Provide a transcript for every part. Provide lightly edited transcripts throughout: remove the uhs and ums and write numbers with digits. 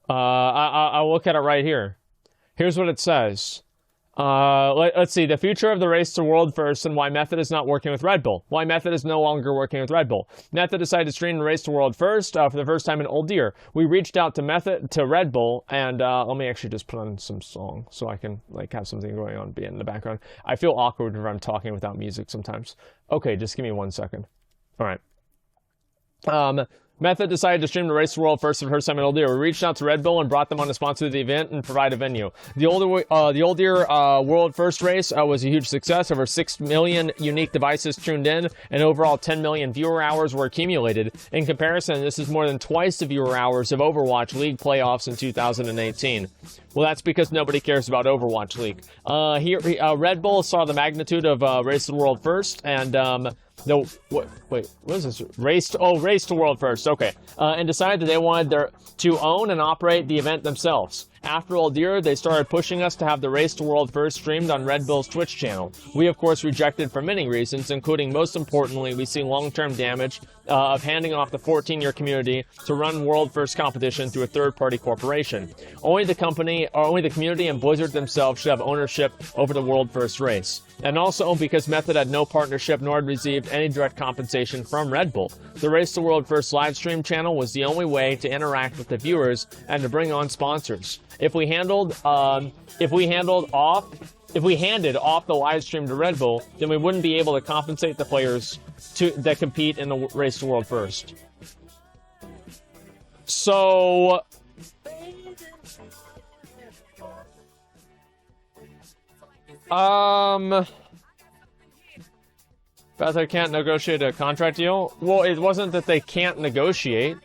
I'll look at it right here. Here's what it says. Let's see. The future of the race to world first and why Method is not working with Red Bull. Why Method is no longer working with Red Bull. Method decided to stream the race to world first for the first time in Old Year. We reached out to Red Bull, and let me actually just put on some song so I can like have something going on in the background. I feel awkward when I'm talking without music sometimes. Okay, just give me 1 second. All right. Method decided to stream the race to world first for the first time in Old Year. We reached out to Red Bull and brought them on to sponsor the event and provide a venue. The Old Year World First race was a huge success. Over 6 million unique devices tuned in, and overall 10 million viewer hours were accumulated. In comparison, this is more than twice the viewer hours of Overwatch League playoffs in 2018. Well, that's because nobody cares about Overwatch League. Red Bull saw the magnitude of Race to the World First, and wait, what is this? Race to World First, okay. And decided that they wanted to own and operate the event themselves. After Old Year, they started pushing us to have the Race to World First streamed on Red Bull's Twitch channel. We, of course, rejected for many reasons, including, most importantly, we see long-term damage of handing off the 14-year community to run World First competition through a third-party corporation. Only the community and Blizzard themselves should have ownership over the World First race. And also because Method had no partnership nor had received any direct compensation from Red Bull. The Race to World First live stream channel was the only way to interact with the viewers and to bring on sponsors. If we handed off the live stream to Red Bull, then we wouldn't be able to compensate the players that compete in the Race to World First. So, but they can't negotiate a contract deal? Well, it wasn't that they can't negotiate.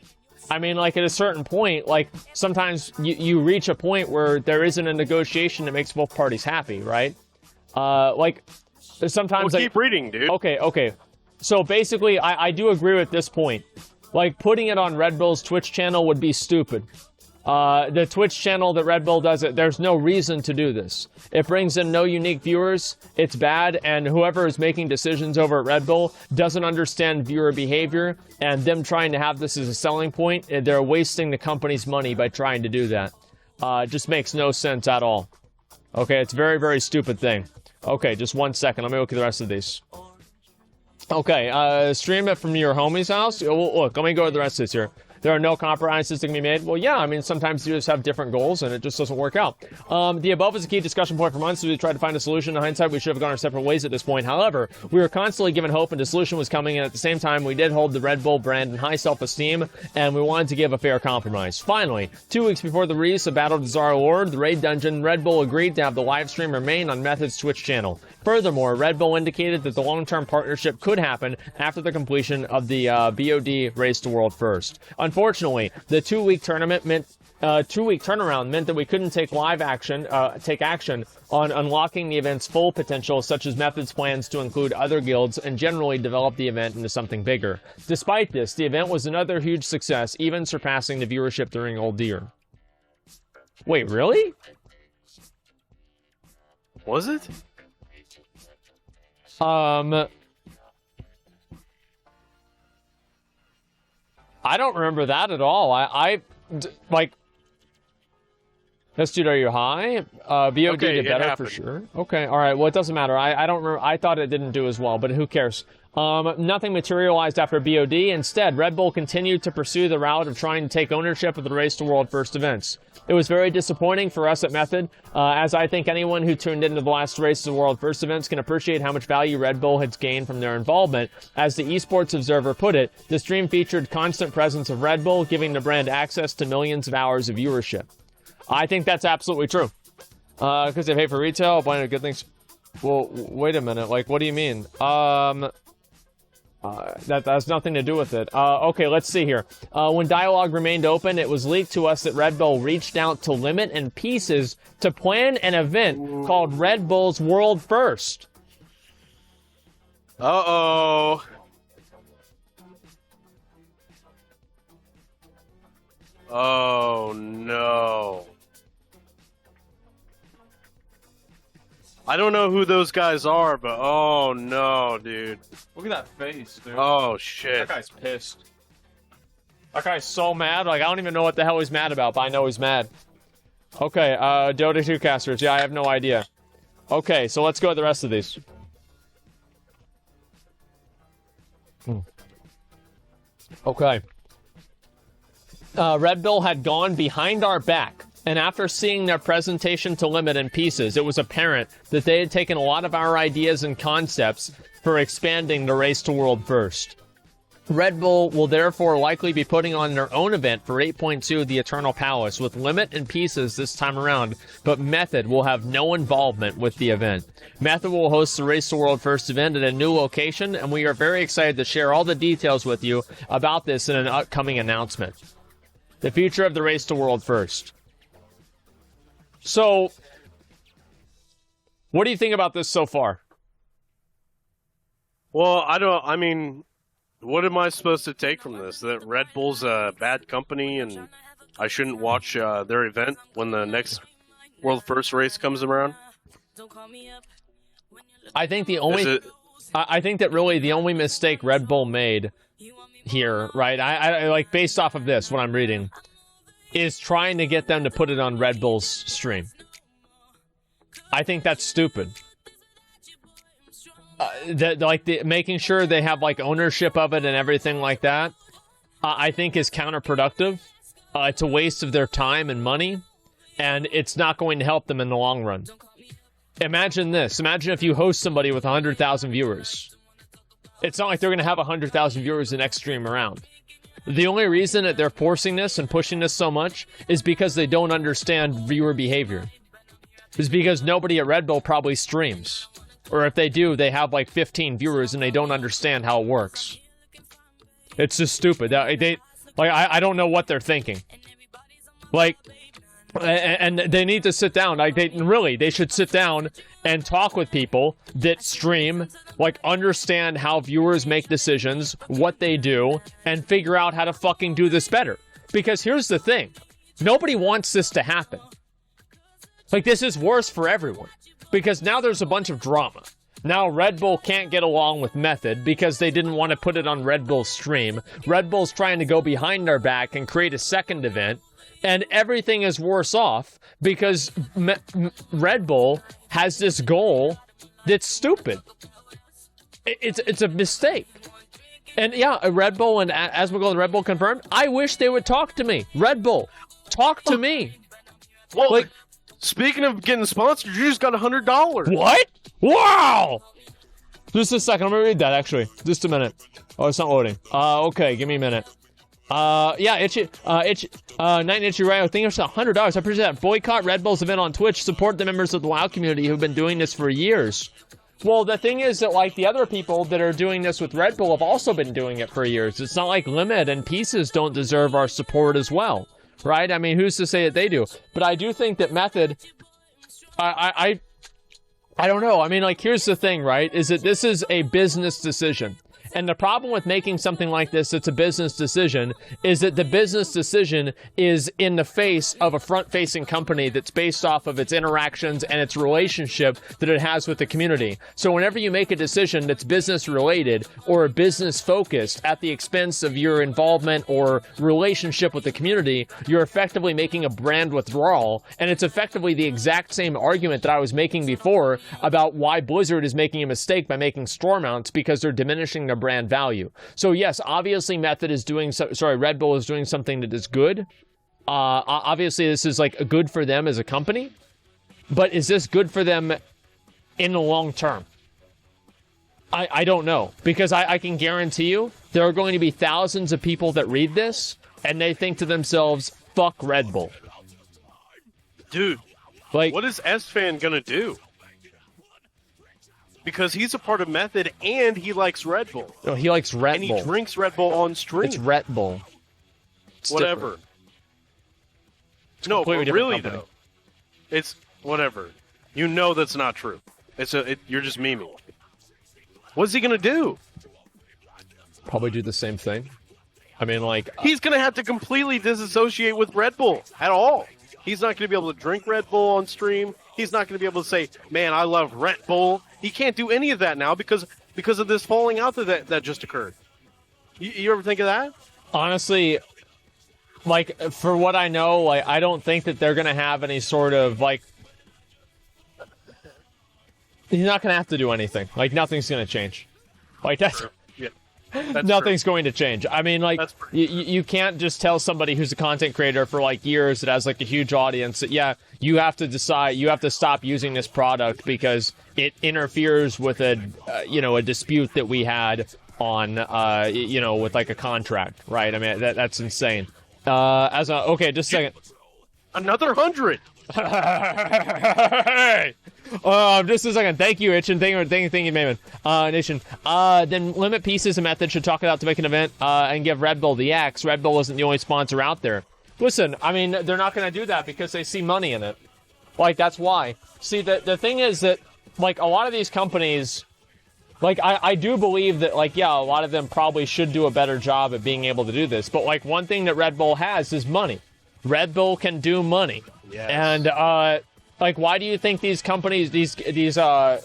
I mean, like, at a certain point, like, sometimes you reach a point where there isn't a negotiation that makes both parties happy, right? Like, sometimes... Well, keep reading, dude. Okay. So, basically, I do agree with this point. Like, putting it on Red Bull's Twitch channel would be stupid. The Twitch channel that Red Bull does it, there's no reason to do this. It brings in no unique viewers, it's bad, and whoever is making decisions over at Red Bull doesn't understand viewer behavior, and them trying to have this as a selling point, they're wasting the company's money by trying to do that. It just makes no sense at all. Okay, it's a very, very stupid thing. Okay, just 1 second, let me look at the rest of these. Okay, stream it from your homie's house? Look, let me go to the rest of this here. There are no compromises that can be made. Well, yeah, I mean, sometimes you just have different goals, and it just doesn't work out. The above is a key discussion point for months as we tried to find a solution. In hindsight, we should have gone our separate ways at this point. However, we were constantly given hope, and a solution was coming, and at the same time, we did hold the Red Bull brand in high self-esteem, and we wanted to give a fair compromise. Finally, 2 weeks before the release of Battle of the Tsar Lord, the Raid Dungeon, Red Bull agreed to have the live stream remain on Method's Twitch channel. Furthermore, Red Bull indicated that the long-term partnership could happen after the completion of the BOD Race to World First. Unfortunately, the 2-week turnaround meant that we couldn't take action on unlocking the event's full potential, such as Method's plans to include other guilds and generally develop the event into something bigger. Despite this, the event was another huge success, even surpassing the viewership during Old Year. Wait, really? Was it? I don't remember that at all. Like, this dude, are you high? BOD did better for sure. Okay, all right. Well, it doesn't matter. I don't remember. I thought it didn't do as well, but who cares? Nothing materialized after BOD. Instead, Red Bull continued to pursue the route of trying to take ownership of the Race to World First events. It was very disappointing for us at Method, as I think anyone who tuned into the last Race to the World First events can appreciate how much value Red Bull has gained from their involvement. As the Esports Observer put it, the stream featured constant presence of Red Bull, giving the brand access to millions of hours of viewership. I think that's absolutely true. Because they pay for retail, plenty of good things. Well, wait a minute. Like, what do you mean? That has nothing to do with it. Okay, let's see here. When dialogue remained open, it was leaked to us that Red Bull reached out to Limit and Pieces to plan an event called Red Bull's World First. Uh-oh. Oh, no. I don't know who those guys are, but oh no, dude. Look at that face, dude. Oh shit. That guy's pissed. That guy's so mad. Like, I don't even know what the hell he's mad about, but I know he's mad. Okay, Dota 2 casters. Yeah, I have no idea. Okay, so let's go with the rest of these. Okay. Redbull had gone behind our back, and after seeing their presentation to Limit in pieces, it was apparent that they had taken a lot of our ideas and concepts for expanding the Race to World first. Redbull will therefore likely be putting on their own event for 8.2 The Eternal Palace with Limit and Pieces this time around, but Method will have no involvement with the event. Method will host the Race to World First event at a new location, and we are very excited to share all the details with you about this in an upcoming announcement. The future of the Race to World First. So, what do you think about this so far? Well, I mean, what am I supposed to take from this? That Red Bull's a bad company and I shouldn't watch their event when the next World First race comes around? I think I think that really the only mistake Red Bull made here, right? I like, based off of this, what I'm reading, is trying to get them to put it on Red Bull's stream. I think that's stupid. Making sure they have like ownership of it and everything like that, I think is counterproductive. It's a waste of their time and money, and it's not going to help them in the long run. Imagine this. Imagine if you host somebody with 100,000 viewers. It's not like they're going to have 100,000 viewers the next stream around. The only reason that they're forcing this and pushing this so much is because they don't understand viewer behavior. It's because nobody at Red Bull probably streams. Or if they do, they have like 15 viewers and they don't understand how it works. It's just stupid. I don't know what they're thinking. Like, and they need to sit down. Like, they should sit down and talk with people that stream, like, understand how viewers make decisions, what they do, and figure out how to fucking do this better. Because here's the thing. Nobody wants this to happen. Like, this is worse for everyone. Because now there's a bunch of drama. Now Red Bull can't get along with Method because they didn't want to put it on Red Bull's stream. Red Bull's trying to go behind our back and create a second event. And everything is worse off because Red Bull has this goal that's stupid. It's a mistake. And yeah, Red Bull and Asmongold and Red Bull confirmed. I wish they would talk to me. Red Bull, talk to me. Well, like, speaking of getting sponsored, you just got $100. What? Wow! Just a second. I'm gonna read that, actually. Just a minute. Oh, it's not loading. Okay, give me a minute. Yeah, Night Itchy Ryo, thank you for $100. I appreciate that. Boycott Red Bull's event on Twitch. Support the members of the WoW community who've been doing this for years. Well, the thing is that, like, the other people that are doing this with Red Bull have also been doing it for years. It's not like Limit and Pieces don't deserve our support as well. Right? I mean, who's to say that they do? But I do think that Method... I don't know. I mean, like, here's the thing, right? Is that this is a business decision. And the problem with making something like this that's a business decision is that the business decision is in the face of a front-facing company that's based off of its interactions and its relationship that it has with the community. So whenever you make a decision that's business-related or business-focused at the expense of your involvement or relationship with the community, you're effectively making a brand withdrawal. And it's effectively the exact same argument that I was making before about why Blizzard is making a mistake by making store mounts, because they're diminishing their brand value. So yes, obviously Red Bull is doing something that is good. Obviously this is like good for them as a company, but is this good for them in the long term? I don't know, because I can guarantee you there are going to be thousands of people that read this and they think to themselves, fuck Red Bull. Dude, like, what is S-Fan gonna do? Because he's a part of Method, and he likes Red Bull. No, he likes Red Bull. And he drinks Red Bull on stream. It's Red Bull. It's whatever. No, but really, though. It's whatever. You know that's not true. You're just memeing. What's he going to do? Probably do the same thing. I mean, like... He's going to have to completely disassociate with Red Bull at all. He's not going to be able to drink Red Bull on stream. He's not going to be able to say, man, I love Red Bull. He can't do any of that now because of this falling out that just occurred. You ever think of that? Honestly, like, for what I know, like, I don't think that they're gonna have any sort of, like, he's not gonna have to do anything. Like, nothing's gonna change. Like, that's... Yeah. That's nothing's going to change. I mean, like, you can't just tell somebody who's a content creator for, like, years that has, like, a huge audience that, yeah, you have to decide, you have to stop using this product because it interferes with a, a dispute that we had on, with, like, a contract, right? I mean, that's insane. Okay, just a second. Another 100! Hey! Just a second. Thank you, Itchin. Thank you, Mayman. Nation. Then Limit Pieces and Method should talk it out to make an event, and give Redbull the X. Redbull isn't the only sponsor out there. Listen, I mean, they're not going to do that because they see money in it. Like, that's why. See, the thing is that, like, a lot of these companies, like, I do believe that, like, yeah, a lot of them probably should do a better job at being able to do this. But, like, one thing that Red Bull has is money. Red Bull can do money. Yes. And, like, why do you think these companies, these guilds are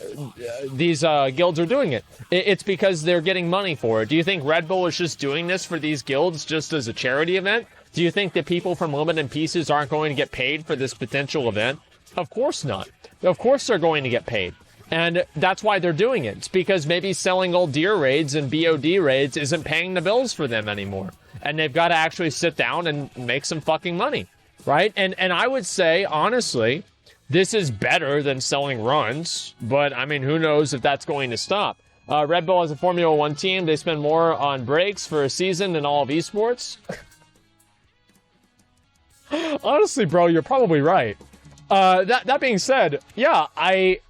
doing it? It's because they're getting money for it. Do you think Red Bull is just doing this for these guilds just as a charity event? Do you think that people from Limited Pieces aren't going to get paid for this potential event? Of course not. Of course they're going to get paid. And that's why they're doing it. It's because maybe selling old deer raids and BOD raids isn't paying the bills for them anymore. And they've got to actually sit down and make some fucking money, right? And I would say, honestly, this is better than selling runs, but I mean, who knows if that's going to stop. Red Bull has a Formula 1 team. They spend more on breaks for a season than all of esports. Honestly, bro, you're probably right. That being said, yeah, I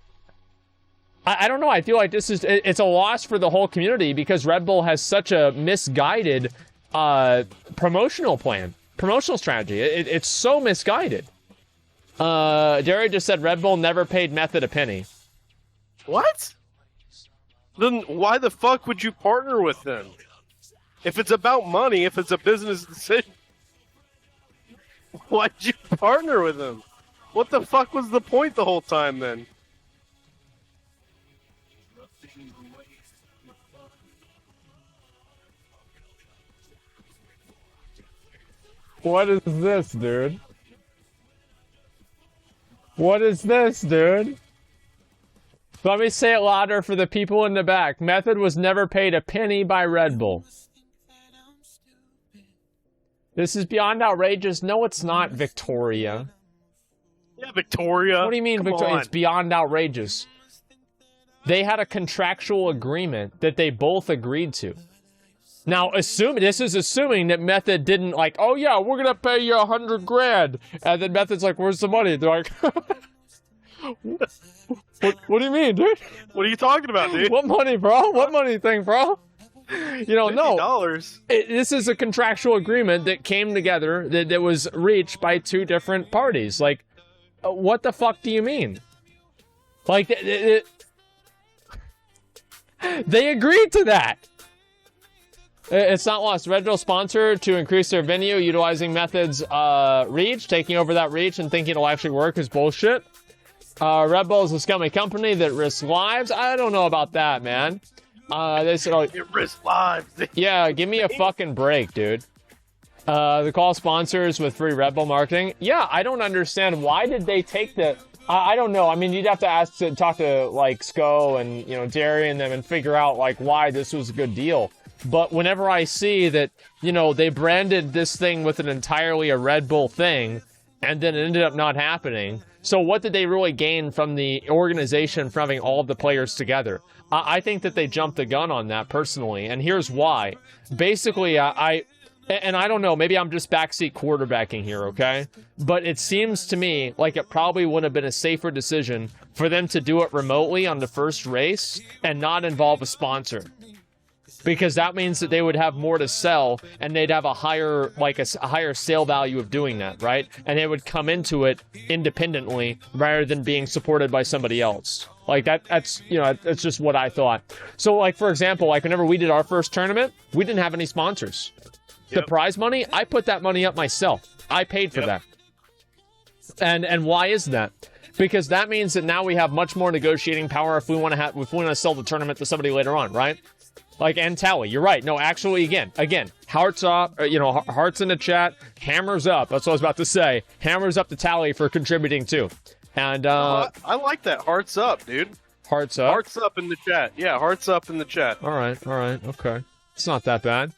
don't know. I feel like it's a loss for the whole community because Red Bull has such a misguided promotional strategy. It's so misguided. Derry just said Red Bull never paid Method a penny. What? Then why the fuck would you partner with them? If it's about money, if it's a business decision, why'd you partner with them? What the fuck was the point the whole time then? What is this, dude? What is this, dude? Let me say it louder for the people in the back. Method was never paid a penny by Red Bull. This is beyond outrageous. No, it's not, Victoria. Yeah, Victoria. What do you mean, Come Victoria? on. It's beyond outrageous. They had a contractual agreement that they both agreed to. Now, this is assuming that Method didn't like, oh yeah, we're gonna pay you $100 grand, and then Method's like, where's the money? They're like, what do you mean, dude? What are you talking about, dude? What money, bro? What money thing, bro? No. $50. This is a contractual agreement that came together that was reached by two different parties. Like, what the fuck do you mean? Like, they agreed to that. It's not lost. Red Bull sponsor to increase their venue, utilizing Method's reach, taking over that reach and thinking it'll actually work is bullshit. Red Bull is a scummy company that risks lives. I don't know about that, man. They said, It risks lives. yeah, give me a fucking break, dude. The call sponsors with free Red Bull marketing. Yeah, I don't understand. Why did they take the... I don't know. I mean, you'd have to talk to, like, Sko and, Derry and them and figure out, like, why this was a good deal. But whenever I see that, they branded this thing with an entirely a Red Bull thing, and then it ended up not happening. So what did they really gain from the organization from having all of the players together? I think that they jumped the gun on that personally, and here's why. Basically, I don't know, maybe I'm just backseat quarterbacking here, okay? But it seems to me like it probably would have been a safer decision for them to do it remotely on the first race and not involve a sponsor. Because that means that they would have more to sell and they'd have a higher sale value of doing that, right? And they would come into it independently rather than being supported by somebody else. Like that's just what I thought. So like, for example, like whenever we did our first tournament, we didn't have any sponsors. The prize money, I put that money up myself. I paid for that. And why is that? Because that means that now we have much more negotiating power if we want to sell the tournament to somebody later on, right? Like, and tally. You're right. No, actually, again, hearts up, hearts in the chat, hammers up. That's what I was about to say. Hammers up to Tally for contributing too. And I like that. Hearts up, dude. Hearts up. Hearts up in the chat. Yeah, hearts up in the chat. All right. Okay. It's not that bad.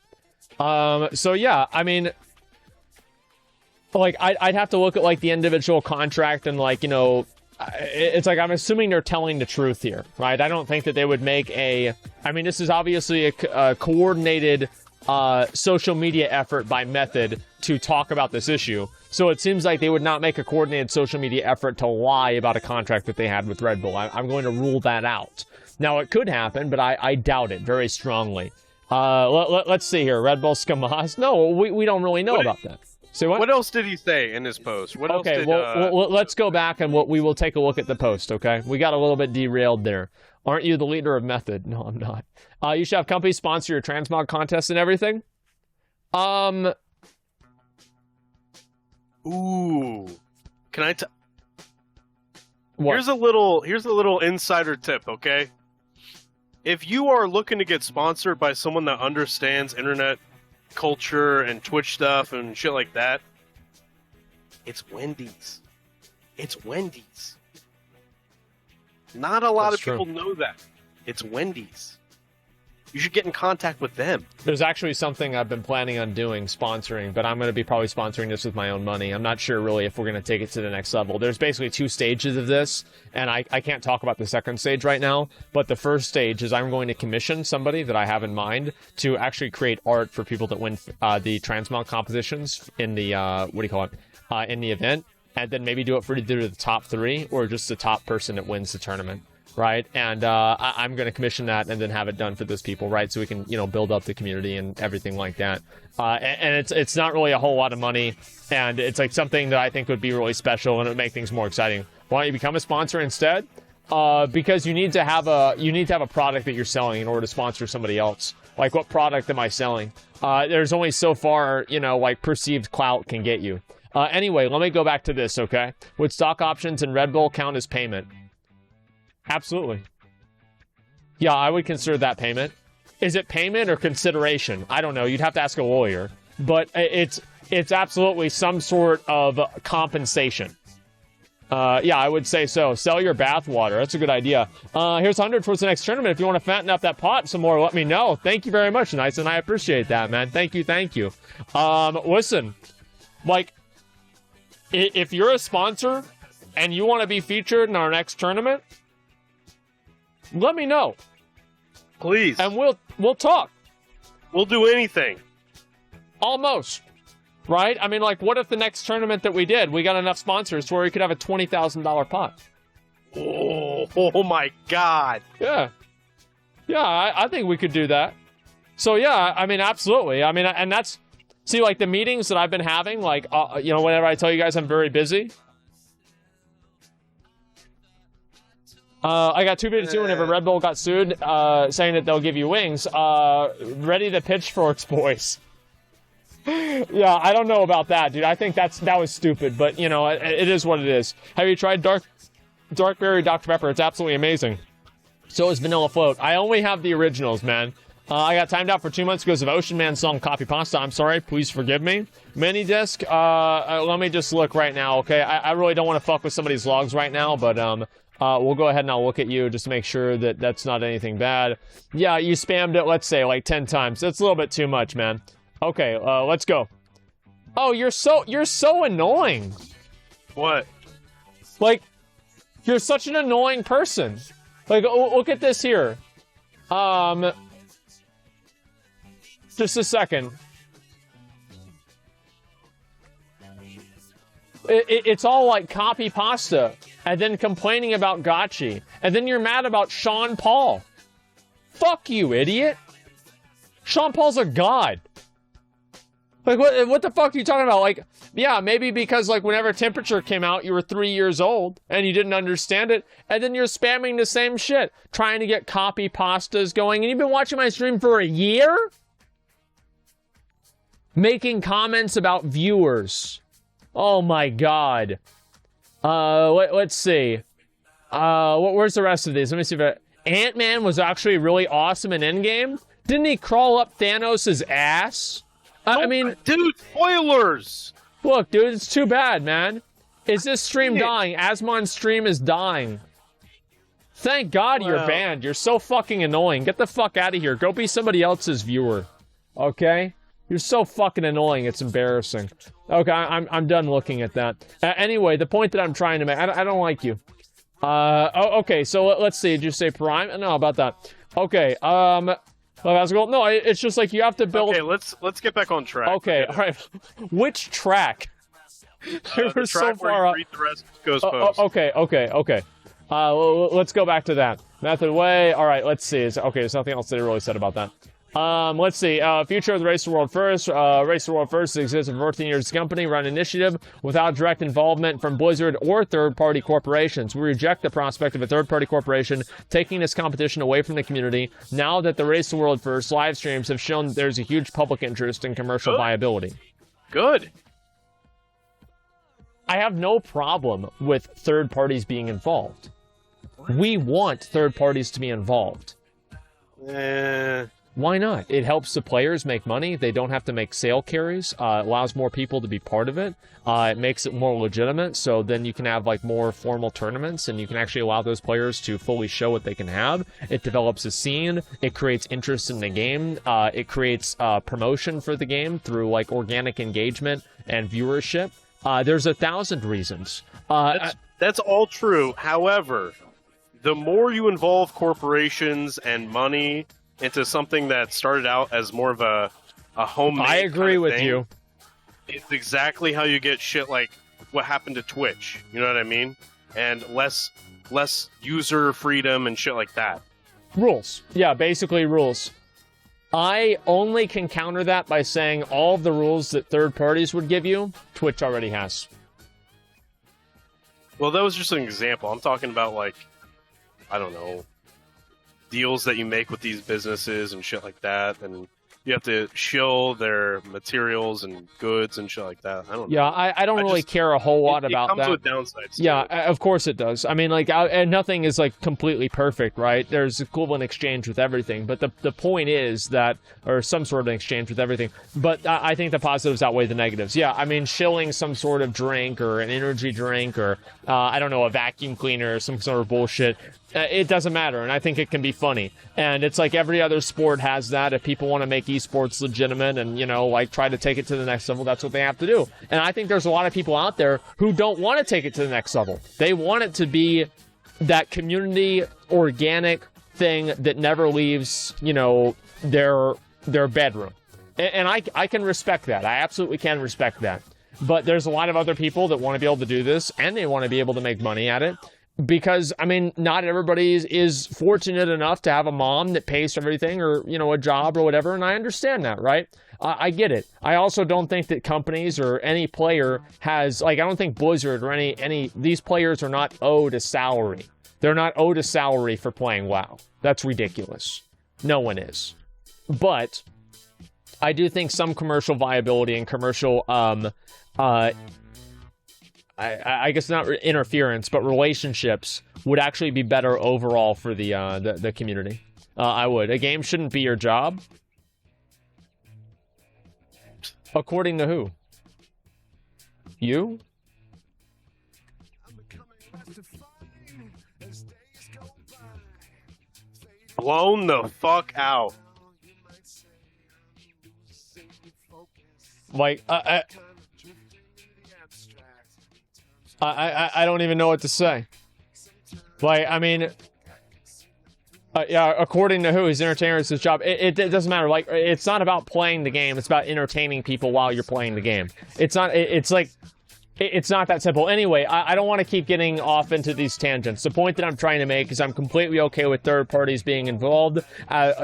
So yeah, I mean, like, I'd have to look at like the individual contract and like, it's like I'm assuming they're telling the truth here, right? I don't think that they would make I mean, this is obviously a coordinated social media effort by Method to talk about this issue. So it seems like they would not make a coordinated social media effort to lie about a contract that they had with Red Bull. I'm going to rule that out. Now, it could happen, but I doubt it very strongly. Let's see here. Red Bull Scamas? No, we don't really know about that. So what else did he say in his post? Let's go back and we will take a look at the post, okay? We got a little bit derailed there. Aren't you the leader of Method? No, I'm not. You should have companies sponsor your transmog contests and everything. Ooh. Can I what? Here's a little insider tip, okay? If you are looking to get sponsored by someone that understands internet culture and Twitch stuff and shit like that, it's Wendy's. It's Wendy's. Not a lot of people know that. It's Wendy's. You should get in contact with them. There's actually something I've been planning on doing, sponsoring, but I'm going to be probably sponsoring this with my own money. I'm not sure really if we're going to take it to the next level. There's basically 2 stages of this, and I can't talk about the second stage right now, but the first stage is I'm going to commission somebody that I have in mind to actually create art for people that win the transmog compositions in the, in the event, and then maybe do it for either the top 3 or just the top person that wins the tournament. Right, and I'm going to commission that and then have it done for those people, right? So we can, build up the community and everything like that. And it's not really a whole lot of money, and it's like something that I think would be really special and it would make things more exciting. Why don't you become a sponsor instead? Because you need to have a product that you're selling in order to sponsor somebody else. Like, what product am I selling? There's only so far, like perceived clout can get you. Anyway, let me go back to this, okay? Would stock options and Red Bull count as payment? Absolutely. Yeah, I would consider that payment. Is it payment or consideration? I don't know. You'd have to ask a lawyer. But it's absolutely some sort of compensation. Yeah, I would say so. Sell your bathwater. That's a good idea. Here's 100 towards the next tournament. If you want to fatten up that pot some more, let me know. Thank you very much, Nice, and I appreciate that, man. Thank you. Listen, like, if you're a sponsor and you want to be featured in our next tournament, let me know. Please. And we'll talk. We'll do anything. Almost. Right? I mean, like, what if the next tournament that we did, we got enough sponsors to where we could have a $20,000 pot? Oh my God. Yeah. Yeah, I think we could do that. So, yeah, I mean, absolutely. I mean, and that's... See, like, the meetings that I've been having, like, whenever I tell you guys I'm very busy... I got 252 whenever Red Bull got sued, saying that they'll give you wings. Ready to pitchforks, boys. Yeah, I don't know about that, dude. I think that was stupid, but, it is what it is. Have you tried Dark Berry Dr. Pepper? It's absolutely amazing. So is Vanilla Float. I only have the originals, man. I got timed out for 2 months because of Ocean Man song Copy Pasta. I'm sorry. Please forgive me. Mini disc. Let me just look right now, okay? I really don't want to fuck with somebody's logs right now, but, we'll go ahead and I'll look at you just to make sure that that's not anything bad. Yeah, you spammed it, let's say, like 10 times. That's a little bit too much, man. Okay, let's go. Oh, you're so annoying. What? Like, you're such an annoying person. Like, look at this here. Just a second. It's all like copy pasta, and then complaining about Gotchi, and then you're mad about Sean Paul. Fuck you, idiot. Sean Paul's a god. Like, what the fuck are you talking about? Like, yeah, maybe because, like, whenever Temperature came out, you were 3 years old, and you didn't understand it, and then you're spamming the same shit, trying to get copy pastas going, and you've been watching my stream for a year? Making comments about viewers. Oh my god. Let's see. Where's the rest of these? Let me see if Ant-Man was actually really awesome in Endgame. Didn't he crawl up Thanos' ass? I mean... Dude, spoilers! Look, dude, it's too bad, man. Is this stream dying? Asmon's stream is dying. Thank God you're banned. You're so fucking annoying. Get the fuck out of here. Go be somebody else's viewer. Okay? You're so fucking annoying. It's embarrassing. Okay, I'm done looking at that. Anyway, the point that I'm trying to make... I don't like you. Okay, so let's see. Did you say Prime? No, about that. Okay, no, it's just like you have to build... Okay, let's get back on track. Okay, alright. Which track? The track where you read the rest of Ghost Post. Okay. Let's go back to that. Method way. Alright, let's see. Okay, there's nothing else they really said about that. Let's see. Future of the Race to the World First. Race to the World First exists as a 14 years company run initiative without direct involvement from Blizzard or third-party corporations. We reject the prospect of a third-party corporation taking this competition away from the community now that the Race to the World First live streams have shown that there's a huge public interest in commercial viability. Good. I have no problem with third parties being involved. We want third parties to be involved. Why not? It helps the players make money. They don't have to make sale carries. It allows more people to be part of it. It makes it more legitimate, so then you can have like more formal tournaments and you can actually allow those players to fully show what they can have. It develops a scene. It creates interest in the game. It creates promotion for the game through like organic engagement and viewership. There's 1,000 reasons. That's all true. However, the more you involve corporations and money into something that started out as more of a homemade I agree kind of with thing, you. It's exactly how you get shit like what happened to Twitch. You know what I mean? And less user freedom and shit like that. Rules. Yeah, basically rules. I only can counter that by saying all of the rules that third parties would give you, Twitch already has. Well, that was just an example. I'm talking about, like, I don't know, deals that you make with these businesses and shit like that, and you have to shill their materials and goods and shit like that. I don't know. Yeah, I don't really care a whole lot about that. It comes with downsides. Yeah, of course it does. I mean, like, and nothing is, like, completely perfect, right? There's equivalent exchange with everything, but the point is that, or some sort of exchange with everything, but I think the positives outweigh the negatives. Yeah, I mean, shilling some sort of drink or an energy drink or, I don't know, a vacuum cleaner or some sort of bullshit, it doesn't matter, and I think it can be funny. And it's like every other sport has that. If people want to make esports legitimate and, you know, like try to take it to the next level, that's what they have to do. And I think there's a lot of people out there who don't want to take it to the next level. They want it to be that community, organic thing that never leaves, you know, their bedroom. And I can respect that. I absolutely can respect that. But there's a lot of other people that want to be able to do this, and they want to be able to make money at it. Because, I mean, not everybody is fortunate enough to have a mom that pays for everything or, you know, a job or whatever, and I understand that, right? I get it. I also don't think that companies or any player has, like, I don't think Blizzard or any these players are not owed a salary. They're not owed a salary for playing WoW. That's ridiculous. No one is. But I do think some commercial viability and commercial, I guess not interference, but relationships would actually be better overall for the community. I would. A game shouldn't be your job. According to who? You? Blown the fuck out. Like, I don't even know what to say. Like, I mean, yeah, according to who? His entertainer is his job. It doesn't matter. Like, it's not about playing the game. It's about entertaining people while you're playing the game. It's not. It's like, it's not that simple. Anyway, I don't want to keep getting off into these tangents. The point that I'm trying to make is I'm completely okay with third parties being involved,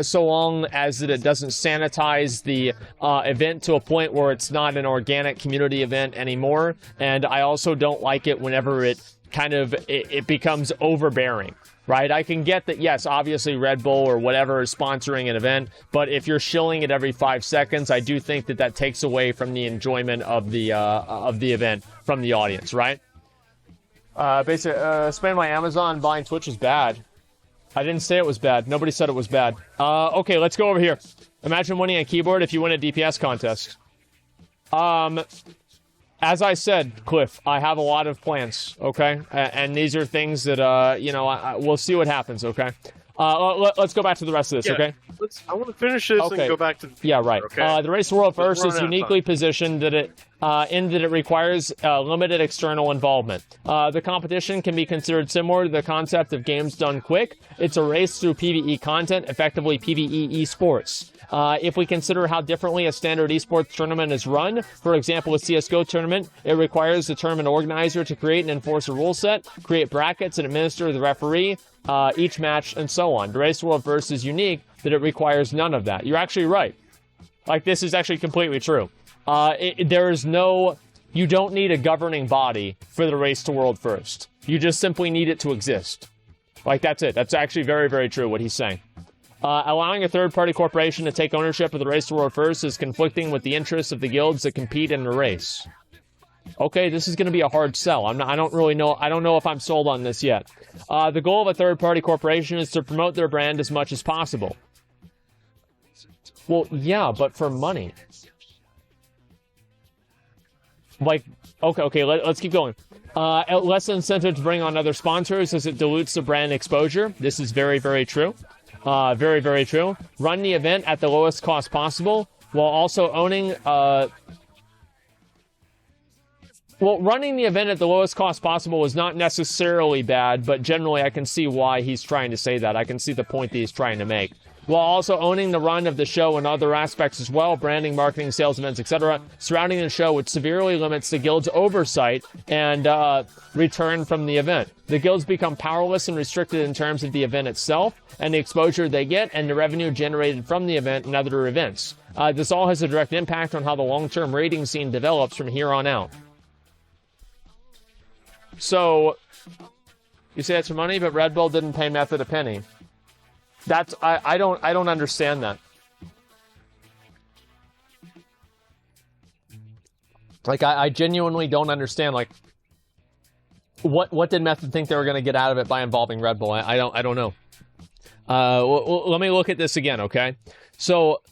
so long as that it doesn't sanitize the event to a point where it's not an organic community event anymore. And I also don't like it whenever it kind of it becomes overbearing. Right, I can get that, yes, obviously Redbull or whatever is sponsoring an event, but if you're shilling it every 5 seconds, I do think that that takes away from the enjoyment of the event from the audience, right? Basically, spending my Amazon buying Twitch is bad. I didn't say it was bad. Nobody said it was bad. Okay, let's go over here. Imagine winning a keyboard if you win a DPS contest. As I said, Cliff, I have a lot of plans, okay? And these are things that, you know, we'll see what happens, okay? Let's go back to the rest of this, okay? I want to finish this and go back to the yeah, right. Okay? The Race to World First is uniquely positioned that it requires limited external involvement. The competition can be considered similar to the concept of games done quick. It's a race through PvE content, effectively PvE esports. If we consider how differently a standard esports tournament is run, for example, a CSGO tournament, it requires the tournament organizer to create and enforce a rule set, create brackets, and administer the referee, each match, and so on. The Race to World First is unique that it requires none of that. You're actually right. Like, this is actually completely true. You don't need a governing body for the Race to World First. You just simply need it to exist. Like, that's it. That's actually very, very true, what he's saying. Allowing a third-party corporation to take ownership of the Race to World First is conflicting with the interests of the guilds that compete in the race. Okay, this is going to be a hard sell. I don't really know. I don't know if I'm sold on this yet. The goal of a third-party corporation is to promote their brand as much as possible. Well, yeah, but for money. Like, okay, let's keep going. Less incentive to bring on other sponsors as it dilutes the brand exposure. This is very, very true. Very, very true. Run the event at the lowest cost possible while also owning... Well, running the event at the lowest cost possible is not necessarily bad, but generally I can see why he's trying to say that. I can see the point that he's trying to make. While also owning the run of the show and other aspects as well, branding, marketing, sales events, etc., surrounding the show, which severely limits the guild's oversight and return from the event. The guilds become powerless and restricted in terms of the event itself, and the exposure they get, and the revenue generated from the event and other events. This all has a direct impact on how the long-term raiding scene develops from here on out. So, you say that's for money, but Redbull didn't pay Method a penny. That's I don't understand that. Like, I genuinely don't understand. Like, what did Method think they were going to get out of it by involving Redbull? I don't know. Let me look at this again, okay? So,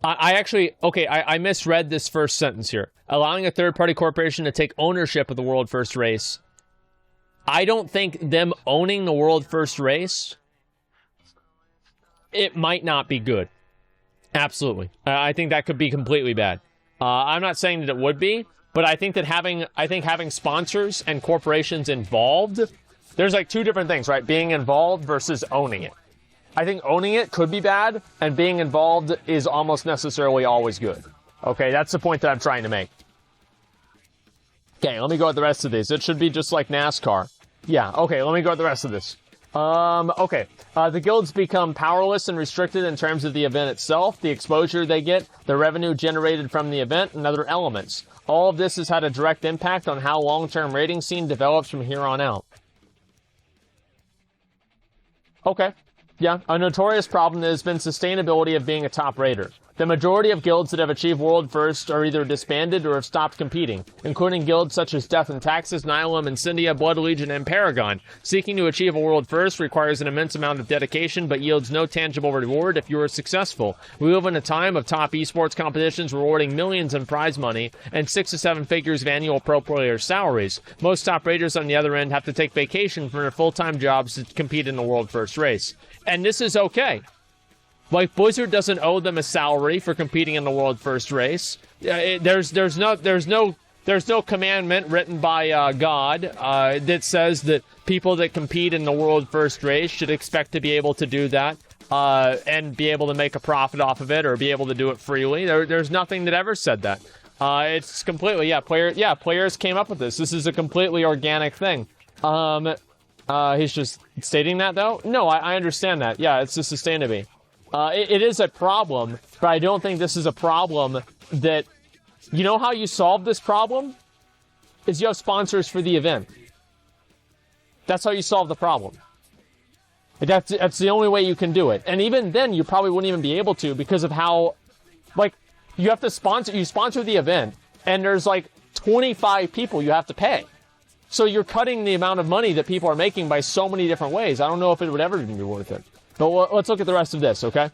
I misread this first sentence here. Allowing a third-party corporation to take ownership of the World First Race. I don't think them owning the World First Race, it might not be good. Absolutely. I think that could be completely bad. I'm not saying that it would be, but I think that having sponsors and corporations involved, there's like two different things, right? Being involved versus owning it. I think owning it could be bad, and being involved is almost necessarily always good. Okay, that's the point that I'm trying to make. Okay, let me go with the rest of these. It should be just like NASCAR. Yeah, okay, let me go with the rest of this. Okay. The guilds become powerless and restricted in terms of the event itself, the exposure they get, the revenue generated from the event, and other elements. All of this has had a direct impact on how long-term raiding scene develops from here on out. Okay. Yeah, a notorious problem has been sustainability of being a top raider. The majority of guilds that have achieved World First are either disbanded or have stopped competing, including guilds such as Death and Taxes, Nihilum, Incendia, Blood Legion, and Paragon. Seeking to achieve a World First requires an immense amount of dedication, but yields no tangible reward if you are successful. We live in a time of top esports competitions rewarding millions in prize money and 6 to 7 figures of annual pro player salaries. Most top raiders on the other end have to take vacation from their full-time jobs to compete in the World First race. And this is okay. Like, Blizzard doesn't owe them a salary for competing in the World First race. There's no commandment written by God that says that people that compete in the World First race should expect to be able to do that and be able to make a profit off of it or be able to do it freely. There's nothing that ever said that. It's completely players came up with this. This is a completely organic thing. He's just stating that though. No, I understand that. Yeah, it's just sustainability. It is a problem, but I don't think this is a problem that... You know how you solve this problem? Is you have sponsors for the event. That's how you solve the problem. That's the only way you can do it. And even then, you probably wouldn't even be able to because of how... Like, you have to sponsor the event, and there's like 25 people you have to pay. So you're cutting the amount of money that people are making by so many different ways. I don't know if it would ever even be worth it. But let's look at the rest of this, okay?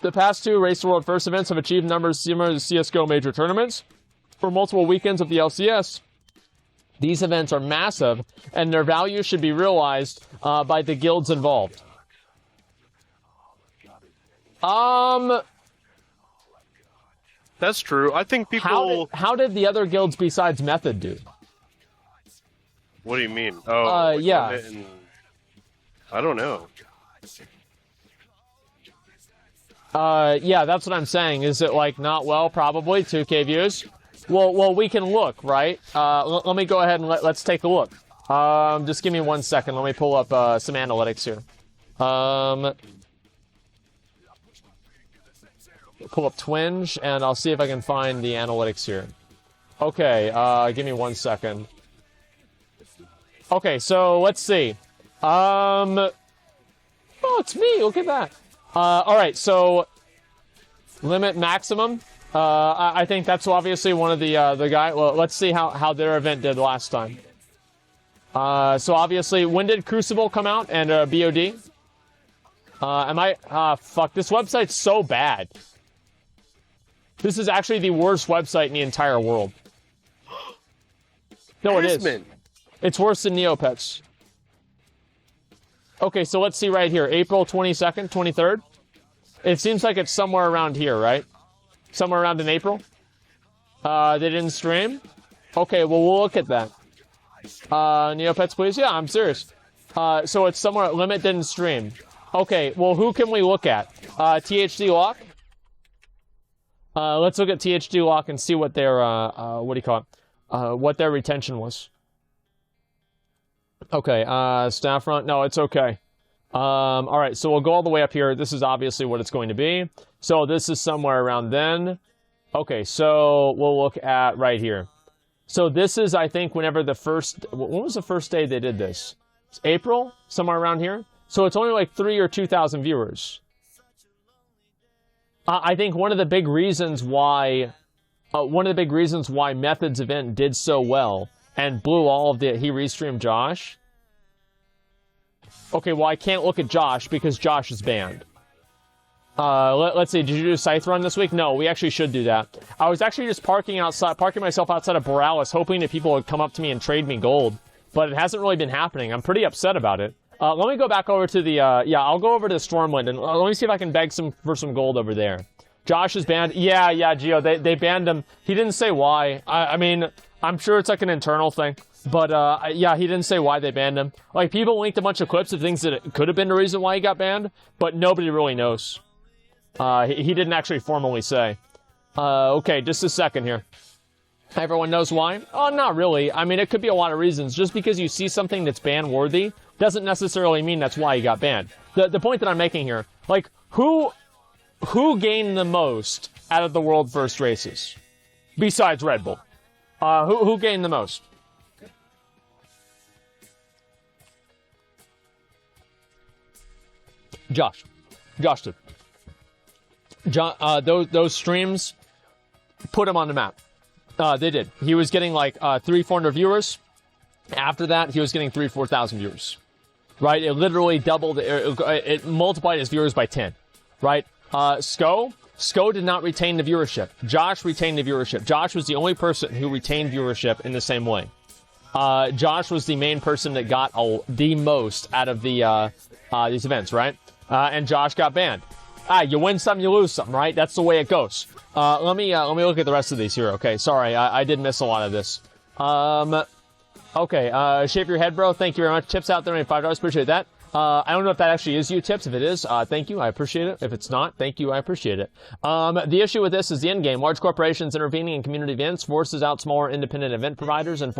The past 2 Race to World First events have achieved numbers similar to CSGO major tournaments. For multiple weekends of the LCS, these events are massive, and their value should be realized by the guilds involved. That's true. I think people... How did the other guilds besides Method do? What do you mean? Oh, yeah. I don't know. Yeah, that's what I'm saying. Is it, like, not well? Probably. 2K views. Well, we can look, right? Let me go ahead and let's take a look. Just give me 1 second. Let me pull up some analytics here. Pull up Twinge, and I'll see if I can find the analytics here. Okay, give me 1 second. Okay, so let's see. Oh, it's me. Look at that. All right, so limit maximum. I think that's obviously one of the guy. Well, let's see how their event did last time. So obviously, when did Crucible come out and BOD? Fuck, this website's so bad. This is actually the worst website in the entire world. No, it is. It's worse than Neopets. Okay, so let's see right here. April 22nd, 23rd. It seems like it's somewhere around here, right? Somewhere around in April. They didn't stream? Okay, well, we'll look at that. Neopets, please? Yeah, I'm serious. So it's somewhere... Limit didn't stream. Okay, well, who can we look at? THD Lock? Let's look at THD Lock and see what their... what do you call it? What their retention was. Okay, staff front. No, it's okay. All right, so we'll go all the way up here. This is obviously what it's going to be. So this is somewhere around then. Okay, so we'll look at right here. So this is, I think, whenever the first... When was the first day they did this? It's April? Somewhere around here? So it's only like 3 or 2,000 viewers. I think one of the big reasons why... Method's event did so well and blew all of the... He restreamed Josh. Okay, well, I can't look at Josh because Josh is banned. Let's see, did you do a Scythe run this week? No, we actually should do that. I was actually just parking myself outside of Borealis, hoping that people would come up to me and trade me gold. But it hasn't really been happening. I'm pretty upset about it. Let me go back over to the, yeah, I'll go over to Stormwind, and let me see if I can beg for some gold over there. Josh is banned. Yeah, Gio, they banned him. He didn't say why. I mean, I'm sure it's like an internal thing. But, yeah, he didn't say why they banned him. Like, people linked a bunch of clips of things that it could have been the reason why he got banned, but nobody really knows. He didn't actually formally say. Okay, just a second here. Everyone knows why? Oh, not really. I mean, it could be a lot of reasons. Just because you see something that's ban-worthy doesn't necessarily mean that's why he got banned. The point that I'm making here, like, who gained the most out of the World First races? Besides Red Bull. Who gained the most? Josh did. Those streams put him on the map. They did. He was getting like 300-400 viewers. After that, he was getting 3,000-4,000 viewers. Right? It literally doubled. It multiplied his viewers by 10. Right? Sko did not retain the viewership. Josh retained the viewership. Josh was the only person who retained viewership in the same way. Josh was the main person that got the most out of these events, right? And Josh got banned. You win some, you lose some, right? That's the way it goes. Let me look at the rest of these here, okay? Sorry, I did miss a lot of this. Okay, Shape Your Head, bro. Thank you very much. Tips out there, $5. Appreciate that. I don't know if that actually is you, Tips. If it is, thank you. I appreciate it. If it's not, thank you. I appreciate it. The issue with this is the end game. Large corporations intervening in community events forces out smaller independent event providers and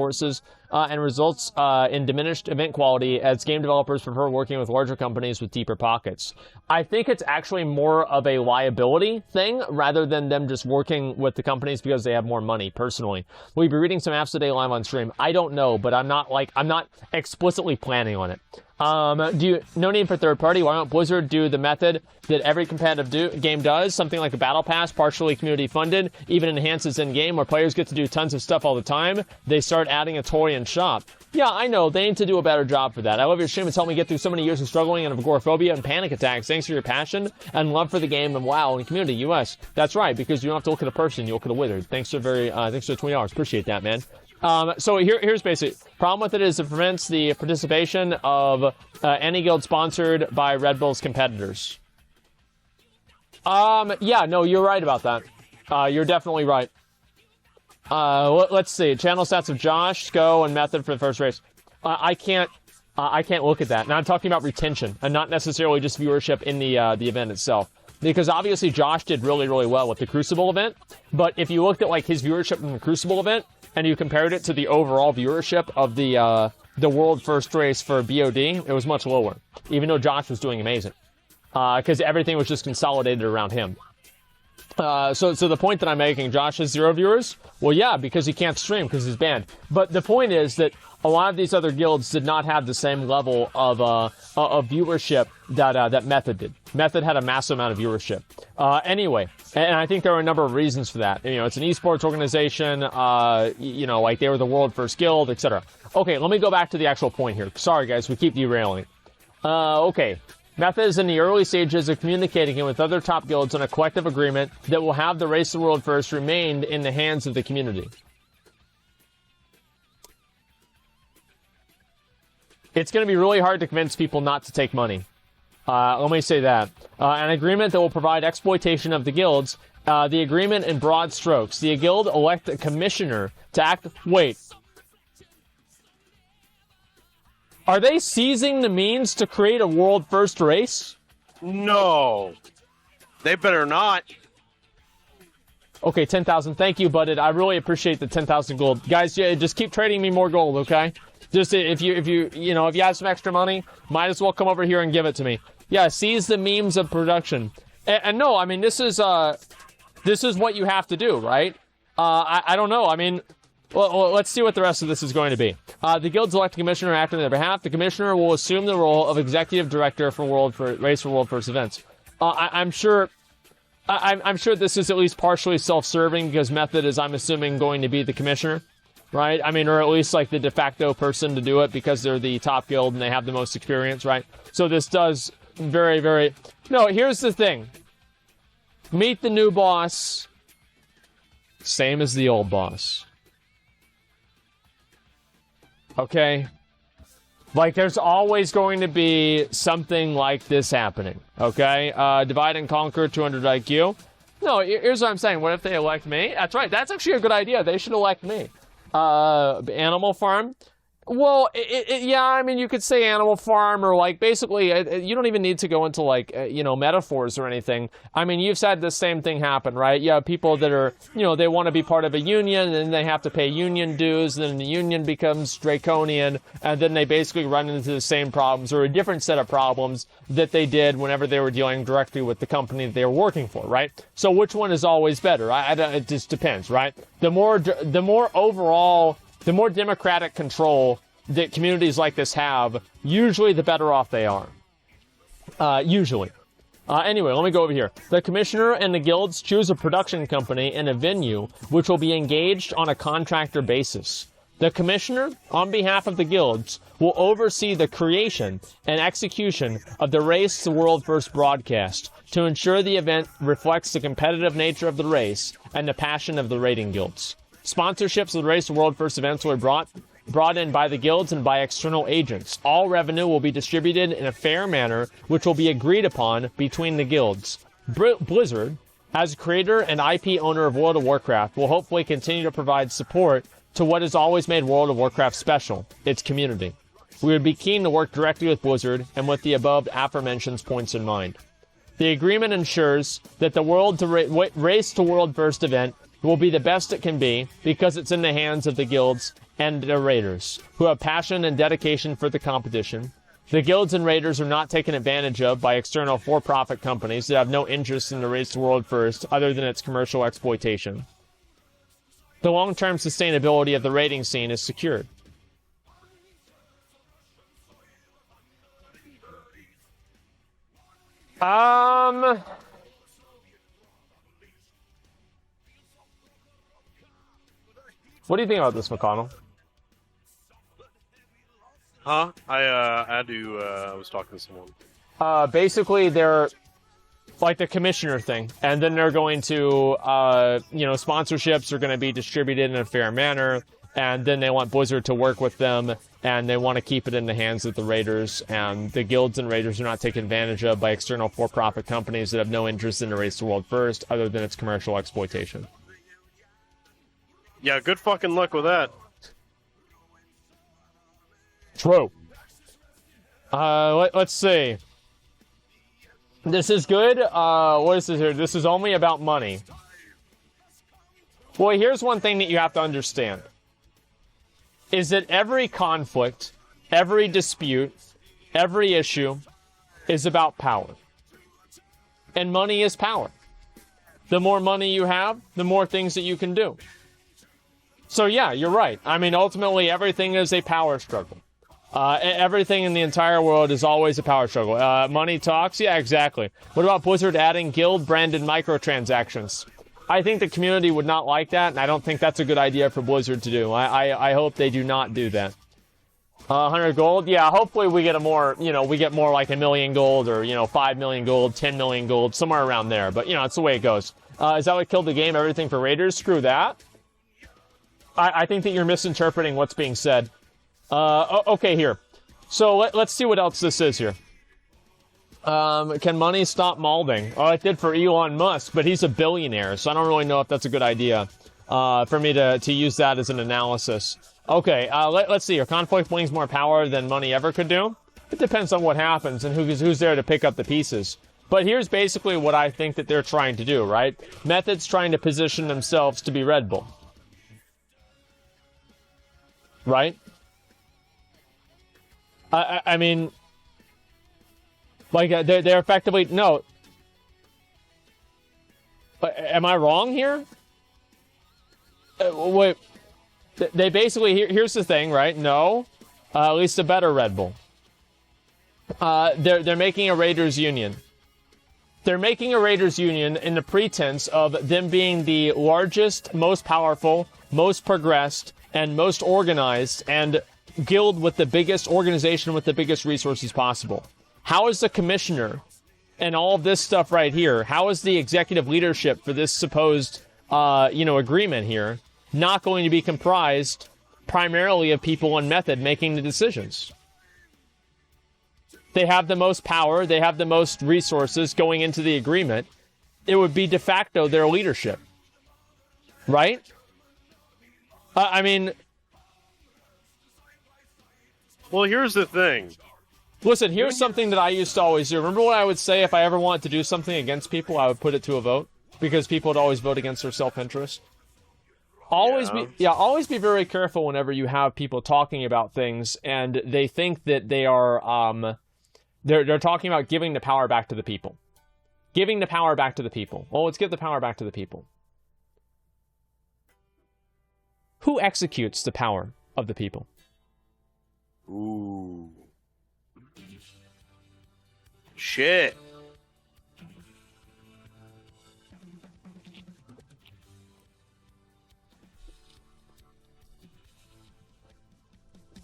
results in diminished event quality as game developers prefer working with larger companies with deeper pockets. I think it's actually more of a liability thing rather than them just working with the companies because they have more money, personally. Will you be reading some apps today live on stream? I don't know, but I'm not explicitly planning on it. No need for third party. Why don't Blizzard do the method that every competitive game does? Something like a battle pass, partially community funded, even enhances in game where players get to do tons of stuff all the time. They start adding a toy and shop. Yeah, I know. They need to do a better job for that. I love your stream. It's helped me get through so many years of struggling and of agoraphobia and panic attacks. Thanks for your passion and love for the game and WoW and community. US. That's right, because you don't have to look at a person, you look at a wizard. Thanks for the $20. Appreciate that, man. So here's basic problem with it is it prevents the participation of any guild sponsored by Redbull's competitors. Yeah, no, you're right about that. You're definitely right. Let's see. Channel stats of Josh, Sko, and Method for the first race. I can't look at that. Now I'm talking about retention and not necessarily just viewership in the event itself. Because obviously Josh did really, really well with the Crucible event. But if you looked at like his viewership in the Crucible event and you compared it to the overall viewership of the world first race for BOD, it was much lower. Even though Josh was doing amazing. Because everything was just consolidated around him. So the point that I'm making, Josh has 0 viewers? Well, yeah, because he can't stream because he's banned. But the point is that a lot of these other guilds did not have the same level of viewership that Method did. Method had a massive amount of viewership. Anyway, and I think there are a number of reasons for that. You know, it's an esports organization. You know, like they were the world first guild, etc. Okay, let me go back to the actual point here. Sorry, guys, we keep derailing. Okay. Method is in the early stages of communicating with other top guilds on a collective agreement that will have the race to the world first remained in the hands of the community. It's going to be really hard to convince people not to take money. Let me say that. An agreement that will provide exploitation of the guilds. The agreement in broad strokes. The guild elect a commissioner to act... Wait. Are they seizing the means to create a world first race? No. They better not. Okay, 10,000. Thank you, Budded. I really appreciate the 10,000 gold. Guys, yeah, just keep trading me more gold, okay? Just if you have some extra money, might as well come over here and give it to me. Yeah, seize the memes of production. And no, I mean, this is what you have to do, right? I don't know. I mean, well, let's see what the rest of this is going to be. The guilds elect a commissioner acting on their behalf. The commissioner will assume the role of executive director for race for world first events. I'm sure this is at least partially self-serving because Method is, I'm assuming, going to be the commissioner, right? I mean, or at least like the de facto person to do it because they're the top guild and they have the most experience, right? So this does very, very... No, here's the thing. Meet the new boss. Same as the old boss. Okay? Like, there's always going to be something like this happening. Okay? Divide and conquer, 200 IQ. No, here's what I'm saying. What if they elect me? That's right. That's actually a good idea. They should elect me. Animal Farm. Well, yeah, I mean, you could say Animal Farm or, like, basically, you don't even need to go into, like, metaphors or anything. I mean, you've said the same thing happen, right? You have people that are, they want to be part of a union, and then they have to pay union dues, then the union becomes draconian, and then they basically run into the same problems or a different set of problems that they did whenever they were dealing directly with the company that they were working for, right? So which one is always better? It just depends, right? The more democratic control that communities like this have, usually the better off they are. Usually. Anyway, let me go over here. The commissioner and the guilds choose a production company and a venue which will be engaged on a contractor basis. The commissioner, on behalf of the guilds, will oversee the creation and execution of the Race to World First broadcast to ensure the event reflects the competitive nature of the race and the passion of the raiding guilds. Sponsorships of the Race to World First events were brought in by the guilds and by external agents. All revenue will be distributed in a fair manner, which will be agreed upon between the guilds. Blizzard, as creator and IP owner of World of Warcraft, will hopefully continue to provide support to what has always made World of Warcraft special, its community. We would be keen to work directly with Blizzard and with the above aforementioned points in mind. The agreement ensures that the Race to World First event will be the best it can be because it's in the hands of the guilds and the raiders, who have passion and dedication for the competition. The guilds and raiders are not taken advantage of by external for-profit companies that have no interest in the Race to World First other than its commercial exploitation. The long-term sustainability of the raiding scene is secured. What do you think about this, McConnell? Huh? I was talking to someone. Basically, they're like the commissioner thing, and then they're going to, sponsorships are going to be distributed in a fair manner, and then they want Blizzard to work with them, and they want to keep it in the hands of the raiders, and the guilds and raiders are not taken advantage of by external for-profit companies that have no interest in the race to world first, other than its commercial exploitation. Yeah, good fucking luck with that. True. Let's see. This is good. What is this here? This is only about money. Well, here's one thing that you have to understand. Is that every conflict, every dispute, every issue is about power. And money is power. The more money you have, the more things that you can do. So yeah, you're right. I mean, ultimately, everything is a power struggle. Everything in the entire world is always a power struggle. Money talks? Yeah, exactly. What about Blizzard adding guild-branded microtransactions? I think the community would not like that, and I don't think that's a good idea for Blizzard to do. I hope they do not do that. 100 gold? Yeah, hopefully we get we get more like 1 million gold, or, 5 million gold, 10 million gold, somewhere around there. But, it's the way it goes. Is that what killed the game? Everything for Raiders? Screw that. I think that you're misinterpreting what's being said. Okay, here. So let's see what else this is here. Can money stop molding? Oh, it did for Elon Musk, but he's a billionaire, so I don't really know if that's a good idea for me to use that as an analysis. Okay, let's see. Your conflict brings more power than money ever could do? It depends on what happens and who's there to pick up the pieces. But here's basically what I think that they're trying to do, right? Method's trying to position themselves to be Redbull. Right? I mean, like, they're effectively, no. Am I wrong here? Wait, they basically, here's the thing, right? No, at least a better Red Bull. They're making a Raiders Union. They're making a Raiders Union in the pretense of them being the largest, most powerful, most progressed, and most organized, and guild with the biggest organization with the biggest resources possible. How is the commissioner and all of this stuff right here, how is the executive leadership for this supposed, agreement here not going to be comprised primarily of people on Method making the decisions? They have the most power, they have the most resources going into the agreement. It would be de facto their leadership. Right? I mean... Well, here's the thing. Listen, here's something that I used to always do. Remember what I would say if I ever wanted to do something against people? I would put it to a vote. Because people would always vote against their self-interest. Always be very careful whenever you have people talking about things and they think that they are, they're talking about giving the power back to the people. Giving the power back to the people. Well, let's give the power back to the people. Who executes the power of the people? Ooh. Shit.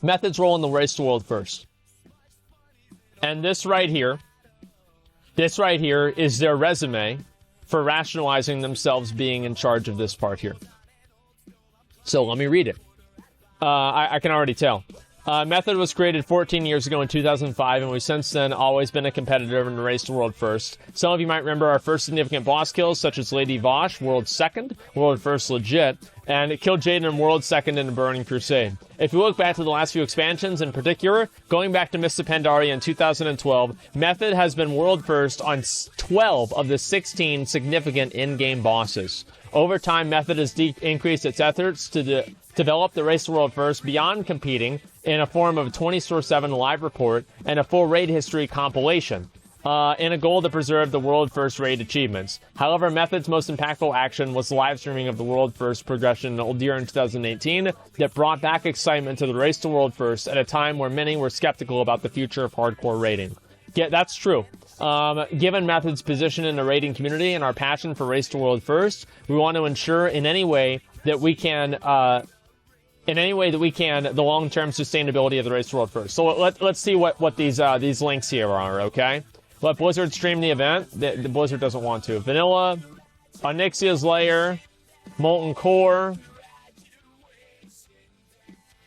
Method's role in the race to world first. And this right here is their resume for rationalizing themselves being in charge of this part here. So let me read it. I can already tell. Method was created 14 years ago in 2005, and we've since then always been a competitor in the race to world first. Some of you might remember our first significant boss kills, such as Lady Vosh, world second, world first legit, and it killed Jaden in world second in a Burning Crusade. If you look back to the last few expansions, in particular, going back to Mists of Pandaria in 2012, Method has been world first on 12 of the 16 significant in-game bosses. Over time, Method has increased its efforts to develop the race to world first beyond competing in a form of a 24/7 live report and a full raid history compilation, in a goal to preserve the world first raid achievements. However, Method's most impactful action was the live streaming of the world first progression in Old Year in 2018 that brought back excitement to the race to world first at a time where many were skeptical about the future of hardcore raiding. Yeah, that's true. Given Method's position in the raiding community and our passion for Race to World First, we want to ensure in any way that we can, the long-term sustainability of the Race to World First. So let's see what these links here are, okay? Let Blizzard stream the event. The Blizzard doesn't want to. Vanilla, Onyxia's Lair, Molten Core.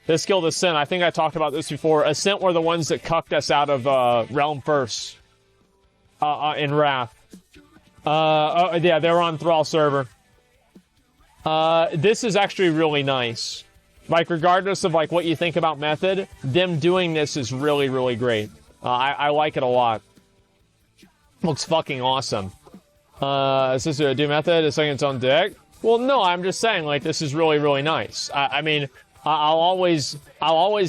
This Guild Ascent, I think I talked about this before. Ascent were the ones that cucked us out of Realm First in Wrath. Yeah, they were on Thrall server. This is actually really nice. Like, regardless of like what you think about Method, them doing this is really, really great. I like it a lot. Looks fucking awesome. Is this a do Method? Is saying it's on deck? Well, no, I'm just saying, like, this is really, really nice. I mean, I'll always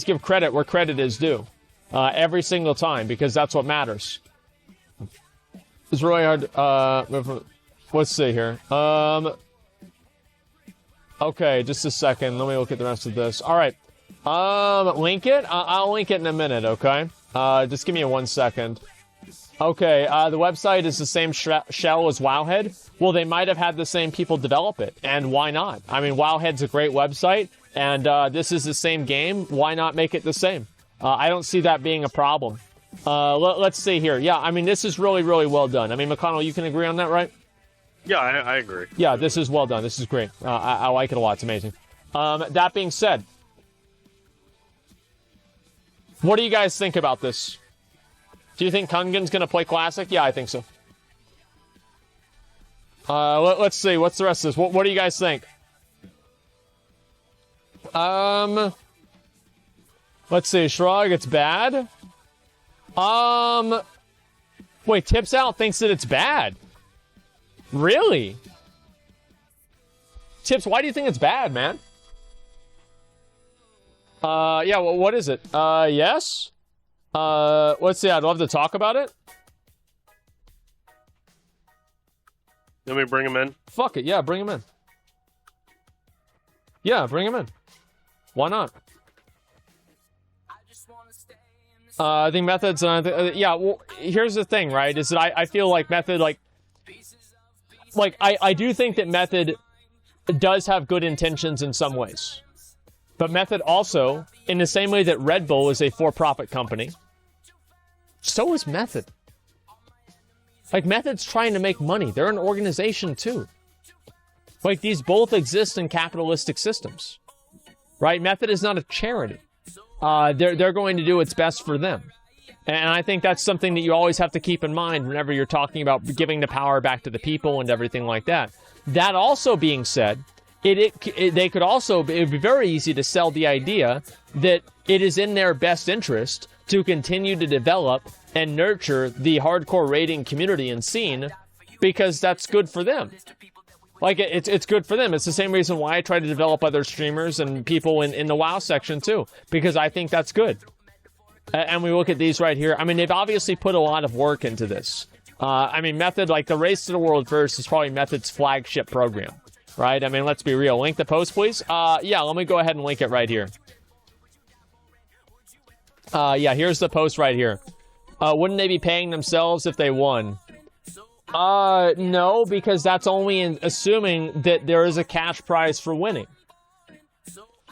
give credit where credit is due. Every single time, because that's what matters. It's really hard. Let's see here. Okay, just a second. Let me look at the rest of this. All right. Link it? I'll link it in a minute, okay? Just give me 1 second. Okay, the website is the same shell as Wowhead. Well, they might have had the same people develop it, and why not? I mean, Wowhead's a great website, and this is the same game. Why not make it the same? I don't see that being a problem. Let's see here. Yeah, I mean, this is really, really well done. I mean, McConnell, you can agree on that, right? Yeah, I agree. Yeah, this is well done. This is great. I like it a lot. It's amazing. That being said, what do you guys think about this? Do you think Kungan's going to play Classic? Yeah, I think so. Let's see. What's the rest of this? What do you guys think? Let's see. Shrug, it's bad. Wait, Tips Out thinks that it's bad. Really? Tips, why do you think it's bad, man? Yeah, well, what is it? Yes? Let's see, I'd love to talk about it. Let me bring him in. Fuck it, yeah, bring him in. Yeah, bring him in. Why not? I think Method's... yeah, well, here's the thing, right? Is that I feel like Method, like, I do think that Method does have good intentions in some ways. But Method also, in the same way that Redbull is a for-profit company, so is Method. Like, Method's trying to make money. They're an organization, too. Like, these both exist in capitalistic systems. Right? Method is not a charity. They're going to do what's best for them. And I think that's something that you always have to keep in mind whenever you're talking about giving the power back to the people and everything like that. That also being said, they could also, it would be very easy to sell the idea that it is in their best interest to continue to develop and nurture the hardcore raiding community and scene because that's good for them. Like, it's good for them. It's the same reason why I try to develop other streamers and people in the WoW section too, because I think that's good. And we look at these right here. I mean, they've obviously put a lot of work into this. I mean, Method, like the Race to the World First is probably Method's flagship program, right? I mean, let's be real. Link the post, please. Yeah, let me go ahead and link it right here. Yeah, here's the post right here. Wouldn't they be paying themselves if they won? No, because that's only assuming that there is a cash prize for winning.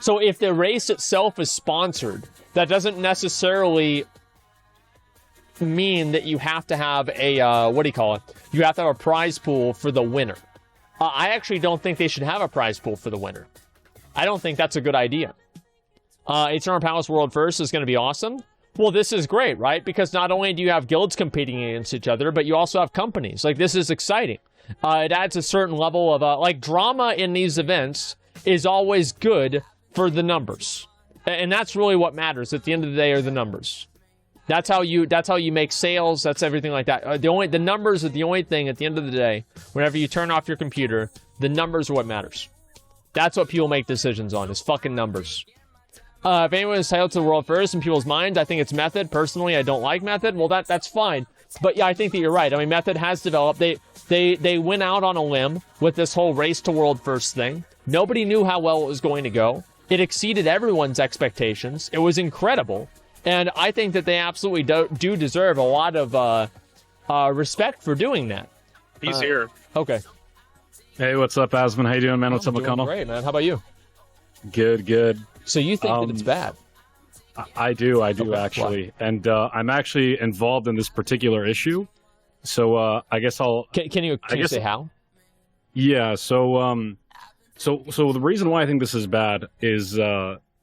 So if the race itself is sponsored, that doesn't necessarily mean that you have to have a, what do you call it? You have to have a prize pool for the winner. I actually don't think they should have a prize pool for the winner. I don't think that's a good idea. Eternal Palace World First is going to be awesome. Well, this is great, right? Because not only do you have guilds competing against each other, but you also have companies. Like, this is exciting. It adds a certain level of, like, drama in these events is always good for the numbers. And that's really what matters at the end of the day are the numbers. That's how you make sales. That's everything like that. The numbers are the only thing at the end of the day. Whenever you turn off your computer, the numbers are what matters. That's what people make decisions on, is fucking numbers. If anyone is titled to the world first in people's minds, I think it's Method. Personally, I don't like Method. Well, that's fine. But yeah, I think that you're right. I mean, Method has developed. They went out on a limb with this whole race to world first thing. Nobody knew how well it was going to go. It exceeded everyone's expectations. It was incredible. And I think that they absolutely do deserve a lot of respect for doing that. He's here. Okay. Hey, what's up, Asmon? How you doing, man? What's up, Doing McConnell? Great, man. How about you? Good. So you think that it's bad? I do Okay, actually. And I'm actually involved in this particular issue. So I guess I'll... Can you say how? Yeah, so the reason why I think this is bad is...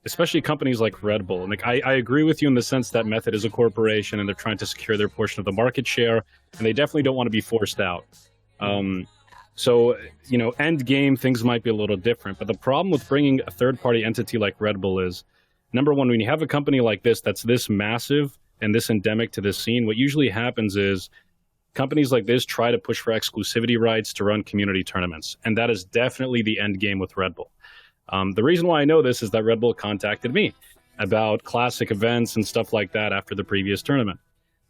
especially companies like Redbull. And like I agree with you in the sense that Method is a corporation and they're trying to secure their portion of the market share, and they definitely don't want to be forced out. So, end game, things might be a little different. But the problem with bringing a third-party entity like Redbull is, number one, when you have a company like this that's this massive and this endemic to this scene, what usually happens is companies like this try to push for exclusivity rights to run community tournaments. And that is definitely the end game with Redbull. The reason why I know this is that Redbull contacted me about classic events and stuff like that after the previous tournament.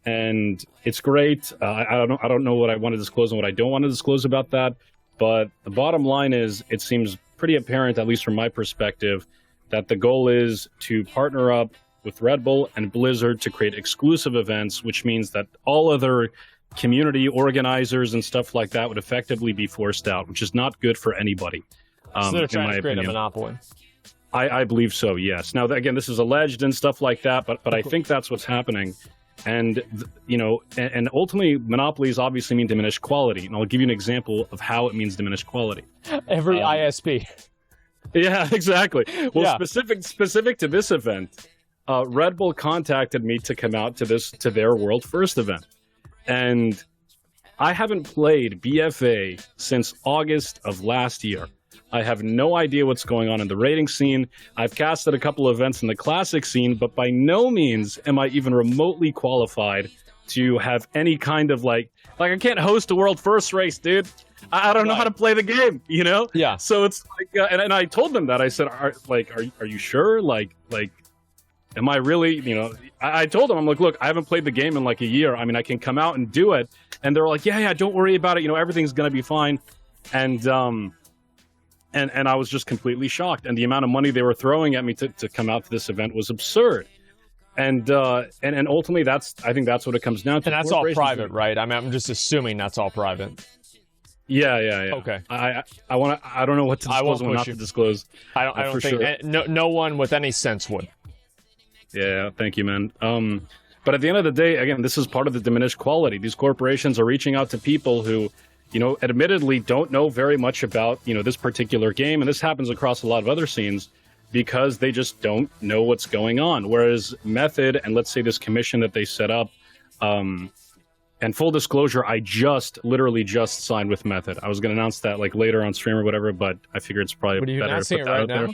And it's great. I don't know what I want to disclose and what I don't want to disclose about that. But the bottom line is, it seems pretty apparent, at least from my perspective, that the goal is to partner up with Redbull and Blizzard to create exclusive events, which means that all other community organizers and stuff like that would effectively be forced out, which is not good for anybody. So they're trying to create opinion. a monopoly. I believe so, yes. Now, again, this is alleged and stuff like that, but I think that's what's happening. And, and ultimately, monopolies obviously mean diminished quality. And I'll give you an example of how it means diminished quality. Every ISP. Yeah, exactly. Well, Yeah. specific to this event, Red Bull contacted me to come out to their World First event. And I haven't played BFA since August of last year. I have no idea what's going on in the rating scene. I've casted a couple of events in the classic scene, but by no means am I even remotely qualified to have any kind of like I can't host a world first race, dude. I don't know how to play the game, Yeah. So it's like, and I told them that. I said, are you sure? Like, am I really, I told them, I'm like, look, I haven't played the game in like a year. I mean, I can come out and do it. And they're like, yeah, don't worry about it. Everything's going to be fine. And I was just completely shocked. And the amount of money they were throwing at me to come out to this event was absurd. And ultimately, I think that's what it comes down to. And that's all private, right? I mean, I'm just assuming that's all private. Yeah. Okay. I don't know what to disclose and what not to disclose. I don't think sure. no one with any sense would. Yeah, thank you, man. But at the end of the day, again, this is part of the diminished quality. These corporations are reaching out to people who, admittedly don't know very much about, this particular game. And this happens across a lot of other scenes because they just don't know what's going on. Whereas Method, and let's say this commission that they set up, and full disclosure, I literally just signed with Method. I was going to announce that like later on stream or whatever, but I figured it's probably better to put that out there.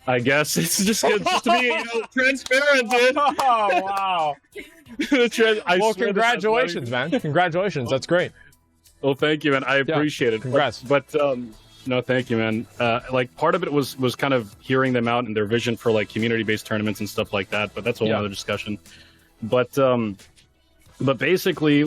I guess it's just to be transparent, dude. Oh, wow. Well, congratulations, man. Congratulations. That's great. Well, thank you, man. I appreciate it. Congrats. But no, thank you, man. Part of it was kind of hearing them out and their vision for like community-based tournaments and stuff like that. But that's a whole other discussion. But basically,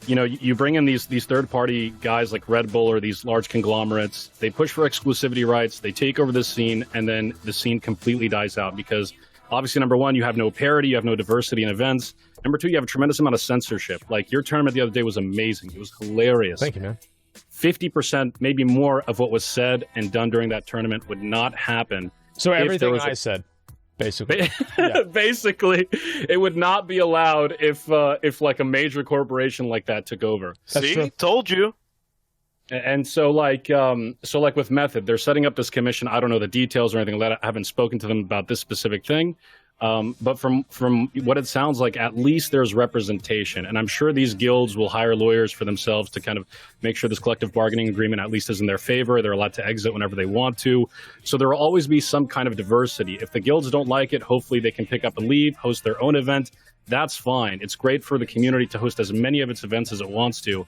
you bring in these third-party guys like Red Bull or these large conglomerates. They push for exclusivity rights. They take over the scene, and then the scene completely dies out because obviously, number one, you have no parity, you have no diversity in events. Number two, you have a tremendous amount of censorship. Like your tournament the other day was amazing. It was hilarious. Thank you, man. 50%, maybe more, of what was said and done during that tournament would not happen. So everything I said. Basically, basically, it would not be allowed if like a major corporation like that took over. See, true. Told you. And so like with Method, they're setting up this commission. I don't know the details or anything like that. I haven't spoken to them about this specific thing. But from what it sounds like, at least there's representation. And I'm sure these guilds will hire lawyers for themselves to kind of make sure this collective bargaining agreement at least is in their favor. They're allowed to exit whenever they want to. So there will always be some kind of diversity. If the guilds don't like it, hopefully they can pick up and leave, host their own event. That's fine. It's great for the community to host as many of its events as it wants to.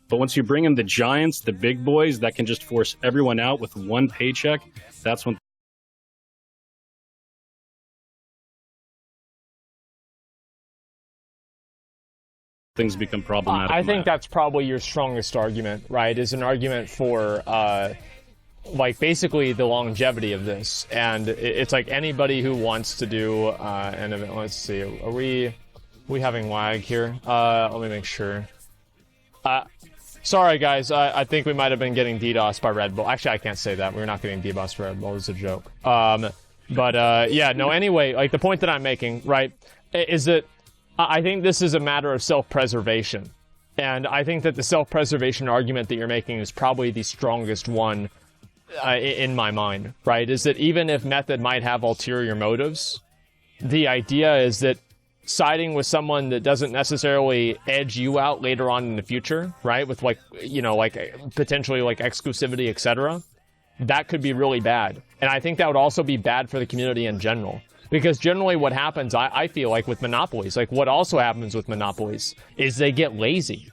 But once you bring in the giants, the big boys that can just force everyone out with one paycheck, that's when things become problematic. I think that's probably your strongest argument, right? Is an argument for basically the longevity of this. And it's like anybody who wants to do an event. Let's see, are we having lag here? Let me make sure. Sorry, guys. I think we might have been getting DDoS by Red Bull. Actually, I can't say that. We're not getting DDoS by Red Bull. It's a joke. Yeah, no, anyway, like, the point that I'm making, right, is that I think this is a matter of self-preservation. And I think that the self-preservation argument that you're making is probably the strongest one in my mind, right? Is that even if Method might have ulterior motives, the idea is that siding with someone that doesn't necessarily edge you out later on in the future, right? With, like, you know, like, potentially, like, exclusivity, etc., that could be really bad. And I think that would also be bad for the community in general. Because generally what happens, I feel like, with monopolies, like, what also happens with monopolies is they get lazy.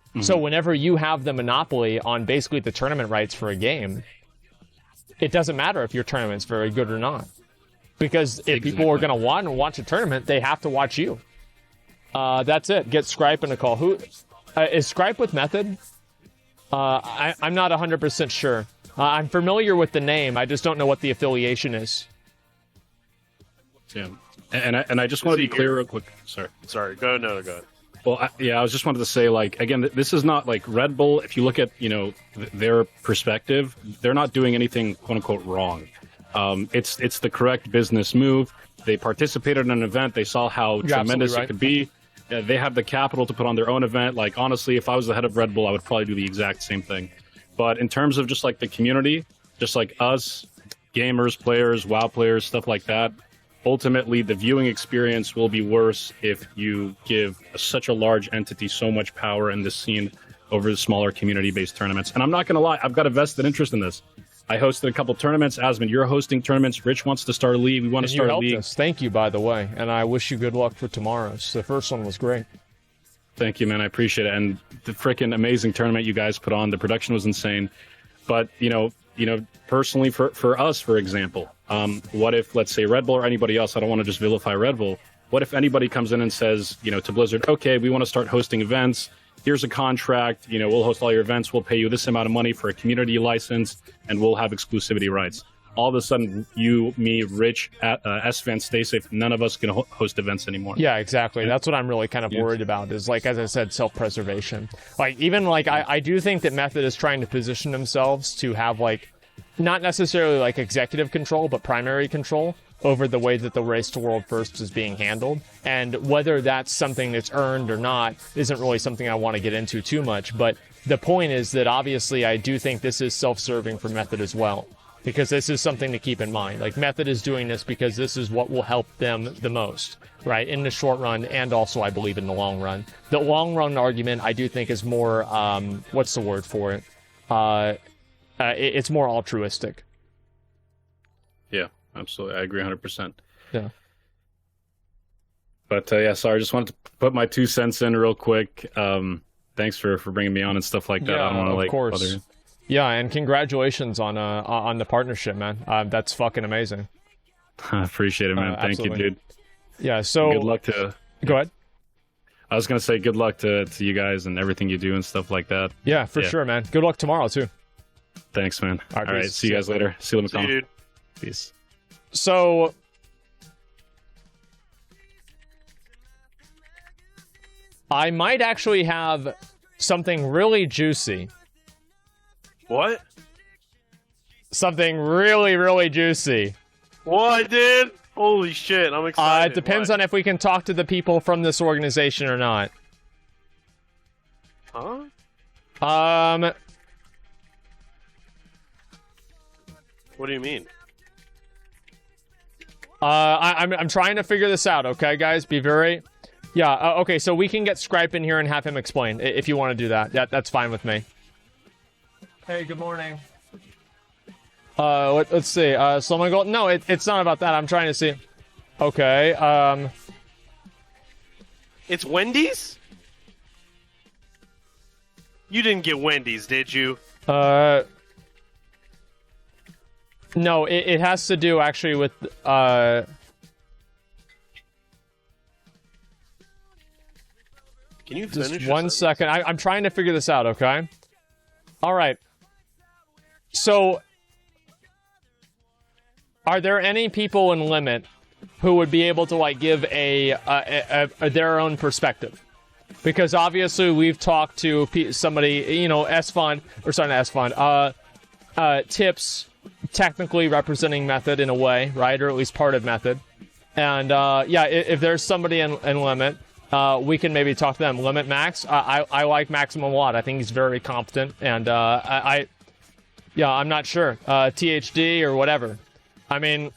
Mm-hmm. So whenever you have the monopoly on basically the tournament rights for a game, it doesn't matter if your tournament's very good or not. Because if people are going to want to watch a tournament, they have to watch you. That's it. Get Scribe in a call. Who is Scribe with Method? I'm not 100% sure. I'm familiar with the name. I just don't know what the affiliation is. Yeah, and I just want to be clear real quick. Sorry. Go ahead. Well, I was just wanted to say, like, again, this is not like Red Bull. If you look at, you know, their perspective, they're not doing anything quote unquote wrong. It's the correct business move. They participated in an event. They saw how tremendous it could be. They have the capital to put on their own event. Like, honestly, if I was the head of Red Bull, I would probably do the exact same thing. But in terms of just like the community, just like us, gamers, players, WoW players, stuff like that, ultimately the viewing experience will be worse if you give such a large entity so much power in this scene over the smaller community-based tournaments. And I'm not going to lie, I've got a vested interest in this. I hosted a couple tournaments. Asmon, you're hosting tournaments. Rich wants to start a league. We want to start a league. Us. Thank you, by the way. And I wish you good luck for tomorrow's. The first one was great. Thank you, man. I appreciate it. And the freaking amazing tournament you guys put on. The production was insane. But, you know, personally, for us, for example, what if, let's say, Red Bull or anybody else, I don't want to just vilify Red Bull. What if anybody comes in and says, you know, to Blizzard, okay, we want to start hosting events. Here's a contract, you know, we'll host all your events, we'll pay you this amount of money for a community license, and we'll have exclusivity rights. All of a sudden, you, me, Rich, S-Fan, stay safe, none of us can host events anymore. Yeah, exactly. That's what I'm really kind of worried about, is, like, as I said, self-preservation. Like, even, like, I do think that Method is trying to position themselves to have, like, not necessarily, like, executive control, but primary control over the way that the Race to World First is being handled. And whether that's something that's earned or not isn't really something I want to get into too much. But the point is that obviously I do think this is self-serving for Method as well, because this is something to keep in mind. Like, Method is doing this because this is what will help them the most, right, in the short run, and also, I believe, in the long run. The long run argument, I do think, is more, what's the word for it? It's more altruistic. Yeah. Absolutely, I agree 100%. Yeah. But yeah, sorry, I just wanted to put my 2 cents in real quick. Thanks for bringing me on and stuff like that. Yeah, I don't want to, like, of course. bother you. Yeah, and congratulations on the partnership, man. That's fucking amazing. I appreciate it, man. Thank you, dude. Yeah. So good luck to. Go ahead. I was gonna say good luck to you guys and everything you do and stuff like that. Yeah, for sure, man. Good luck tomorrow too. Thanks, man. All right. See you guys later. See you, McConnell. See you, dude. Peace. So, I might actually have something really juicy. What? Something really, really juicy. What, dude? Holy shit, I'm excited. It depends on if we can talk to the people from this organization or not. Huh? What do you mean? I'm trying to figure this out, okay, guys? Be very... Yeah, okay, so we can get Scribe in here and have him explain, if you want to do that. That's fine with me. Hey, good morning. Let's see. Asmongold... No, it's not about that. I'm trying to see... Okay, It's Wendy's? You didn't get Wendy's, did you? No, it has to do, actually, with, Can you finish? Just one second. I'm trying to figure this out, okay? Alright. So, are there any people in Limit who would be able to, like, give their own perspective? Because obviously we've talked to somebody, you know, S-Fund, or sorry, not S-Fund, Tips, technically representing Method in a way, right? Or at least part of Method. And, yeah, if there's somebody in Limit, we can maybe talk to them. Limit Max, I like Maximum a lot. I think he's very competent, and, yeah, I'm not sure. THD or whatever. I mean,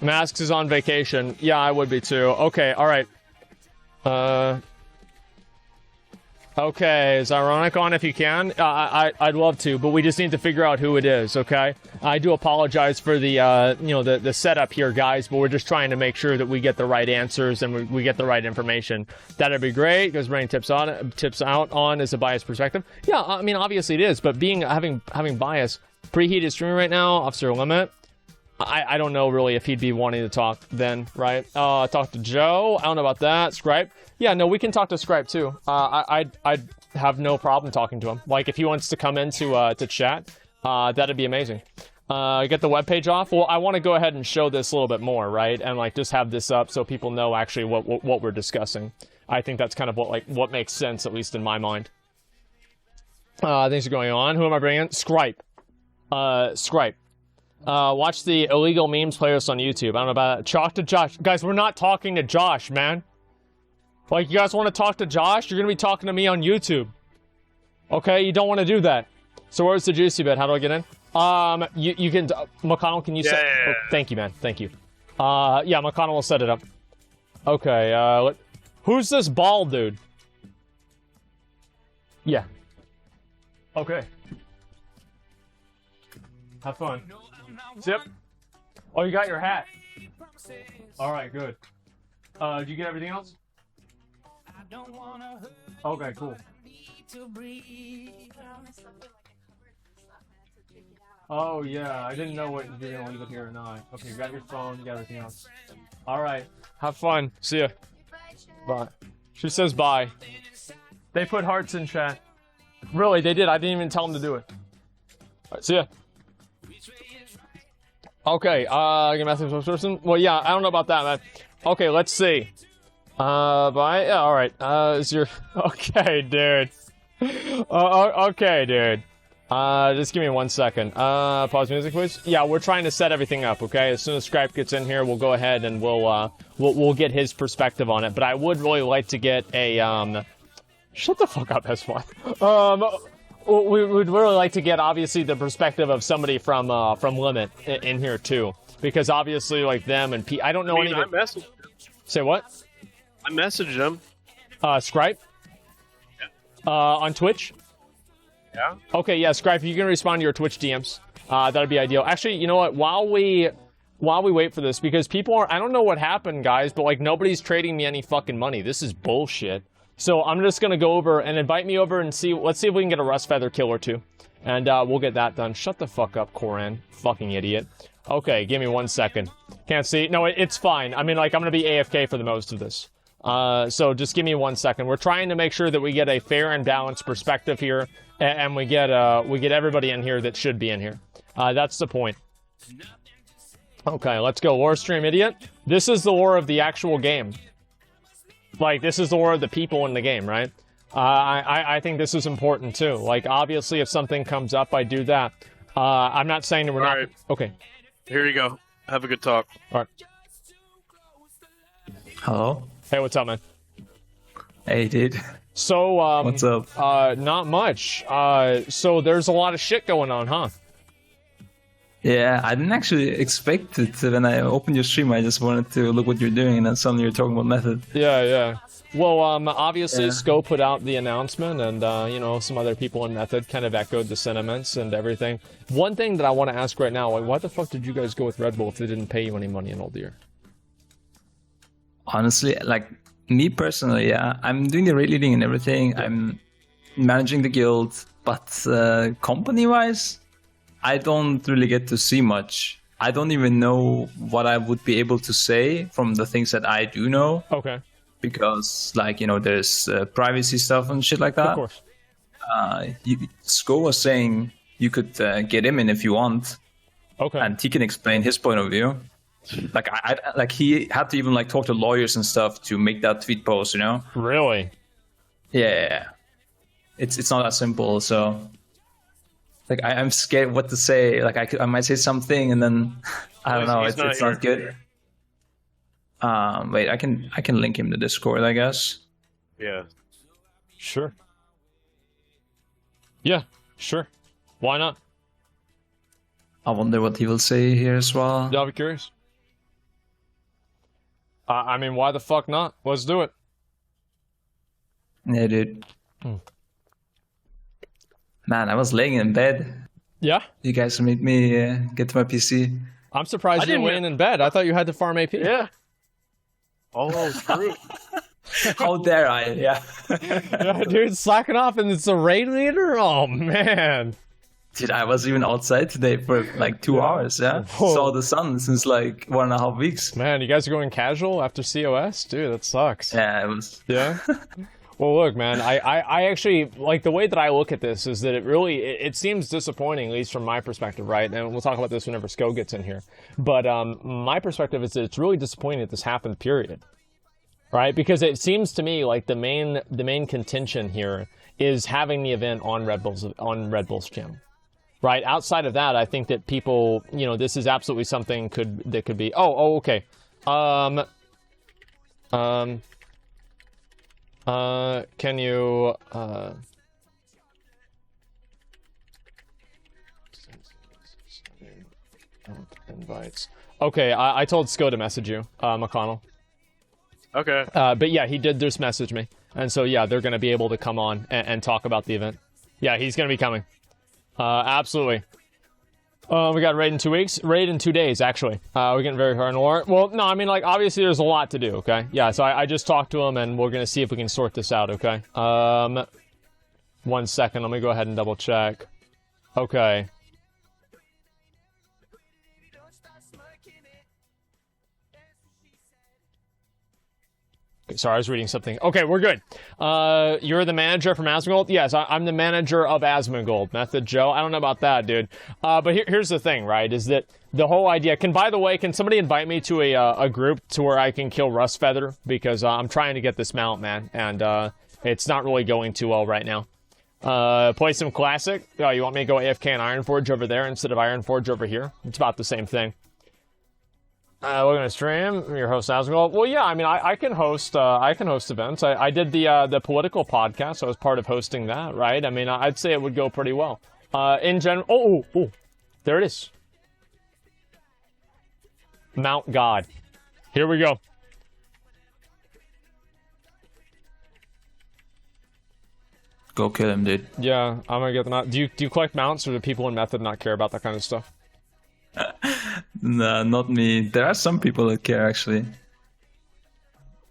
Masks is on vacation. Yeah, I would be too. Okay, alright. Okay, is Ironic on if you can? I'd love to, but we just need to figure out who it is, okay? I do apologize for the, you know, the setup here, guys, but we're just trying to make sure that we get the right answers and we get the right information. That'd be great, because bringing tips out on is a biased perspective. Yeah, I mean, obviously it is, but having bias. Preheat is streaming right now, Officer Limit. I don't know really if he'd be wanting to talk then, right? Talk to Joe. I don't know about that. Scribe. Yeah, no, we can talk to Scribe too. I'd have no problem talking to him. Like if he wants to come into to chat, that'd be amazing. Get the webpage off. Well, I want to go ahead and show this a little bit more, right? And like just have this up so people know actually what we're discussing. I think that's kind of what makes sense, at least in my mind. Things are going on. Who am I bringing in? Scribe. Scribe. Watch the illegal memes playlist on YouTube. I don't know about that. Talk to Josh. Guys, we're not talking to Josh, man. Like, you guys want to talk to Josh? You're going to be talking to me on YouTube. Okay? You don't want to do that. So where's the juicy bit? How do I get in? You can... McConnell, can you set... Yeah. Oh, thank you, man. Thank you. Yeah, McConnell will set it up. Okay, who's this bald dude? Yeah. Okay. Have fun. Zip. Oh, you got your hat. Alright, good. Did you get everything else? Okay, cool. Oh, yeah, I didn't know what you're gonna leave it here or not. Okay, you got your phone, you got everything else. Alright, have fun. See ya. Bye. She says bye. They put hearts in chat. Really, they did. I didn't even tell them to do it. Alright, see ya. Okay, get message from person. Well, yeah, I don't know about that, man. Okay, let's see. Bye. Yeah, alright. Is your... Okay, dude. Okay, dude. Just give me 1 second. Pause music, please. Yeah, we're trying to set everything up, okay? As soon as Scribe gets in here, we'll go ahead and we'll get his perspective on it. But I would really like to get a, Shut the fuck up, S1. We would really like to get, obviously, the perspective of somebody from Limit in here, too. Because, obviously, like, them and I don't know any of it. I messaged them. Say what? I messaged them. Scribe? Yeah. On Twitch? Yeah. Okay, yeah, Scribe, if you can respond to your Twitch DMs, that'd be ideal. Actually, you know what? While we wait for this, because people are... I don't know what happened, guys, but, like, nobody's trading me any fucking money. This is bullshit. So I'm just gonna go over and invite me over and see. Let's see if we can get a Rust Feather kill or two, and we'll get that done. Shut the fuck up, Koran, fucking idiot. Okay, give me 1 second. Can't see. No, it's fine. I mean, like, I'm gonna be AFK for the most of this. So just give me 1 second. We're trying to make sure that we get a fair and balanced perspective here, and we get everybody in here that should be in here. That's the point. Okay, let's go. War Stream Idiot. This is the war of the actual game. Like, this is the war of the people in the game, right? I think this is important, too. Like, obviously, if something comes up, I do that. I'm not saying that we're not... Right. Okay. Here you go. Have a good talk. All right. Hello? Hey, what's up, man? Hey, dude. So, What's up? Not much. So there's a lot of shit going on, huh? Yeah, I didn't actually expect it when I opened your stream. I just wanted to look what you're doing, and then suddenly you're talking about Method. Yeah. Well, obviously, Yeah. Sco put out the announcement, and, you know, some other people in Method kind of echoed the sentiments and everything. One thing that I want to ask right now, like, why the fuck did you guys go with Redbull if they didn't pay you any money in Old Year? Honestly, like, me personally, yeah, I'm doing the raid leading and everything. I'm managing the guild, but company-wise, I don't really get to see much. I don't even know what I would be able to say from the things that I do know. Okay. Because, like, you know, there's privacy stuff and shit like that. Of course. Sko was saying you could get him in if you want. Okay. And he can explain his point of view. Like like he had to even like talk to lawyers and stuff to make that tweet post, you know? Really? Yeah. It's not that simple. So like I'm scared what to say. Like I might say something and then I don't know. He's It's not good. Wait, I can link him to Discord, I guess. Yeah. Sure. Yeah, sure. Why not? I wonder what he will say here as well. Yeah, I'll be curious. I mean, why the fuck not? Let's do it. Yeah, dude. Man, I was laying in bed. Yeah? You guys made me get to my PC. I'm surprised you didn't were laying in bed. I thought you had to farm AP. Yeah. Oh, true. How dare I? Yeah. Yeah, dude, slacking off and it's a raid leader? Oh, man. Dude, I was even outside today for like 2 hours, yeah? Whoa. Saw the sun since like 1.5 weeks. Man, you guys are going casual after COS? Dude, that sucks. Yeah, it was... Yeah? Well, look, man, I actually, like, the way that I look at this is that it seems disappointing, at least from my perspective, right? And we'll talk about this whenever Sko gets in here. But my perspective is that it's really disappointing that this happened, period. Right? Because it seems to me like the main contention here is having the event on Red Bull's gym. Right? Outside of that, I think that people, you know, this is absolutely something that could be, okay. Can you, invites. Okay, I told Sko to message you, McConnell. Okay. But yeah, he did just message me. And so, yeah, they're going to be able to come on and talk about the event. Yeah, he's going to be coming. Absolutely. We got raid in 2 weeks. Raid in 2 days, actually. We're getting very hard on war. Well, no, I mean, like, obviously there's a lot to do, okay? Yeah, so I just talked to him, and we're going to see if we can sort this out, okay? 1 second. Let me go ahead and double check. Okay. Sorry, I was reading something. Okay, we're good. You're the manager from Asmongold? Yes, I'm the manager of Asmongold. Method Joe. I don't know about that, dude. But here's the thing, right? Is that the whole idea... By the way, can somebody invite me to a group to where I can kill Rust Feather? Because I'm trying to get this mount, man. And it's not really going too well right now. Play some Classic. Oh, you want me to go AFK and Ironforge over there instead of Ironforge over here? It's about the same thing. We're gonna stream. Your host Asmongold. Well, yeah. I mean, I can host. I can host events. I did the political podcast. So I was part of hosting that, right? I mean, I'd say it would go pretty well. In general. Oh, there it is. Mount God. Here we go. Go kill him, dude. Yeah, I'm gonna get them out. Do you collect mounts, or do people in Method not care about that kind of stuff? No, not me. There are some people that care, actually.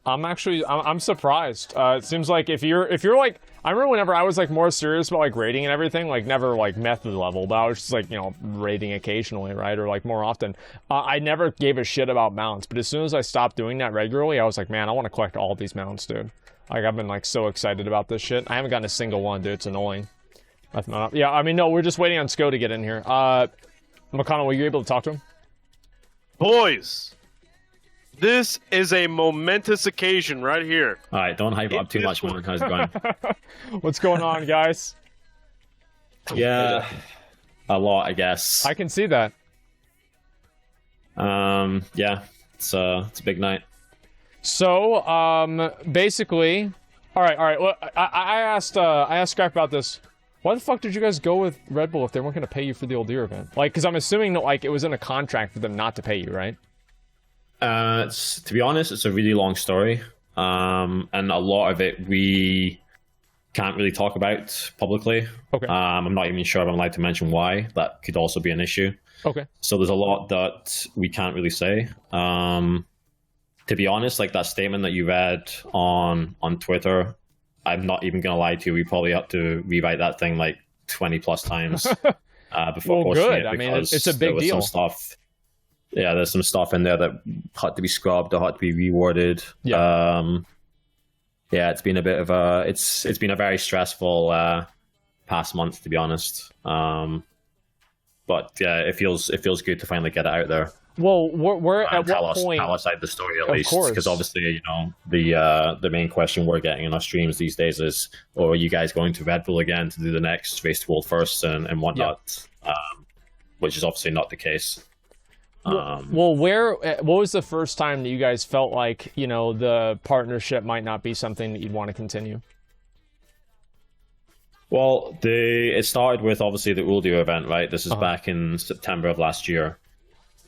I'm surprised. It seems like if you're like, I remember whenever I was like more serious about like raiding and everything, like never like Method level, but I was just like, you know, raiding occasionally, right? Or like more often. I never gave a shit about mounts, but as soon as I stopped doing that regularly, I was like, man, I want to collect all these mounts, dude. Like, I've been like so excited about this shit. I haven't gotten a single one, dude. It's annoying. Yeah, I mean, no, we're just waiting on Sko to get in here. McConnell, were you able to talk to him? Boys, this is a momentous occasion right here. All right, don't hype up too much, man. How's it going? What's going on, guys? Yeah, a lot, I guess. I can see that. Yeah, it's a big night. So, basically, all right. Well, I asked Scribe about this. Why the fuck did you guys go with Red Bull if they weren't going to pay you for the Old Year event? Like, because I'm assuming that like it was in a contract for them not to pay you, right? To be honest, it's a really long story, and a lot of it we can't really talk about publicly. Okay. I'm not even sure if I'm allowed to mention why. That could also be an issue. Okay. So there's a lot that we can't really say. To be honest, like that statement that you read on Twitter, I'm not even gonna lie to you. We probably had to rewrite that thing like 20 plus times before posting it. I mean, it's a big deal. Some stuff. Yeah, there's some stuff in there that had to be scrubbed or had to be reworded. Yeah. Yeah, it's been a bit of a it's been a very stressful past month, to be honest. But yeah, it feels good to finally get it out there. Well, we're at tell what us point? tell us out the story at Of least, course. because obviously the main question we're getting in our streams these days is, "Oh, are you guys going to Red Bull again to do the next race to world first and whatnot?" Which is obviously not the case. Well, what was the first time that you guys felt like, you know, the partnership might not be something that you'd want to continue? Well, it started with obviously the Uldio event, right? This is back in September of last year.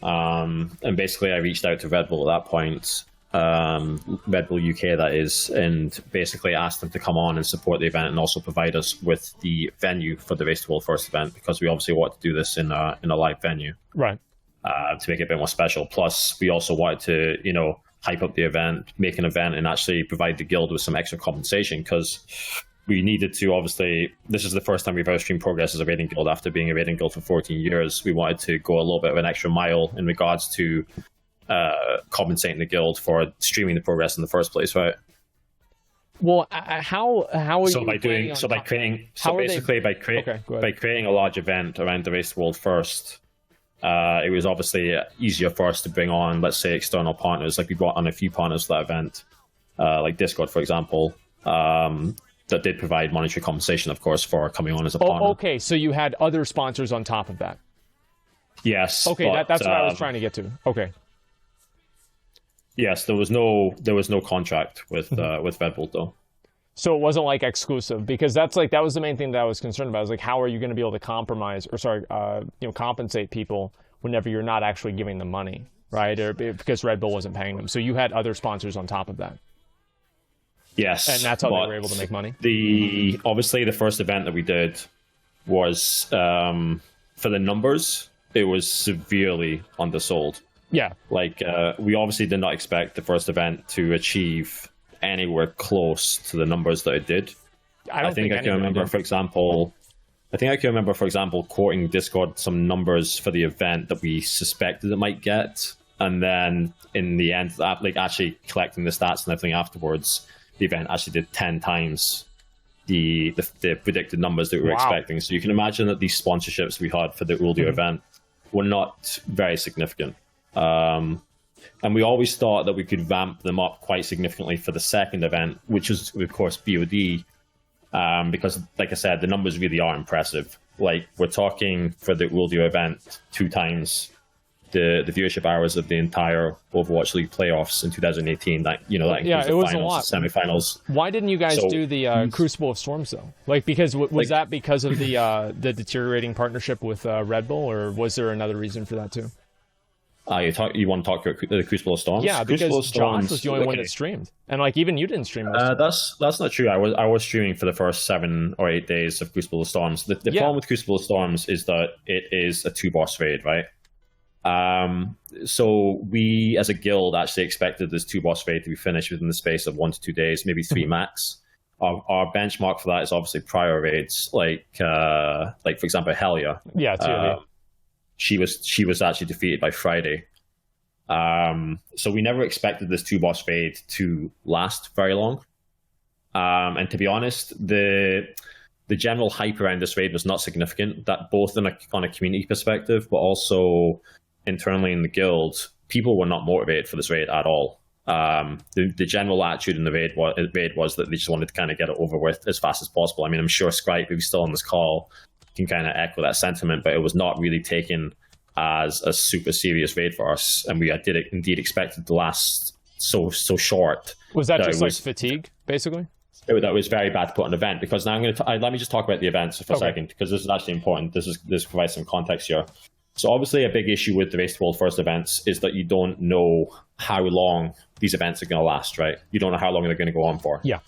And basically I reached out to Red Bull at that point, Red Bull UK that is, and basically asked them to come on and support the event and also provide us with the venue for the Race to World First event, because we obviously want to do this in a live venue. Right. To make it a bit more special. Plus, we also wanted to, you know, hype up the event, make an event, and actually provide the guild with some extra compensation, because we needed to, obviously, this is the first time we've ever streamed Progress as a raiding guild after being a raiding guild for 14 years. We wanted to go a little bit of an extra mile in regards to compensating the guild for streaming the Progress in the first place, right? Well, how are So you by planning doing on so by top- creating how so are they- basically by Okay, go ahead. by creating a large event around the Race to World First, it was obviously easier for us to bring on, let's say, external partners. Like we brought on a few partners for that event, like Discord, for example, that did provide monetary compensation, of course, for coming on as a partner. Okay, so you had other sponsors on top of that. Yes. Okay, but, that's what I was trying to get to. Okay. Yes, there was no contract with Red Bull though. So it wasn't like exclusive, because that was the main thing that I was concerned about. I was like, how are you going to be able to compensate people whenever you're not actually giving them money, right? Or because Red Bull wasn't paying them. So you had other sponsors on top of that. Yes, And that's how they were able to make money. Obviously the first event that we did was for the numbers, it was severely undersold. Yeah. Like we obviously did not expect the first event to achieve anywhere close to the numbers that it did. I think I can remember, for example, quoting Discord some numbers for the event that we suspected it might get, and then in the end, like actually collecting the stats and everything afterwards, the event actually did 10 times the predicted numbers that we were expecting. So you can imagine that these sponsorships we had for the Uldio event were not very significant. And we always thought that we could ramp them up quite significantly for the second event, which was, of course, BOD, because, like I said, the numbers really are impressive. Like, we're talking for the Uldio event 2 times the viewership hours of the entire Overwatch League playoffs in 2018. That includes the finals, the semifinals. Why didn't you guys do the Crucible of Storms though? Like, because was that because of the deteriorating partnership with Red Bull, or was there another reason for that too? You want to talk about the Crucible of Storms? Yeah, because Josh was the only one that streamed, and like even you didn't stream. That's not true. I was streaming for the first 7 or 8 days of Crucible of Storms. The problem with Crucible of Storms is that it is a 2-boss raid, right? So we, as a guild, actually expected this 2-boss raid to be finished within the space of 1 to 2 days, maybe 3 max. Our benchmark for that is obviously prior raids, like for example, Helia. Yeah, TLE. She was actually defeated by Friday. So we never expected this 2-boss raid to last very long. And to be honest, the general hype around this raid was not significant. That both on a community perspective, but also internally in the guild, people were not motivated for this raid at all. The general attitude in the raid was that they just wanted to kind of get it over with as fast as possible. I mean, I'm sure Scribe, who's still on this call, can kind of echo that sentiment, but it was not really taken as a super serious raid for us, and we did indeed expect it to last so short. Was that just like fatigue, basically? That was very bad to put on an event, because now I'm going to let me just talk about the events for a second, because this is actually important. This provides some context here. So obviously a big issue with the Race to World First events is that you don't know how long these events are going to last, right? You don't know how long they're going to go on for. Yeah.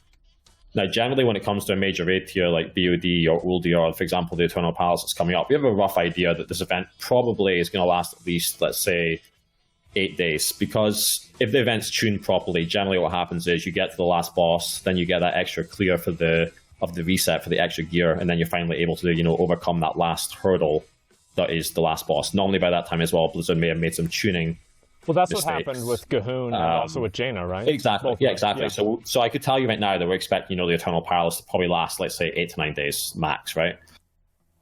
Now, generally, when it comes to a major raid tier like BOD or Uldio, or, for example, the Eternal Palace that's coming up, we have a rough idea that this event probably is going to last at least, let's say, 8 days. Because if the event's tuned properly, generally what happens is you get to the last boss, then you get that extra clear of the reset for the extra gear, and then you're finally able to, overcome that last hurdle that is the last boss. Normally by that time as well, Blizzard may have made some tuning. Well, that's mistakes. what happened with Gahoon and also with Jaina, right? Exactly. Both yeah, exactly. Yeah. So I could tell you right now that we're expecting, the Eternal Palace to probably last, let's say, 8 to 9 days max, right?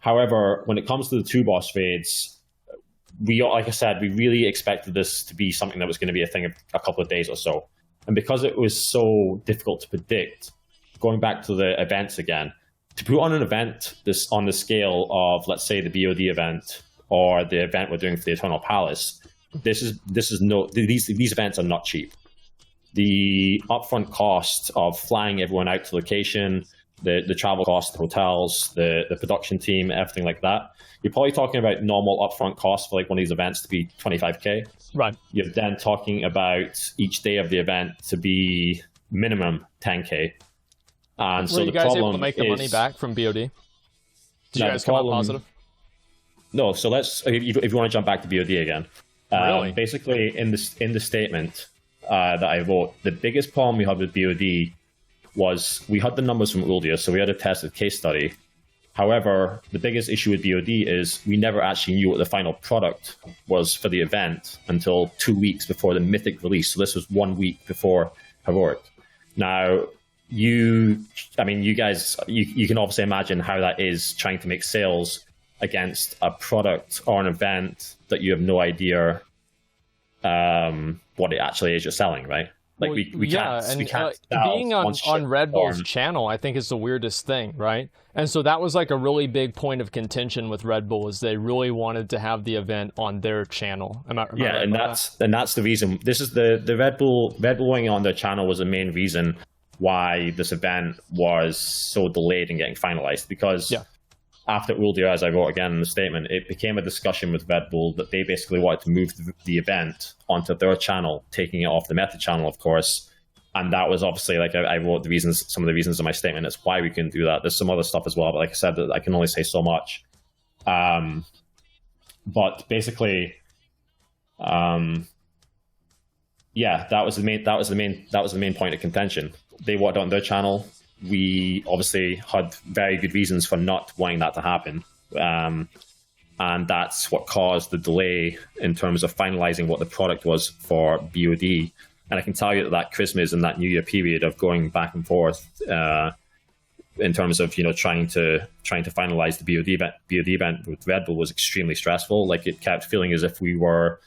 However, when it comes to the 2 boss raids, like I said, we really expected this to be something that was going to be a thing of a couple of days or so. And because it was so difficult to predict, going back to the events again, to put on an event this on the scale of, let's say, the BOD event or the event we're doing for the Eternal Palace, these events are not cheap. The upfront cost of flying everyone out to location, the travel cost, the hotels, the production team, everything like that, you're probably talking about normal upfront costs for like one of these events to be 25k. Right. You're then talking about each day of the event to be minimum 10k. And so were you the guys problem able to make the money back from BOD? Did you guys come out positive? No. So if you want to jump back to BOD again, really? Basically in the statement that I wrote, the biggest problem we had with BOD was we had the numbers from Uldia, so we had a tested case study. However, the biggest issue with BOD is we never actually knew what the final product was for the event until 2 weeks before the Mythic release. So this was 1 week before Heroic. Now, you guys, you can obviously imagine how that is trying to make sales against a product or an event that you have no idea what it actually is you're selling, right? Like we can't being on Red Bull's channel, I think is the weirdest thing, right? And so that was like a really big point of contention with Red Bull, is they really wanted to have the event on their channel. Am I right and that's the reason. This is the Red Bull going on their channel was the main reason why this event was so delayed in getting finalized, because after Uldia, as I wrote again in the statement, it became a discussion with Red Bull that they basically wanted to move the event onto their channel, taking it off the Meta channel, of course. And that was obviously, like I wrote some of the reasons in my statement as why we couldn't do that. There's some other stuff as well, but like I said, I can only say so much. But basically, that was the main point of contention. They wanted it on their channel. We obviously had very good reasons for not wanting that to happen. And that's what caused the delay in terms of finalizing what the product was for BOD. And I can tell you that Christmas and that New Year period of going back and forth in terms of trying to finalize the BOD event with Red Bull was extremely stressful. Like, it kept feeling as if we were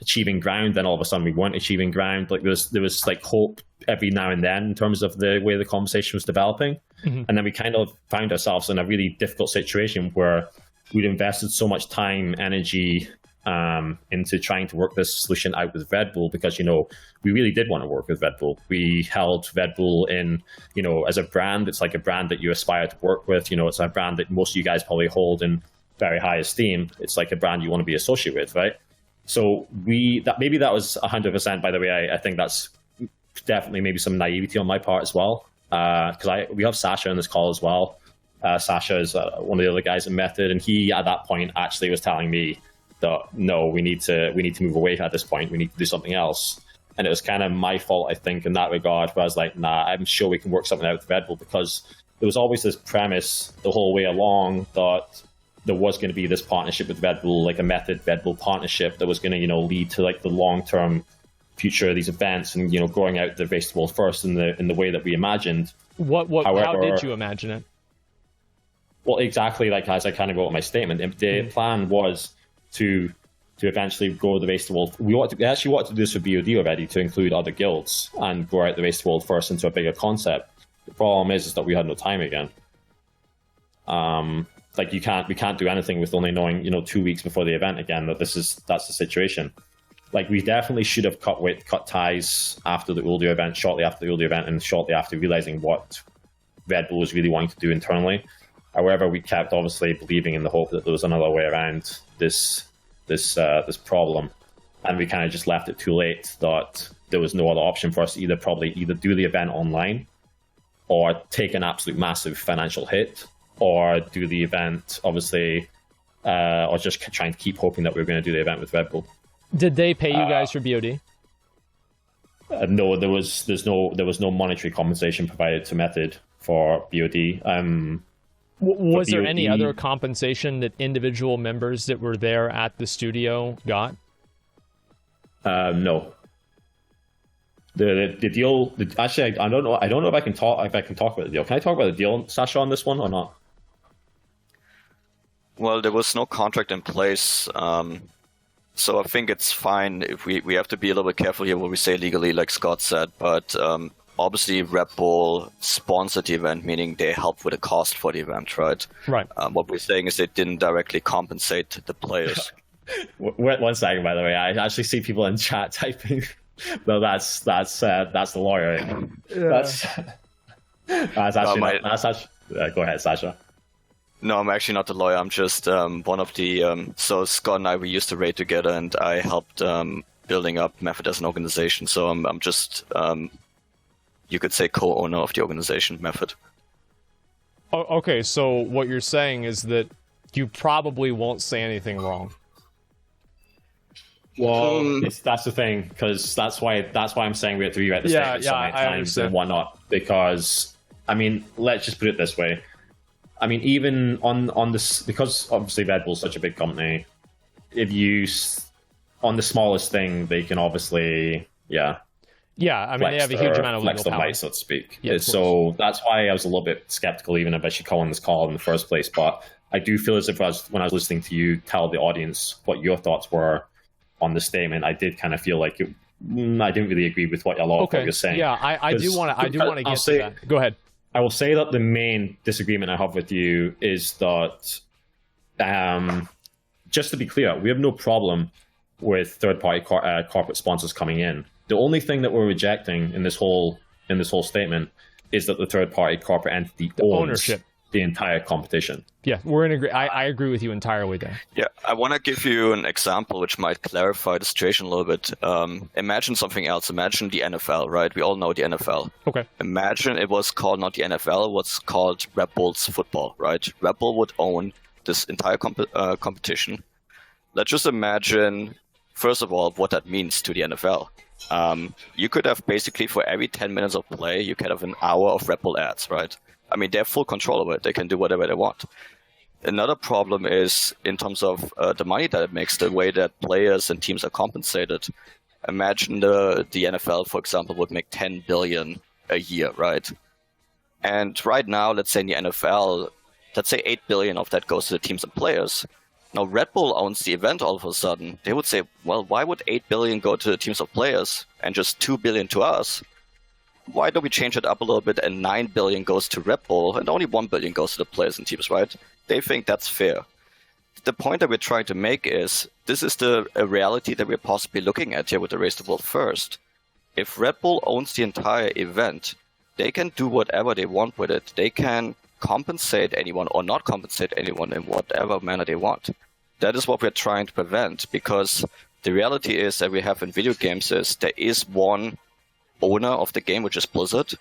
achieving ground, then all of a sudden we weren't achieving ground. Like there was like hope every now and then in terms of the way the conversation was developing. And then we kind of found ourselves in a really difficult situation where we'd invested so much time, energy into trying to work this solution out with Red Bull, because we really did want to work with Red Bull. We held Red Bull in as a brand. It's like a brand that you aspire to work with. It's a brand that most of you guys probably hold in very high esteem. It's like a brand you want to be associated with, right? So maybe that was 100%. By the way, I think that's definitely maybe some naivety on my part as well, because we have Sasha in this call as well. Sasha is one of the other guys in Method, and he at that point actually was telling me that no, we need to move away at this point. We need to do something else. And it was kind of my fault, I think, in that regard, where I was like, nah, I'm sure we can work something out with Red Bull, because there was always this premise the whole way along that there was going to be this partnership with Red Bull, like a Method Red Bull partnership that was going to lead to like the long-term future of these events, and growing out the Race to World first in the way that we imagined. However, how did you imagine it? Well, exactly like as I kind of wrote in my statement, the plan was to eventually grow the Race to World. We actually wanted to do this for BOD already, to include other guilds and grow out the Race to World first into a bigger concept. The problem is that we had no time again. Like we can't do anything with only knowing 2 weeks before the event again that's the situation. Like, we definitely should have cut ties after the Uldia event, shortly after the Uldia event, and shortly after realizing what Red Bull was really wanting to do internally. However, we kept obviously believing in the hope that there was another way around this problem, and we kind of just left it too late. That there was no other option for us to either do the event online, or take an absolute massive financial hit, or do the event obviously, or just trying to keep hoping that we were going to do the event with Red Bull. Did they pay you guys for BOD? No, there was no monetary compensation provided to Method for BOD. Was there any other compensation that individual members that were there at the studio got? No. The deal. Actually, I don't know. I don't know if I can talk. If I can talk about the deal. Can I talk about the deal, Sasha, on this one or not? Well, there was no contract in place, so I think it's fine. If we have to be a little bit careful here what we say legally, like Scott said. But obviously, Redbull sponsored the event, meaning they helped with the cost for the event, right? Right. What we're saying is they didn't directly compensate the players. One second, by the way. I actually see people in chat typing. No, that's the lawyer. Yeah. That's actually go ahead, Sasha. No, I'm actually not the lawyer. I'm just one of the. So Scott and I, we used to raid together, and I helped building up Method as an organization. So I'm just, you could say, co-owner of the organization, Method. Oh, okay, so what you're saying is that you probably won't say anything wrong. Well, that's the thing, because that's why I'm saying we have to rewrite the statement so many times and whatnot. Because I mean, let's just put it this way. I mean, even on this, because obviously Red Bull's such a big company, if you on the smallest thing, they can obviously I mean, they have a huge amount of legal power, might, so to speak. Yeah, so that's why I was a little bit skeptical, even if I should call on this call in the first place. But I do feel as if when I was listening to you tell the audience what your thoughts were on the statement, I did kind of feel like I didn't really agree with what what you're saying. Yeah, I do want to get to that. Go ahead. I will say that the main disagreement I have with you is that, just to be clear, we have no problem with third-party corporate sponsors coming in. The only thing that we're rejecting in this whole statement is that the third-party corporate entity owns ownership. The entire competition. Yeah, we're in agree. I agree with you entirely there. Yeah, I want to give you an example which might clarify the situation a little bit. Imagine something else. Imagine the NFL, right? We all know the NFL. Okay. Imagine it was called not the NFL, it was called Red Bull's football, right? Red Bull would own this entire competition. Let's just imagine, first of all, what that means to the NFL. You could have basically for every 10 minutes of play, you could have an hour of Red Bull ads, right? I mean, they have full control over it. They can do whatever they want. Another problem is in terms of the money that it makes, the way that players and teams are compensated. Imagine the NFL, for example, would make $10 billion a year, right? And right now, let's say in the NFL, let's say $8 billion of that goes to the teams and players. Now, Red Bull owns the event all of a sudden. They would say, well, why would $8 billion go to the teams of players and just $2 billion to us? Why don't we change it up a little bit and $9 billion goes to Red Bull and only $1 billion goes to the players and teams, right? They think that's fair. The point that we're trying to make is this is a reality that we're possibly looking at here with the Race to World First. If Red Bull owns the entire event, they can do whatever they want with it. They can compensate anyone or not compensate anyone in whatever manner they want. That is what we're trying to prevent, because the reality is that we have in video games is there is one owner of the game, which is Blizzard.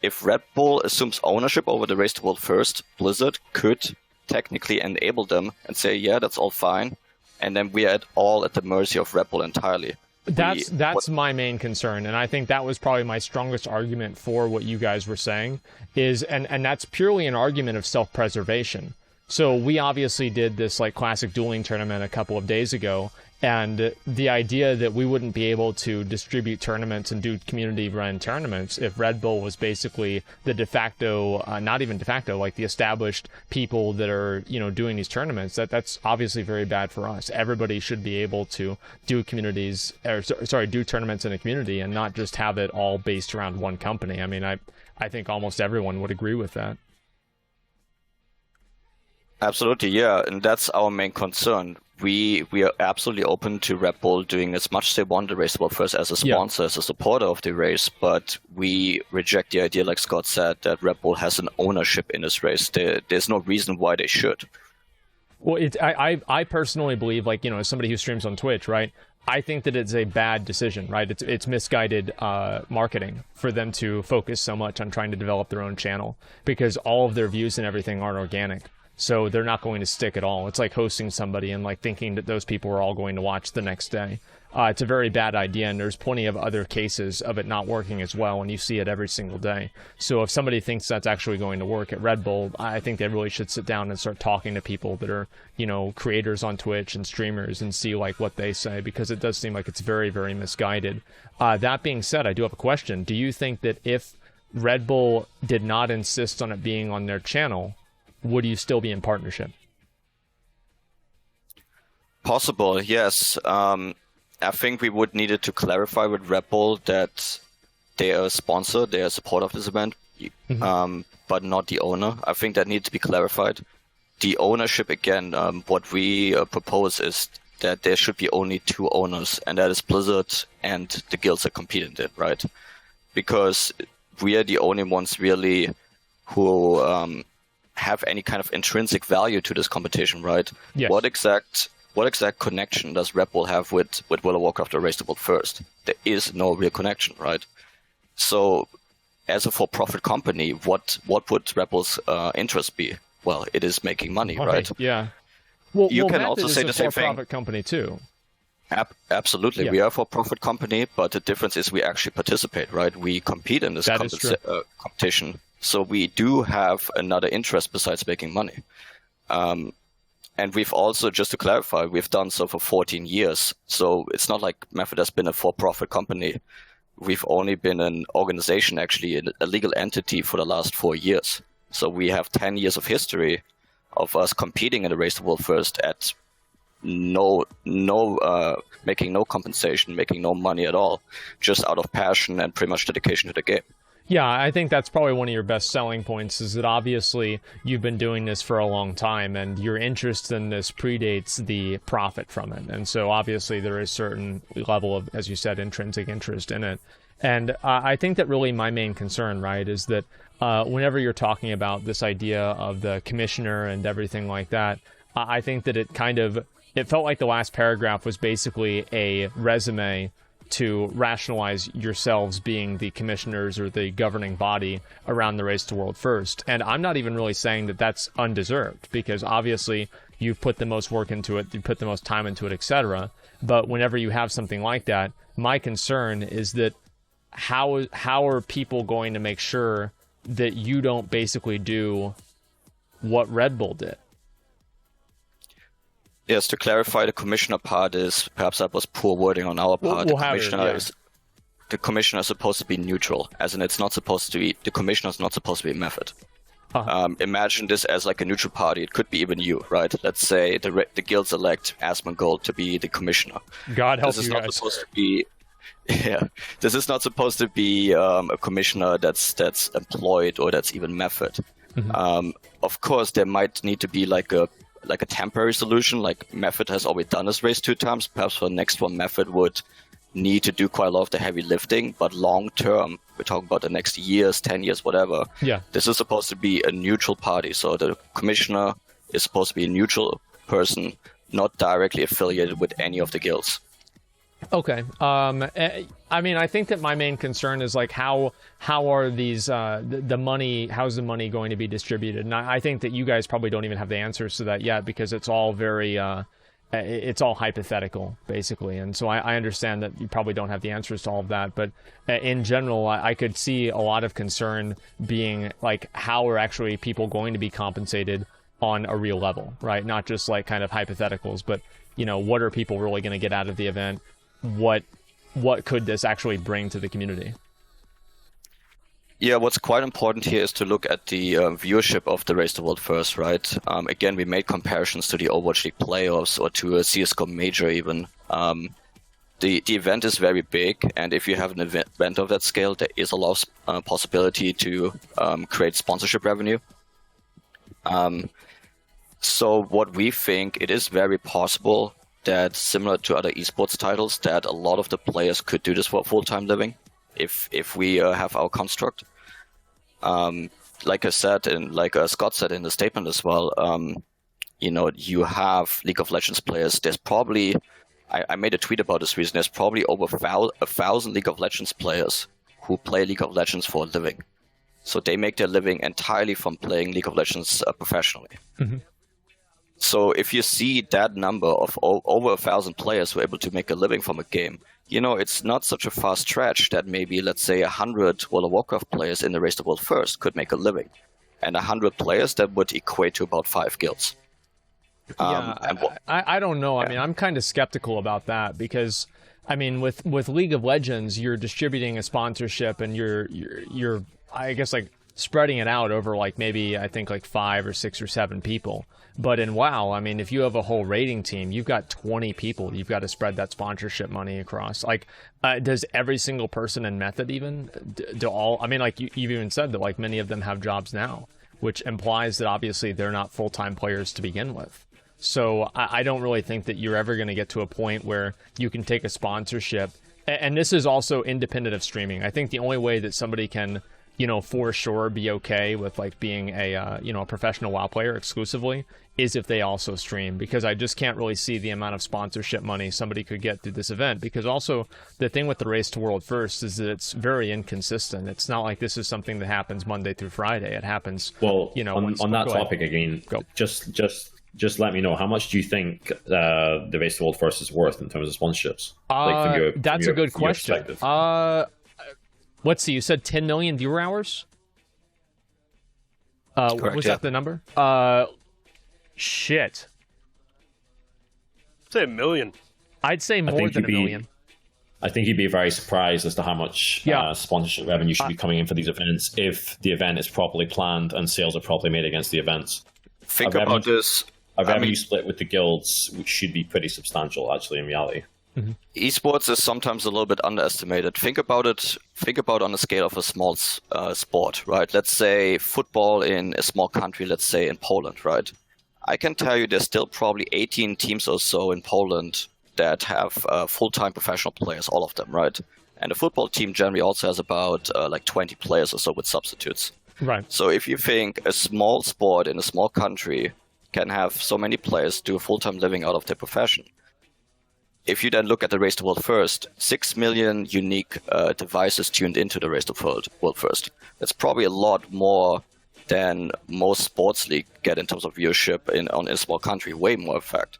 If Red Bull assumes ownership over the Race to World First, Blizzard could technically enable them and say, yeah, that's all fine. And then we are all at the mercy of Red Bull entirely. That's my main concern, and I think that was probably my strongest argument for what you guys were saying, is and that's purely an argument of self-preservation. So we obviously did this like classic dueling tournament a couple of days ago, and the idea that we wouldn't be able to distribute tournaments and do community-run tournaments if Red Bull was basically the de facto, not even de facto, like the established people that are, doing these tournaments, that's obviously very bad for us. Everybody should be able to do do tournaments in a community and not just have it all based around one company. I mean, I think almost everyone would agree with that. Absolutely, yeah, and that's our main concern. We are absolutely open to Red Bull doing as much as they want the Race to World First as a sponsor, as a supporter of the race, but we reject the idea, like Scott said, that Red Bull has an ownership in this race. There's no reason why they should. Well, I personally believe, like, as somebody who streams on Twitch, right, I think that it's a bad decision, right? It's misguided marketing for them to focus so much on trying to develop their own channel, because all of their views and everything aren't organic. So they're not going to stick at all. It's like hosting somebody and like thinking that those people are all going to watch the next day. It's a very bad idea, and there's plenty of other cases of it not working as well, and you see it every single day. So if somebody thinks that's actually going to work at Red Bull, I think they really should sit down and start talking to people that are, creators on Twitch and streamers and see like what they say, because it does seem like it's very, very misguided. That being said, I do have a question. Do you think that if Red Bull did not insist on it being on their channel, would you still be in partnership? Possible, yes. I think we would needed to clarify with Redbull that they are a sponsor, they are a supporter of this event, but not the owner. I think that needs to be clarified. The ownership, again, what we propose is that there should be only two owners, and that is Blizzard and the guilds that compete in it, right? Because we are the only ones really who have any kind of intrinsic value to this competition, right? Yes. What exact connection does Red Bull have with World of Warcraft or Race to World First? There is no real connection, right? So, as a for-profit company, what would Red Bull's interest be? Well, it is making money, right? Yeah. Well, You can Method also is say a the same thing. for-profit company too. Absolutely, Yeah. we are a for-profit company, but the difference is we actually participate, right? We compete in this That is true. competition, so we do have another interest besides making money. And we've also, just to clarify, we've done so for 14 years. So it's not like Method has been a for-profit company. We've only been an organization, actually, a legal entity for the last 4 years. So we have 10 years of history of us competing in the Race to World First at making no compensation, making no money at all, just out of passion and pretty much dedication to the game. Yeah, I think that's probably one of your best selling points, is that obviously you've been doing this for a long time and your interest in this predates the profit from it. And so obviously there is certain level of, as you said, intrinsic interest in it. And I think that really my main concern, right, is that whenever you're talking about this idea of the commissioner and everything like that, I think that it felt like the last paragraph was basically a resume to rationalize yourselves being the commissioners or the governing body around the Race to World First. And I'm not even really saying that that's undeserved, because obviously you've put the most work into it, you put the most time into it, etc. But whenever you have something like that, my concern is that how are people going to make sure that you don't basically do what Red Bull did? Yes, to clarify, the commissioner part is, perhaps that was poor wording on our part. We'll have it, yeah. The commissioner is supposed to be neutral, as in the commissioner is not supposed to be Method. Imagine this as like a neutral party. It could be even you, right? Let's say the guilds elect Asmongold to be the commissioner. God help This is you not guys. supposed to be. Yeah, this is not supposed to be a commissioner that's employed or that's even Method. Of course, there might need to be like a temporary solution, like Method has already done this race 2 times. Perhaps for the next one, Method would need to do quite a lot of the heavy lifting, but long term, we're talking about the next years, 10 years, whatever. Yeah. This is supposed to be a neutral party, so the commissioner is supposed to be a neutral person, not directly affiliated with any of the guilds. Okay. I mean, I think that my main concern is like how are these the money? How's the money going to be distributed? And I think that you guys probably don't even have the answers to that yet, because it's all very it's all hypothetical basically. And so I understand that you probably don't have the answers to all of that, but in general, I could see a lot of concern being like, how are actually people going to be compensated on a real level, right? Not just like kind of hypotheticals, but what are people really going to get out of the event? What could this actually bring to the community? Yeah, what's quite important here is to look at the viewership of the Race to World First, right? Again, we made comparisons to the Overwatch League playoffs or to a CSGO major even. The event is very big, and if you have an event of that scale, there is a lot of possibility to create sponsorship revenue. So what we think, it is very possible that, similar to other esports titles, that a lot of the players could do this for a full-time living if we have our construct. Like I said, and like Scott said in the statement as well, you have League of Legends players. There's probably, I made a tweet about this reason, there's probably over 1,000 League of Legends players who play League of Legends for a living. So they make their living entirely from playing League of Legends professionally. Mm-hmm. So if you see that number of over 1,000 players who are able to make a living from a game, it's not such a far stretch that maybe, let's say, 100 World of Warcraft players in the Race to World First could make a living. And 100 players, that would equate to about 5 guilds. I don't know. Yeah. I mean, I'm kind of skeptical about that, because, I mean, with League of Legends, you're distributing a sponsorship and you're I guess, like, spreading it out over like maybe I think like 5 or 6 or 7 people. But in WoW, I mean, if you have a whole raiding team, you've got 20 people. You've got to spread that sponsorship money across. Like, does every single person in Method even do all? I mean, like you've even said that like many of them have jobs now, which implies that obviously they're not full-time players to begin with. So I don't really think that you're ever going to get to a point where you can take a sponsorship. And this is also independent of streaming. I think the only way that somebody can, you know, for sure be okay with like being a, you know, a professional WoW player exclusively is if they also stream, because I just can't really see the amount of sponsorship money somebody could get through this event. Because also the thing with the Race to World First is that it's very inconsistent. It's not like this is something that happens Monday through Friday. It happens, well, you know, on that topic again, just let me know, how much do you think the Race to the World First is worth in terms of sponsorships? That's a good question. Let's see, you said 10 million viewer hours? Correct, was yeah. that the number? Shit. Say $1 million. I'd say more than 1 million. I think you'd be very surprised as to how much sponsorship revenue should be coming in for these events if the event is properly planned and sales are properly made against the events. Think about this. A revenue split with the guilds, which should be pretty substantial, actually, in reality. Mm-hmm. Esports is sometimes a little bit underestimated. Think about it. Think about on a scale of a small sport, right? Let's say football in a small country. Let's say in Poland, right? I can tell you there's still probably 18 teams or so in Poland that have full-time professional players, all of them, right? And the football team generally also has about like 20 players or so with substitutes. Right. So if you think a small sport in a small country can have so many players do a full-time living out of their profession, if you then look at the Race to World First, 6 million unique devices tuned into the Race to World First. That's probably a lot more than most sports league get in terms of viewership in a small country, way more in fact.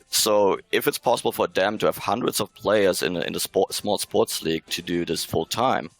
So if it's possible for them to have hundreds of players in the small sports league to do this full time,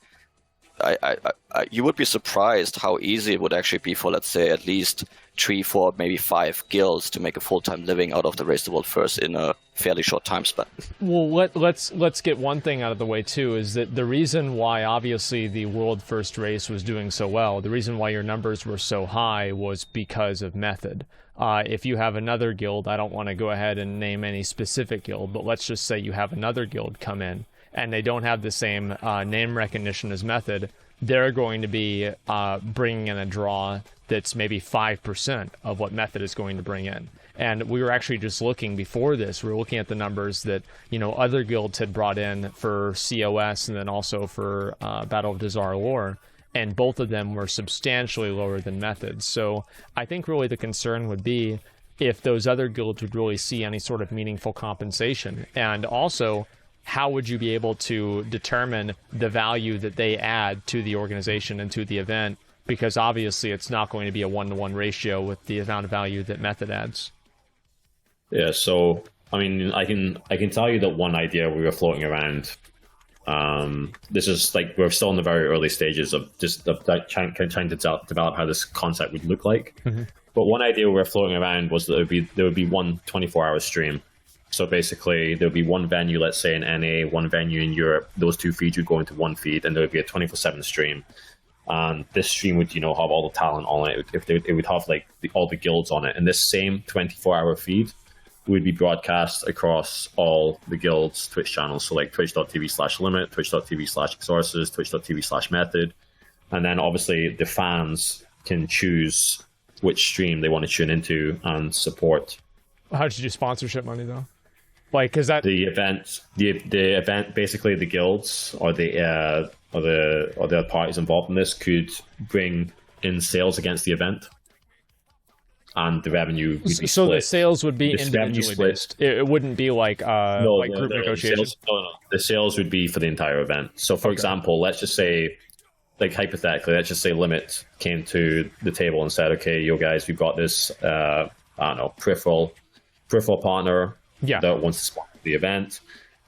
you would be surprised how easy it would actually be for, let's say, at least 3, 4, maybe 5 guilds to make a full-time living out of the Race to World First in a fairly short time span. Well, let's get one thing out of the way too, is that the reason why obviously the World First race was doing so well, the reason why your numbers were so high was because of Method. If you have another guild, I don't want to go ahead and name any specific guild, but let's just say you have another guild come in and they don't have the same name recognition as Method, they're going to be bringing in a draw that's maybe 5% of what Method is going to bring in. And we were actually just looking before this, we were looking at the numbers that, you know, other guilds had brought in for COS and then also for Battle of Dazar Lore, and both of them were substantially lower than Method. So I think really the concern would be if those other guilds would really see any sort of meaningful compensation. And also, how would you be able to determine the value that they add to the organization and to the event? Because obviously it's not going to be a 1-to-1 ratio with the amount of value that Method adds. Yeah, so I mean, I can tell you that one idea we were floating around. This is like we're still in the very early stages of trying to develop how this concept would look like. Mm-hmm. But one idea we were floating around was that there would be one 24-hour stream. So basically, there would be one venue, let's say in NA, one venue in Europe. Those two feeds would go into one feed, and there would be a 24/7 stream. And this stream would, have all the talent on it. It would have like all the guilds on it, and this same 24-hour feed would be broadcast across all the guilds' Twitch channels. So like twitch.tv/limit, twitch.tv/exorcist, twitch.tv/method, and then obviously the fans can choose which stream they want to tune into and support. How did you do sponsorship money though? Like, because that the event, basically the guilds or the other parties involved in this could bring in sales against the event, and the revenue would be split. So the sales would be individually based. It wouldn't be like group negotiations. The sales would be for the entire event. So, for example, let's just say, like hypothetically, let's just say Limit came to the table and said, "Okay, you guys, we've got this, peripheral partner that wants to sponsor the event.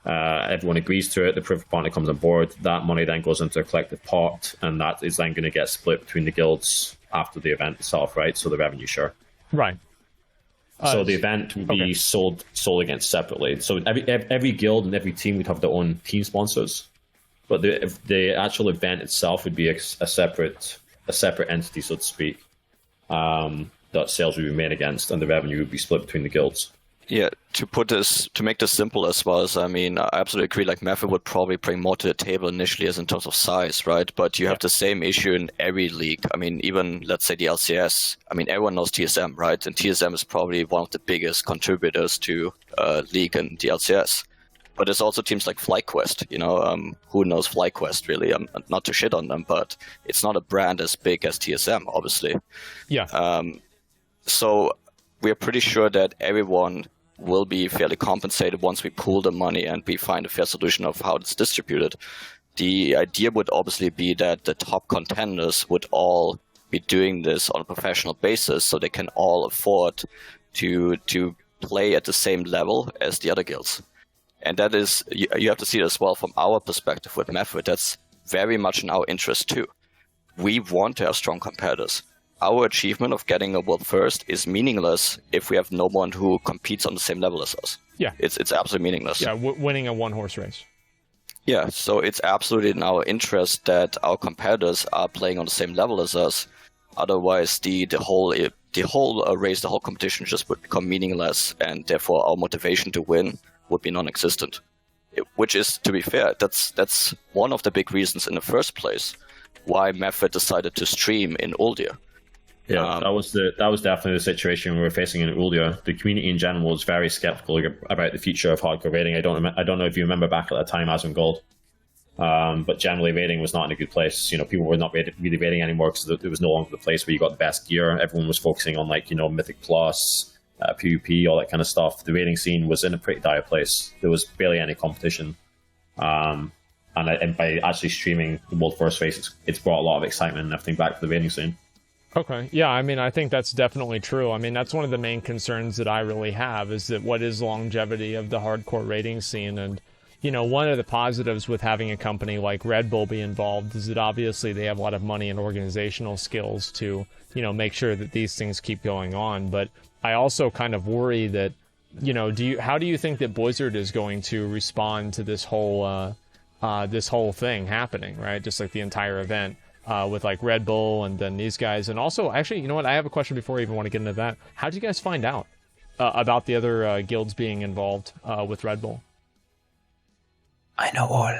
Everyone agrees to it. The peripheral partner comes on board. That money then goes into a collective pot, and that is then going to get split between the guilds after the event itself, right? So the revenue share." Right. So the event would be sold against separately. So every guild and every team would have their own team sponsors, but the actual event itself would be a separate entity, so to speak, that sales would be made against, and the revenue would be split between the guilds. Yeah, to make this simple as well as, I mean, I absolutely agree, like Method would probably bring more to the table initially as in terms of size, right? But you have the same issue in every league. I mean, even, let's say the LCS, I mean, everyone knows TSM, right? And TSM is probably one of the biggest contributors to league and the LCS. But there's also teams like FlyQuest, you know, who knows FlyQuest really? Not to shit on them, but it's not a brand as big as TSM, obviously. Yeah. So we're pretty sure that everyone will be fairly compensated once we pool the money and we find a fair solution of how it's distributed. The idea would obviously be that the top contenders would all be doing this on a professional basis, so they can all afford to play at the same level as the other guilds. And that is, you have to see it as well from our perspective with Method. That's very much in our interest too. We want to have strong competitors. Our achievement of getting a world first is meaningless if we have no one who competes on the same level as us. Yeah. It's absolutely meaningless. Yeah, winning a one-horse race. Yeah, so it's absolutely in our interest that our competitors are playing on the same level as us. Otherwise, the whole race, the whole competition just would become meaningless, and therefore our motivation to win would be non-existent. Which is, to be fair, that's one of the big reasons in the first place why Method decided to stream in Uldir. Yeah, that was definitely the situation we were facing in Uldia. The community in general was very skeptical about the future of hardcore raiding. I don't know if you remember back at the time, Asmongold, but generally raiding was not in a good place. You know, people were not really raiding anymore because it was no longer the place where you got the best gear. Everyone was focusing on, like, you know, Mythic Plus, PvP, all that kind of stuff. The raiding scene was in a pretty dire place. There was barely any competition. And by actually streaming the World First race, it's brought a lot of excitement and everything back to the raiding scene. Okay. Yeah, I mean, I think that's definitely true. I mean, that's one of the main concerns that I really have, is that what is longevity of the hardcore raiding scene? And, you know, one of the positives with having a company like Redbull be involved is that obviously they have a lot of money and organizational skills to, you know, make sure that these things keep going on. But I also kind of worry that, you know, how do you think that Blizzard is going to respond to this whole thing happening, right? Just like the entire event. With like Red Bull and then these guys. And also, actually, you know what? I have a question before I even want to get into that. How did you guys find out about the other guilds being involved with Red Bull? I know all.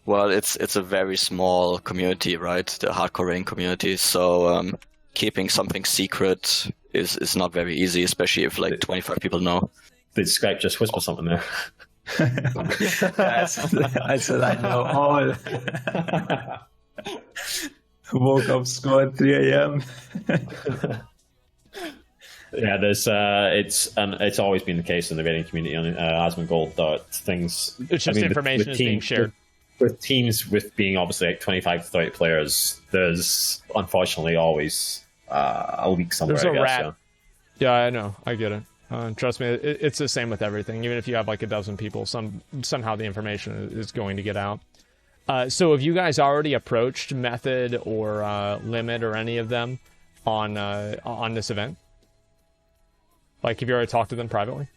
Well, it's a very small community, right? The hardcore raiding community. So keeping something secret is not very easy, especially if like 25 people know. Did Scribe just whisper something there? I said I know all. Woke up, scored 3 a.m. Yeah, it's always been the case in the raiding community on Asmongold that things. It's just information is being shared. With teams with being obviously like 25 to 30 players, there's unfortunately always a leak somewhere. There's a I guess, rat. Yeah, I know. I get it. Trust me, it's the same with everything. Even if you have like a dozen people, somehow the information is going to get out. So have you guys already approached Method or Limit or any of them on this event? Like, have you already talked to them privately?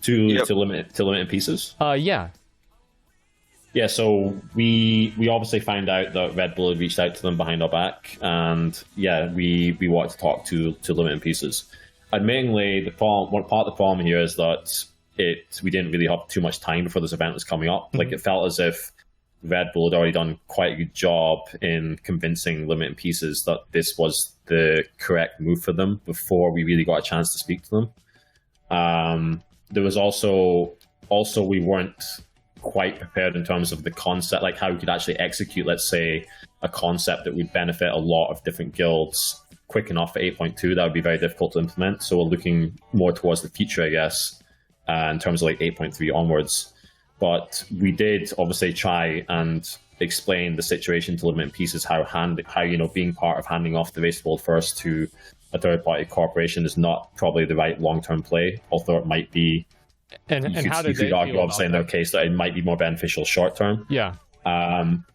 To limit in pieces? Yeah. Yeah, so we obviously found out that Red Bull had reached out to them behind our back, and yeah, we wanted to talk to Limit in Pieces. Admittingly, part of the problem here is that we didn't really have too much time before this event was coming up. Like, it felt as if Red Bull had already done quite a good job in convincing Limit in Pieces that this was the correct move for them before we really got a chance to speak to them. There was also we weren't quite prepared in terms of the concept, like how we could actually execute, let's say, a concept that would benefit a lot of different guilds quick enough for 8.2. That would be very difficult to implement. So we're looking more towards the future, I guess, in terms of like 8.3 onwards. But we did obviously try and explain the situation to Limit in Pieces, how being part of handing off the race world first to a third-party corporation is not probably the right long-term play, although it might be. And how did they argue, feel obviously, in their case, that it might be more beneficial short-term. Yeah.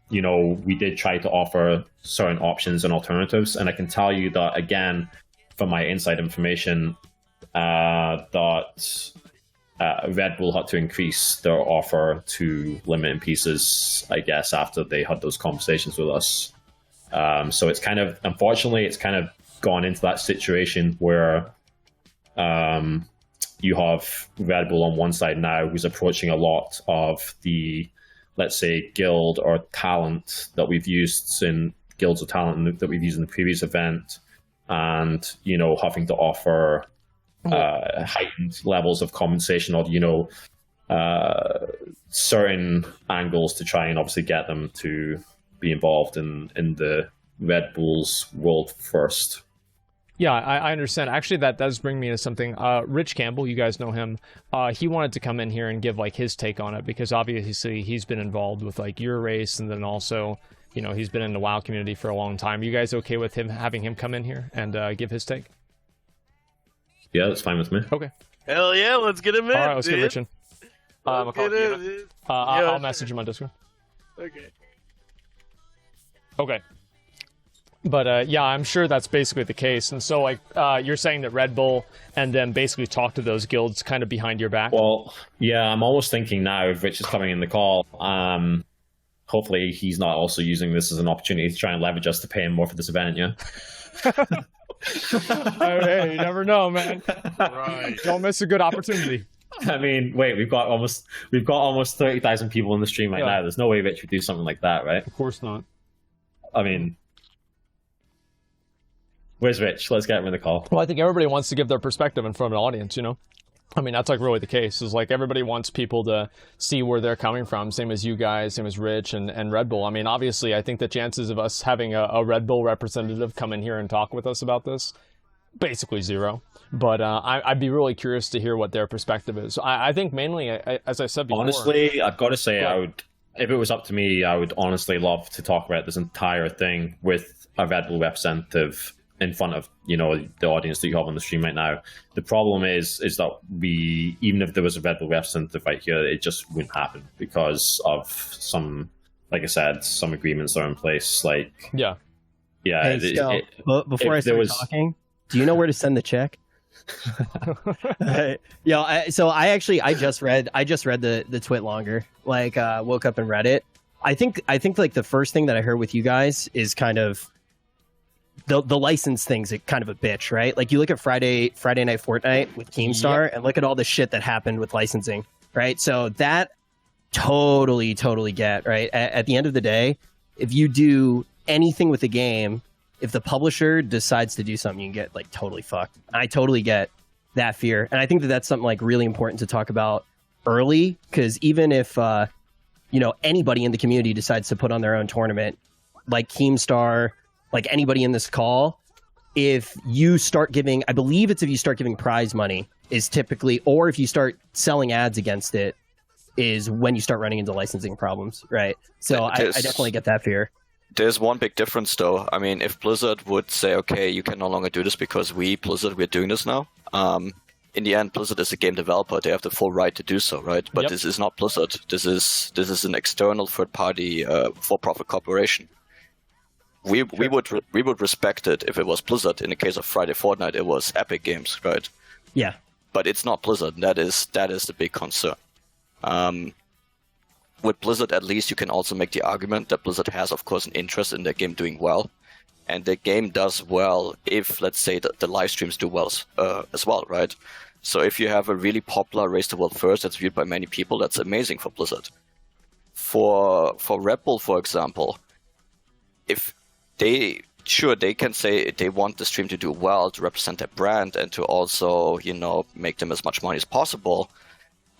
We did try to offer certain options and alternatives, and I can tell you that, again, from my inside information, that Red Bull had to increase their offer to limited pieces, I guess, after they had those conversations with us. So it's kind of, unfortunately, it's kind of gone into that situation where you have Red Bull on one side now who's approaching a lot of the, let's say, guild or talent that we've used in guilds of talent that we've used in the previous event, and, you know, having to offer heightened levels of compensation or, you know, certain angles to try and obviously get them to be involved in the Red Bull's world first. Yeah, I understand. Actually, that does bring me to something. Rich Campbell, you guys know him. He wanted to come in here and give like his take on it, because obviously he's been involved with like your race, and then also, you know, he's been in the WoW community for a long time. You guys okay with him having him come in here and give his take? Yeah, that's fine with me. Okay. Hell yeah, let's get him in. All right, let's get Rich in. Let's get him, dude. I'll message him on Discord. Okay. Okay. But yeah, I'm sure that's basically the case. And so, like, you're saying that Red Bull and then basically talk to those guilds kind of behind your back? Well, yeah, I'm almost thinking now, if Rich is coming in the call, hopefully he's not also using this as an opportunity to try and leverage us to pay him more for this event, yeah? Hey, you never know, man. Right. Don't miss a good opportunity. I mean, wait, we've got almost 30,000 people in the stream right now. There's no way Rich would do something like that, right? Of course not. I mean, where's Rich? Let's get him in the call. Well, I think everybody wants to give their perspective in front of an audience, you know? I mean, that's like really the case. Is like everybody wants people to see where they're coming from, same as you guys, same as Rich and Red Bull. I mean, obviously, I think the chances of us having a Red Bull representative come in here and talk with us about this, basically zero. But I'd be really curious to hear what their perspective is. I think mainly, as I said before... Honestly, I've got to say, I would, if it was up to me, I would honestly love to talk about this entire thing with a Red Bull representative in front of, you know, the audience that you have on the stream right now. The problem is that we, even if there was a Red Bull representative right here, it just wouldn't happen because of some, like I said, some agreements are in place. Like, yeah. Hey, before I start talking, do you know where to send the check? So I just read the twit longer. Like, woke up and read it. I think like the first thing that I heard with you guys is kind of the license thing's kind of a bitch, right? Like you look at Friday Night Fortnite with Keemstar and look at all the shit that happened with licensing, right? So that totally get, right? At the end of the day, if you do anything with the game, if the publisher decides to do something, you can get like totally fucked. I totally get that fear. And I think that that's something like really important to talk about early, because even if, anybody in the community decides to put on their own tournament, like Keemstar, like anybody in this call, if you start giving, I believe it's if you start giving prize money is typically, or if you start selling ads against it, is when you start running into licensing problems, right? So I definitely get that fear. There's one big difference, though. I mean, if Blizzard would say, okay, you can no longer do this because we're doing this now, in the end, Blizzard is a game developer. They have the full right to do so, right? But This is not Blizzard. This is an external third-party for-profit corporation. We would respect it if it was Blizzard. In the case of Friday Fortnite, it was Epic Games, right? Yeah. But it's not Blizzard. That is the big concern. With Blizzard, at least, you can also make the argument that Blizzard has, of course, an interest in their game doing well. And the game does well if, let's say, the live streams do well as well, right? So if you have a really popular Race the World First that's viewed by many people, that's amazing for Blizzard. For Red Bull, for example, if they can say they want the stream to do well, to represent their brand, and to also, make them as much money as possible.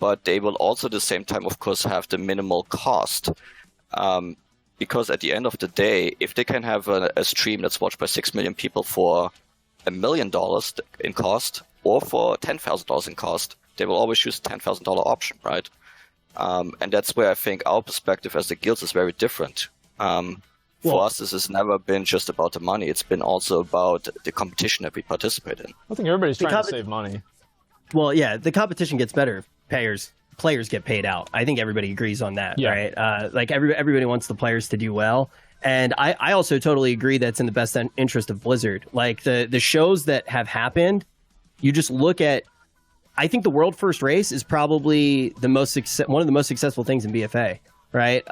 But they will also at the same time, of course, have the minimal cost. Because at the end of the day, if they can have a stream that's watched by 6 million people for $1 million in cost, or for $10,000 in cost, they will always choose the $10,000 option, right? And that's where I think our perspective as the guilds is very different. For us, this has never been just about the money. It's been also about the competition that we participate in. I think everybody's trying to save money. Well, yeah, the competition gets better. Players get paid out. I think everybody agrees on that, right? Like everybody wants the players to do well. And I also totally agree that it's in the best interest of Blizzard. Like the shows that have happened, you just look at I think the world first race is probably one of the most successful things in BFA, right?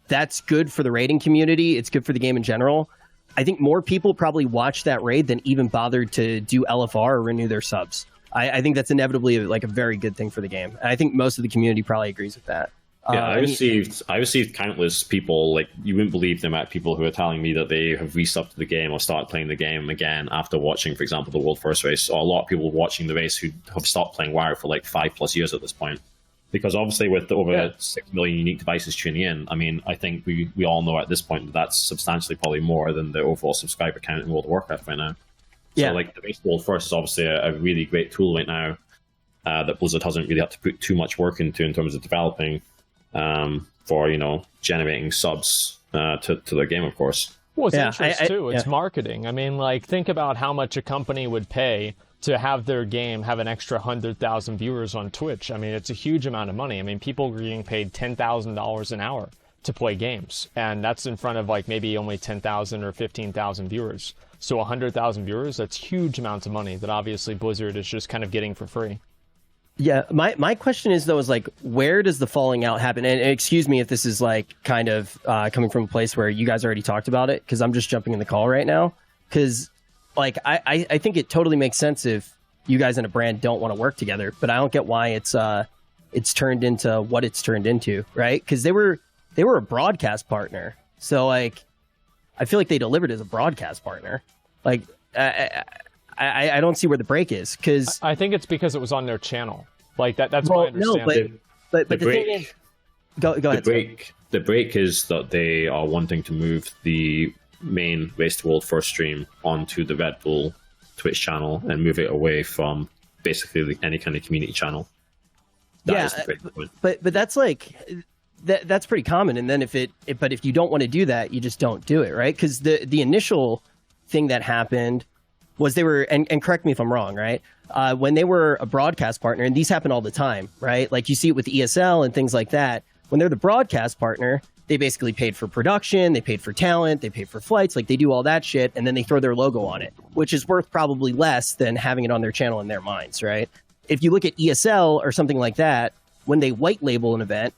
That's good for the raiding community. It's good for the game in general. I think more people probably watched that raid than even bothered to do LFR or renew their subs. I think that's inevitably like a very good thing for the game. And I think most of the community probably agrees with that. Yeah, I received countless people, like, you wouldn't believe the amount of people who are telling me that they have resubbed the game or started playing the game again after watching, for example, the World First Race, or a lot of people watching the race who have stopped playing WoW for like 5+ years at this point. Because obviously with over 6 million unique devices tuning in, I mean, I think we all know at this point that that's substantially probably more than the overall subscriber count in World of Warcraft right now. So like the race World First is obviously a really great tool right now that Blizzard hasn't really had to put too much work into in terms of developing for, generating subs to their game, of course. Well, it's interest too. It's marketing. I mean, like, think about how much a company would pay to have their game have an extra 100,000 viewers on Twitch. I mean, it's a huge amount of money. I mean, people are getting paid $10,000 an hour to play games, and that's in front of like maybe only 10,000 or 15,000 viewers. So 100,000 viewers, that's huge amounts of money that obviously Blizzard is just kind of getting for free. Yeah, my question is though, is like, where does the falling out happen? And excuse me if this is like kind of coming from a place where you guys already talked about it, because I'm just jumping in the call right now. Because like I think it totally makes sense if you guys and a brand don't want to work together, but I don't get why it's turned into what it's turned into, right? Because they were a broadcast partner, so like I feel like they delivered as a broadcast partner. Like I don't see where the break is, because I think it's because it was on their channel. Like that's what I understand. No, but the thing is, go ahead. The break is that they are wanting to move the main Race to World First stream onto the Redbull Twitch channel and move it away from basically any kind of community channel. That is the break point. But that's like that's pretty common. And then if you don't want to do that, you just don't do it, right? Because the initial thing that happened was they were, and correct me if I'm wrong, right? When they were a broadcast partner, and these happen all the time, right? Like you see it with ESL and things like that. When they're the broadcast partner, they basically paid for production, they paid for talent, they paid for flights, like they do all that shit, and then they throw their logo on it, which is worth probably less than having it on their channel in their minds, right? If you look at ESL or something like that, when they white label an event,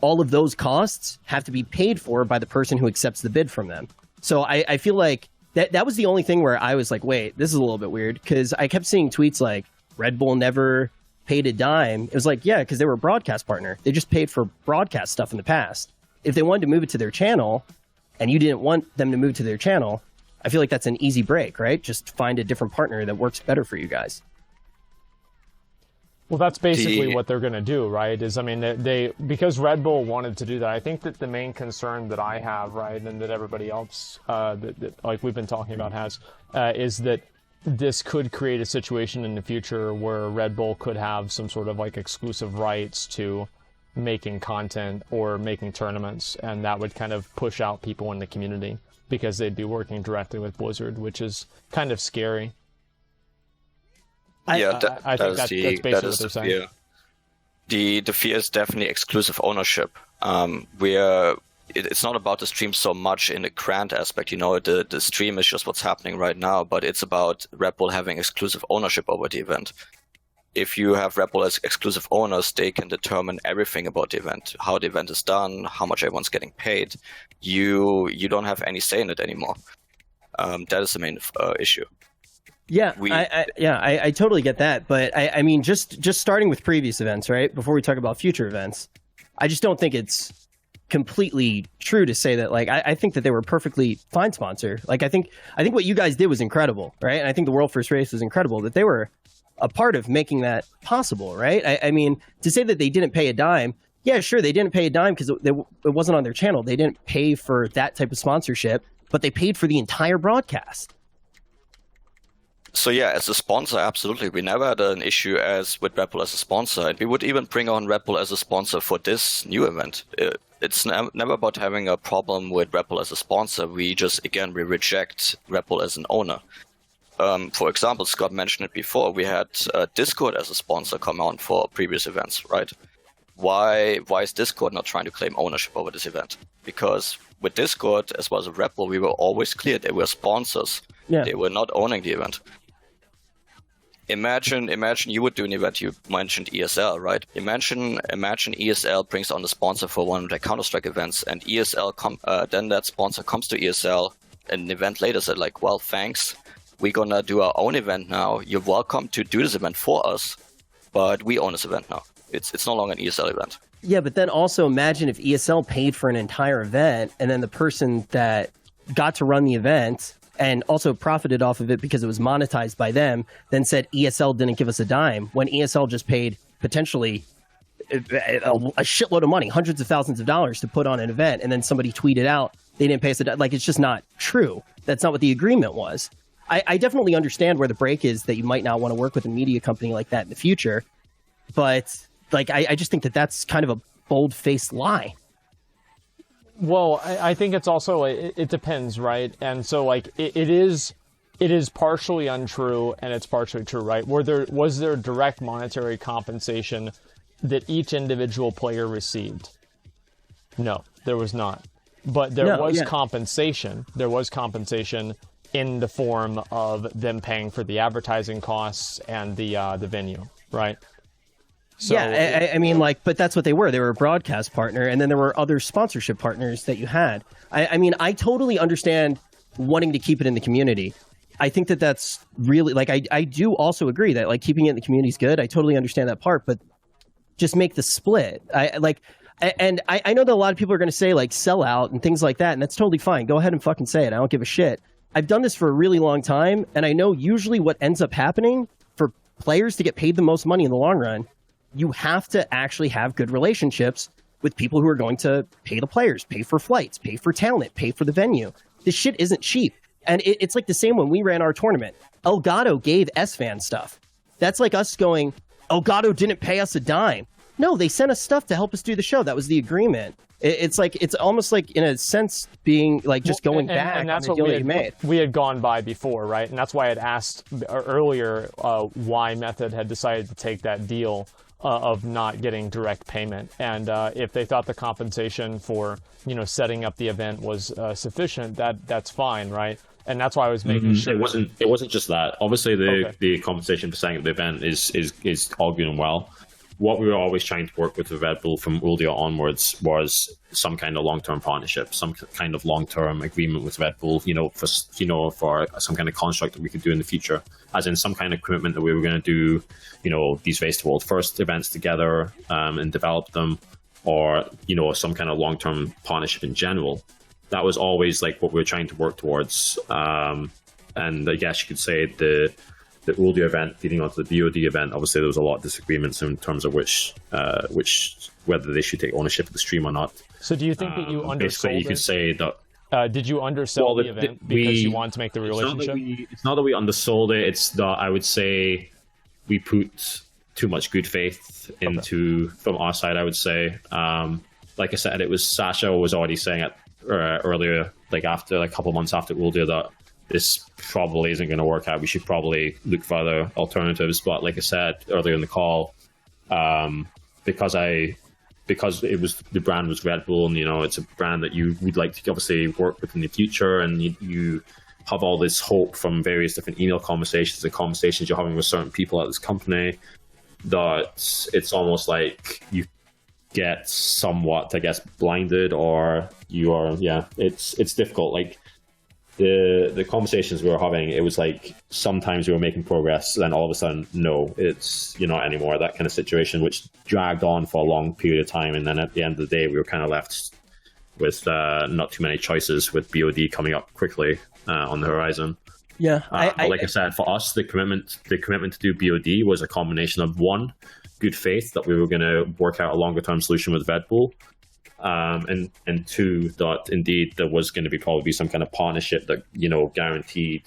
all of those costs have to be paid for by the person who accepts the bid from them. So I feel like that was the only thing where I was like, wait, this is a little bit weird, because I kept seeing tweets like Redbull never paid a dime. It was like, yeah, because they were a broadcast partner. They just paid for broadcast stuff in the past. If they wanted to move it to their channel and you didn't want them to move to their channel, I feel like that's an easy break, right? Just find a different partner that works better for you guys. Well, that's basically what they're going to do, right? Is, I mean, they because Red Bull wanted to do that. I think that the main concern that I have, right, and that everybody else, that like we've been talking about, has, is that this could create a situation in the future where Red Bull could have some sort of like exclusive rights to making content or making tournaments, and that would kind of push out people in the community because they'd be working directly with Blizzard, which is kind of scary. I think that's basically what they're saying. The fear is definitely exclusive ownership. Where it's not about the stream so much in the grand aspect. The stream is just what's happening right now, but it's about Red Bull having exclusive ownership over the event. If you have Red Bull as exclusive owners, they can determine everything about the event, how the event is done, how much everyone's getting paid. You don't have any say in it anymore. That is the main issue. Yeah, I totally get that, but I mean, just starting with previous events, right? Before we talk about future events, I just don't think it's completely true to say that. Like, I think that they were a perfectly fine sponsor. Like, I think what you guys did was incredible, right? And I think the World First Race was incredible. That they were a part of making that possible, right? I mean, to say that they didn't pay a dime, yeah, sure, they didn't pay a dime because it wasn't on their channel. They didn't pay for that type of sponsorship, but they paid for the entire broadcast. So yeah, as a sponsor, absolutely. We never had an issue as with Red Bull as a sponsor. And we would even bring on Red Bull as a sponsor for this new event. It's never about having a problem with Red Bull as a sponsor. We reject Red Bull as an owner. For example, Scott mentioned it before, we had Discord as a sponsor come on for previous events, right? Why is Discord not trying to claim ownership over this event? Because with Discord, as well as with Red Bull, we were always clear they were sponsors. Yeah. They were not owning the event. imagine you would do an event. You mentioned ESL, right? Imagine ESL brings on a sponsor for one of their Counter-Strike events, and then that sponsor comes to ESL an event later, said like, well, thanks, we're gonna do our own event now. You're welcome to do this event for us, but we own this event now. It's no longer an ESL event. Yeah, but then also imagine if ESL paid for an entire event, and then the person that got to run the event and also profited off of it because it was monetized by them, then said ESL didn't give us a dime, when ESL just paid potentially a shitload of money, hundreds of thousands of dollars to put on an event, and then somebody tweeted out they didn't pay us a dime. Like, it's just not true. That's not what the agreement was. I definitely understand where the break is, that you might not want to work with a media company like that in the future, but like I just think that that's kind of a bold-faced lie. Well, I think it's also, it depends, right? And so, like, it is partially untrue and it's partially true, right? Was there direct monetary compensation that each individual player received? No, there was not. But there was compensation. There was compensation in the form of them paying for the advertising costs and the venue, right? So, yeah, I mean, like, but that's what they were. They were a broadcast partner, and then there were other sponsorship partners that you had. I mean, I totally understand wanting to keep it in the community. I think that that's really, like, I do also agree that, like, keeping it in the community is good. I totally understand that part, but just make the split. I know that a lot of people are going to say, like, sell out and things like that, and that's totally fine. Go ahead and fucking say it. I don't give a shit. I've done this for a really long time, and I know usually what ends up happening for players to get paid the most money in the long run, you have to actually have good relationships with people who are going to pay the players, pay for flights, pay for talent, pay for the venue. This shit isn't cheap. And it's like the same when we ran our tournament. Elgato gave S-Fan stuff. That's like us going, Elgato didn't pay us a dime. No, they sent us stuff to help us do the show. That was the agreement. It's like, it's almost like, in a sense, being like just going back and that's on the what deal that you made. we had gone by before, right? And that's why I had asked earlier why Method had decided to take that deal of not getting direct payment, and if they thought the compensation for setting up the event was sufficient, that's fine, right? And that's why I was making sure it wasn't just that. Obviously, the compensation for setting up the event is all good and well. What we were always trying to work with Red Bull from Uldia onwards was some kind of long-term partnership, some kind of long-term agreement with Red Bull, for some kind of construct that we could do in the future, as in some kind of commitment that we were going to do, these Race to World First events together and develop them, or, some kind of long-term partnership in general. That was always like what we were trying to work towards. And I guess you could say the Uldia event feeding onto the BOD event, obviously there was a lot of disagreements in terms of whether they should take ownership of the stream or not. So do you think that you undersold basically, you could say that. Did you undersell the event because you wanted to make the relationship? It's not that we undersold it. It's that I would say we put too much good faith into from our side. I would say, like I said, it was Sasha was already saying it earlier, like after a couple of months after Uldia, that this probably isn't going to work out. We should probably look for other alternatives. But like I said earlier in the call, because it was, the brand was Red Bull, and it's a brand that you would like to obviously work with in the future, and you have all this hope from various different email conversations and conversations you're having with certain people at this company, that it's almost like you get somewhat, I guess, blinded, or you are, it's difficult. Like the conversations we were having, it was like sometimes we were making progress, then all of a sudden, no, you're not anymore, that kind of situation, which dragged on for a long period of time. And then at the end of the day, we were kind of left with not too many choices, with BOD coming up quickly on the horizon. Yeah, like I said, for us, the commitment to do BOD was a combination of, one, good faith that we were going to work out a longer term solution with Red Bull, and two, that indeed there was going to probably some kind of partnership that guaranteed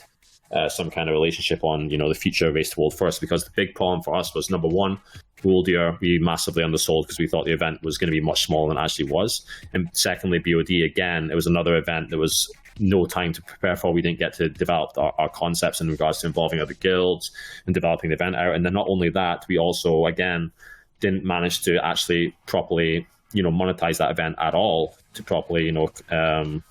some kind of relationship on the future Race to World First. Because the big problem for us was, number one, Uldia, we massively undersold because we thought the event was going to be much smaller than it actually was, and secondly, BOD, again, it was another event that was no time to prepare for. We didn't get to develop our concepts in regards to involving other guilds and developing the event out. And then not only that, we also, again, didn't manage to actually properly, monetize that event at all, to properly, to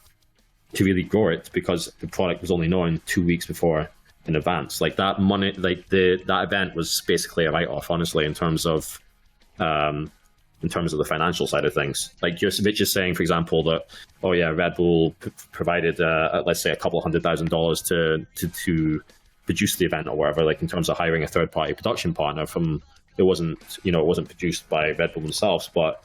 really grow it, because the product was only known 2 weeks before in advance. Like that money, like that event was basically a write-off, honestly, in terms of the financial side of things. Like Mitch is saying, for example, that Red Bull provided let's say $200,000 to produce the event or whatever. Like in terms of hiring a third-party production partner it wasn't produced by Red Bull themselves, but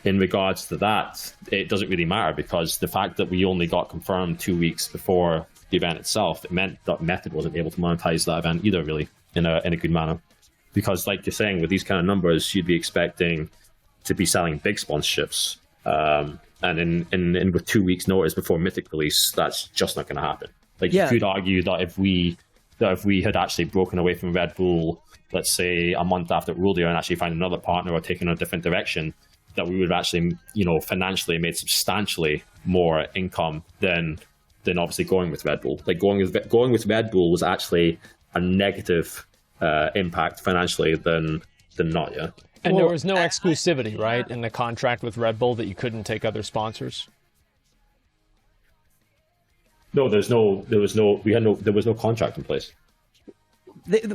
in regards to that, it doesn't really matter, because the fact that we only got confirmed 2 weeks before the event itself, it meant that Method wasn't able to monetize that event either, really, in a good manner. Because, like you're saying, with these kind of numbers, you'd be expecting to be selling big sponsorships, and in with 2 weeks' notice before Mythic release, that's just not going to happen. Like you could argue that if we had actually broken away from Red Bull, let's say a month after Rodeo, and actually find another partner or taken a different direction, that we would have actually, financially made substantially more income than obviously going with Red Bull. Like going with Red Bull was actually a negative impact financially than not. Yeah. And there was no exclusivity, right, in the contract with Red Bull, that you couldn't take other sponsors? No, there was no contract in place.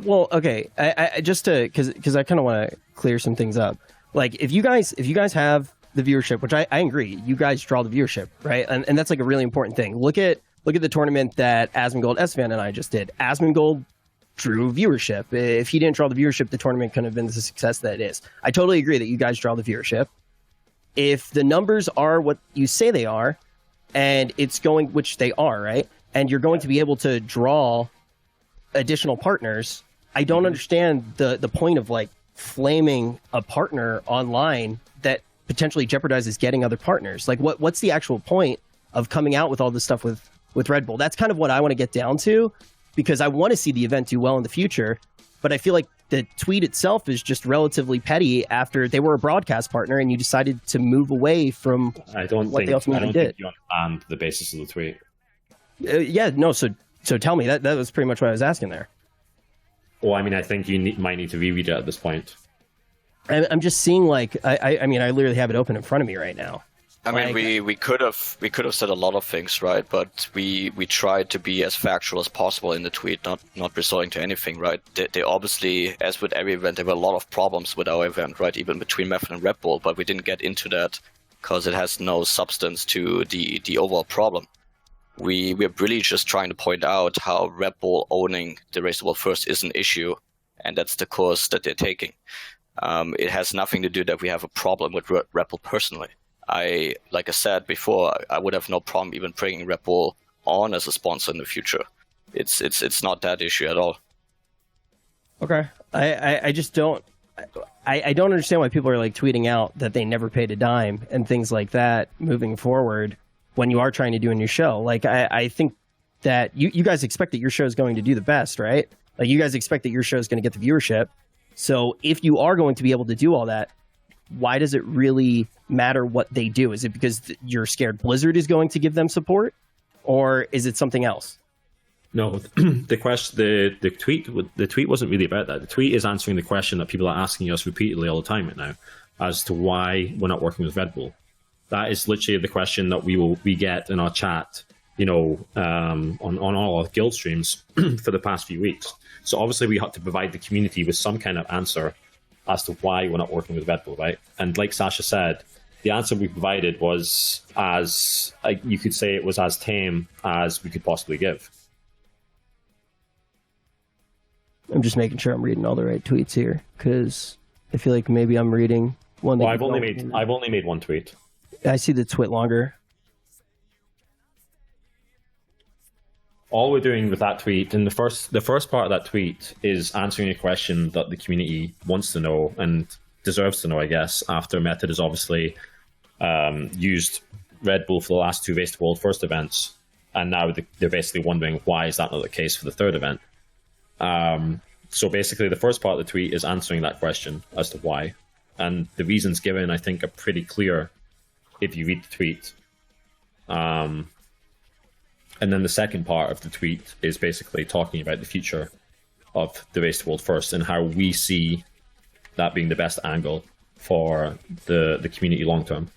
Well, okay. I just because I kind of want to clear some things up. Like if you guys have the viewership, which I agree, you guys draw the viewership, right? And that's like a really important thing. Look at the tournament that Asmongold, Svan, and I just did. Asmongold drew viewership. If he didn't draw the viewership, the tournament couldn't have been the success that it is. I totally agree that you guys draw the viewership. If the numbers are what you say they are, and it's going, which they are, right? And you're going to be able to draw additional partners, I don't understand the point of like flaming a partner online that potentially jeopardizes getting other partners. Like what's the actual point of coming out with all this stuff with Red Bull? That's kind of what I want to get down to, because I want to see the event do well in the future, but I feel like the tweet itself is just relatively petty after they were a broadcast partner and you decided to move away from what they ultimately did. Think you understand the basis of the tweet. So tell me, that was pretty much what I was asking there. Well, I mean, I think you might need to reread it at this point. I'm just seeing, like, I mean, I literally have it open in front of me right now. I mean, we could have said a lot of things, right? But we tried to be as factual as possible in the tweet, not resorting to anything, right? They obviously, as with every event, there were a lot of problems with our event, right? Even between Method and Red Bull, but we didn't get into that because it has no substance to the overall problem. We're really just trying to point out how Red Bull owning the Race to the World first is an issue, and that's the course that they're taking. It has nothing to do that we have a problem with Red Bull personally. Like I said before, I would have no problem even bringing Red Bull on as a sponsor in the future. It's not that issue at all. Okay, I just don't. I don't understand why people are like tweeting out that they never paid a dime and things like that moving forward when you are trying to do a new show. Like I think that you guys expect that your show is going to do the best, right? Like you guys expect that your show is going to get the viewership. So if you are going to be able to do all that, why does it really matter what they do? Is it because you're scared Blizzard is going to give them support, or is it something else? No, the tweet wasn't really about that. The tweet is answering the question that people are asking us repeatedly all the time right now, as to why we're not working with Red Bull. That is literally the question that we get in our chat, on all our guild streams for the past few weeks. So obviously we have to provide the community with some kind of answer as to why we're not working with Red Bull, right? And like Sasha said, the answer we provided was you could say it was as tame as we could possibly give. I'm just making sure I'm reading all the right tweets here, because I feel like maybe I'm reading one. Well, I've only made one tweet. I see the twit longer. All we're doing with that tweet, and the first part of that tweet is answering a question that the community wants to know and deserves to know, I guess, after Method has obviously used Red Bull for the last two Race to World first events, and now they're basically wondering why is that not the case for the third event. So basically the first part of the tweet is answering that question as to why, and the reasons given, I think, are pretty clear if you read the tweet. And then the second part of the tweet is basically talking about the future of the Race to World First and how we see that being the best angle for the community long term.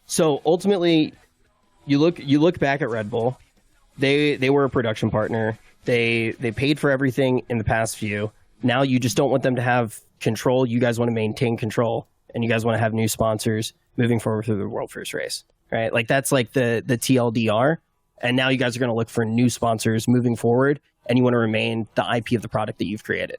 So ultimately, you look back at Red Bull, they were a production partner. They paid for everything in the past few. Now you just don't want them to have control. You guys want to maintain control, and you guys want to have new sponsors moving forward through the World First race, right? Like that's like the TLDR. And now you guys are going to look for new sponsors moving forward, and you want to remain the IP of the product that you've created.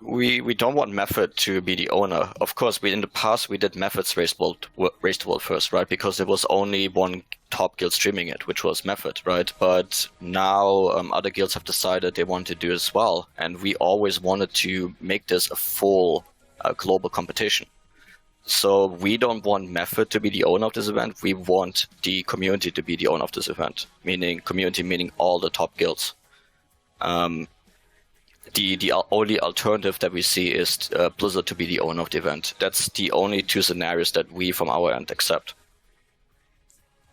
We don't want Method to be the owner. Of course, in the past we did Method's Race to World first, right? Because there was only one top guild streaming it, which was Method, right? But now other guilds have decided they want to do as well, and we always wanted to make this a full global competition. So we don't want Method to be the owner of this event. We want the community to be the owner of this event, meaning community, meaning all the top guilds. The only alternative that we see is Blizzard to be the owner of the event. That's the only two scenarios that we, from our end, accept.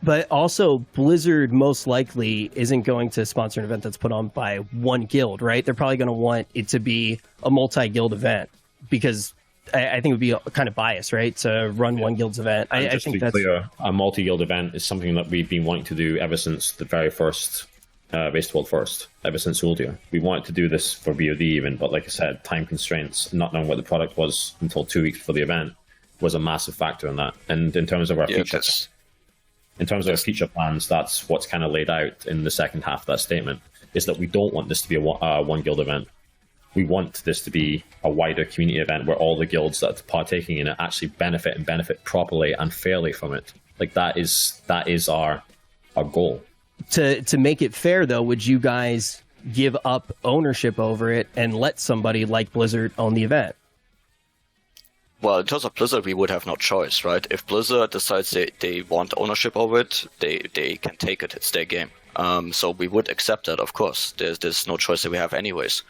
But also, Blizzard most likely isn't going to sponsor an event that's put on by one guild, right? They're probably going to want it to be a multi-guild event because I think it would be kind of biased, right? To run one guild's event. And I think to be clear, a multi-guild event is something that we've been wanting to do ever since the very first Race to World First, ever since Uldia. We wanted to do this for VOD even, but like I said, time constraints, not knowing what the product was until 2 weeks before the event was a massive factor in that. And in terms of our future plans, that's what's kind of laid out in the second half of that statement, is that we don't want this to be a one guild event. We want this to be a wider community event where all the guilds that are partaking in it actually benefit properly and fairly from it. Like that is our goal. To make it fair, though, would you guys give up ownership over it and let somebody like Blizzard own the event? Well, in terms of Blizzard, we would have no choice, right? If Blizzard decides they want ownership over it, they can take it. It's their game. So we would accept that, of course. There's no choice that we have anyways.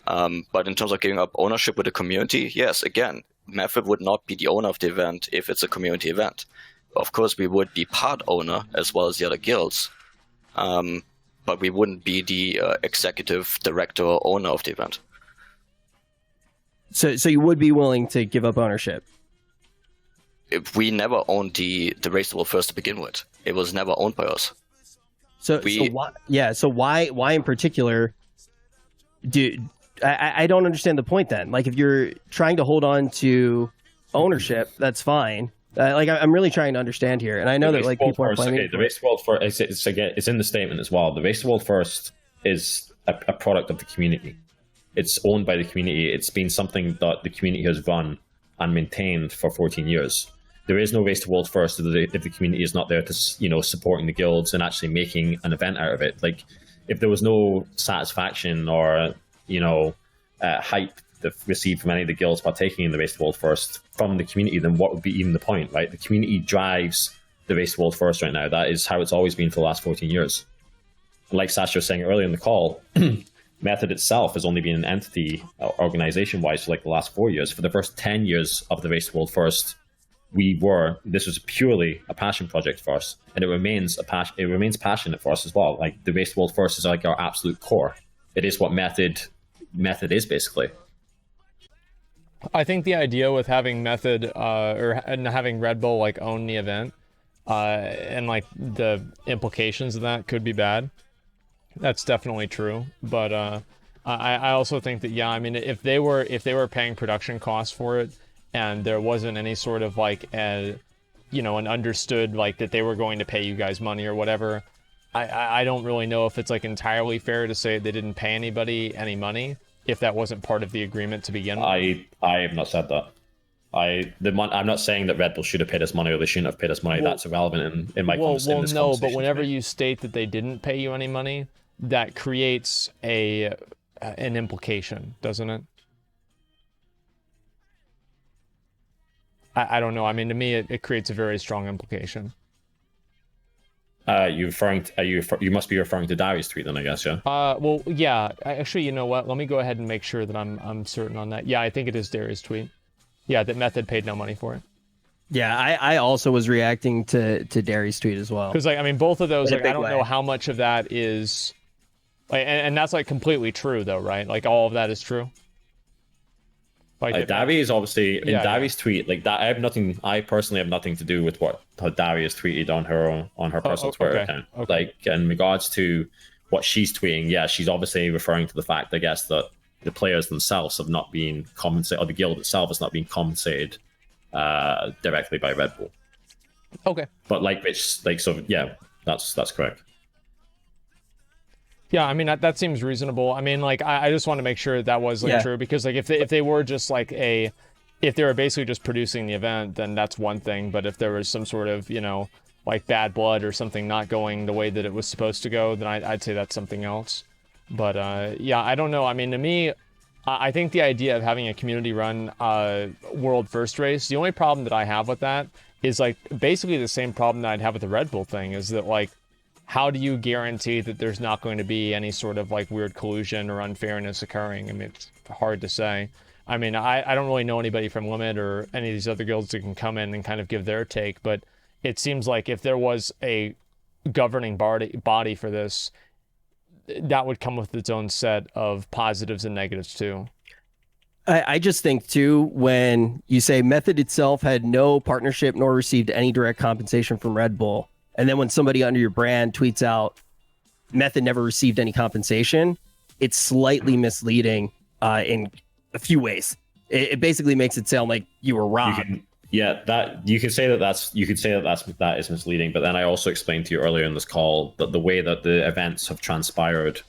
But in terms of giving up ownership with the community, yes, again, Method would not be the owner of the event if it's a community event. Of course, we would be part owner as well as the other guilds. But we wouldn't be the executive director or owner of the event. So you would be willing to give up ownership? If we never owned the Race to World First to begin with. It was never owned by us. So why in particular I don't understand the point then. Like if you're trying to hold on to ownership, that's fine. I'm really trying to understand here, and I know that like people are playing. Okay, the Race to World First, it's in the statement as well. The Race to World First is a product of the community. It's owned by the community. It's been something that the community has run and maintained for 14 years. There is no Race to World First if the community is not there to, supporting the guilds and actually making an event out of it. Like, if there was no satisfaction or, hype received from any of the guilds partaking in the Race to World First from the community, then what would be even the point, right? The community drives the Race to World First right now. That is how it's always been for the last 14 years. Like Sasha was saying earlier in the call, Method itself has only been an entity, organization-wise, for like the last 4 years. For the first 10 years of the Race to World First, this was purely a passion project for us, and it remains passionate for us as well. Like the Race to World First is like our absolute core. It is what Method is basically. I think the idea with having Method and having Redbull like own the event and like the implications of that could be bad. That's definitely true, but I also think that if they were paying production costs for it and there wasn't any sort of like an understood like that they were going to pay you guys money or whatever, I don't really know if it's like entirely fair to say they didn't pay anybody any money if that wasn't part of the agreement to begin with. I have not said that. I'm not saying that Redbull should have paid us money or they shouldn't have paid us money. That's irrelevant in my conversation. Well, no, but whenever you state that they didn't pay you any money, that creates an implication, doesn't it? I don't know. I mean, to me, it creates a very strong implication. You must be referring to Darius' tweet then, I guess, yeah? Well, yeah. Actually, you know what? Let me go ahead and make sure that I'm certain on that. Yeah, I think it is Darius' tweet. Yeah, that Method paid no money for it. Yeah, I also was reacting to Darius' tweet as well. Because both of those, I don't know how much of that is, and that's like completely true though, right? Like all of that is true. Darius obviously in Darius' tweet, like that. I personally have nothing to do with what Darius tweeted on her personal Twitter account. Okay. Like in regards to what she's tweeting, yeah, she's obviously referring to the fact, I guess, that the players themselves have not been compensated, or the guild itself has not been compensated directly by Red Bull. Okay. But so yeah, that's correct. Yeah, I mean that seems reasonable. I mean, like I just want to make sure that was like true, because like if they were just like if they were basically just producing the event, then that's one thing. But if there was some sort of, you know, like bad blood or something not going the way that it was supposed to go, then I'd say that's something else. But yeah, I don't know. I mean, to me, I think the idea of having a community-run world first race, the only problem that I have with that is like basically the same problem that I'd have with the Red Bull thing, is that like, how do you guarantee that there's not going to be any sort of like weird collusion or unfairness occurring? I mean, it's hard to say. I mean, I don't really know anybody from Limit or any of these other guilds that can come in and kind of give their take, but it seems like if there was a governing body for this, that would come with its own set of positives and negatives too. I just think too, when you say Method itself had no partnership nor received any direct compensation from Red Bull, and then when somebody under your brand tweets out Method never received any compensation, it's slightly misleading in a few ways. It basically makes it sound like you were robbed. That is misleading. But then I also explained to you earlier in this call that the way that the events have transpired,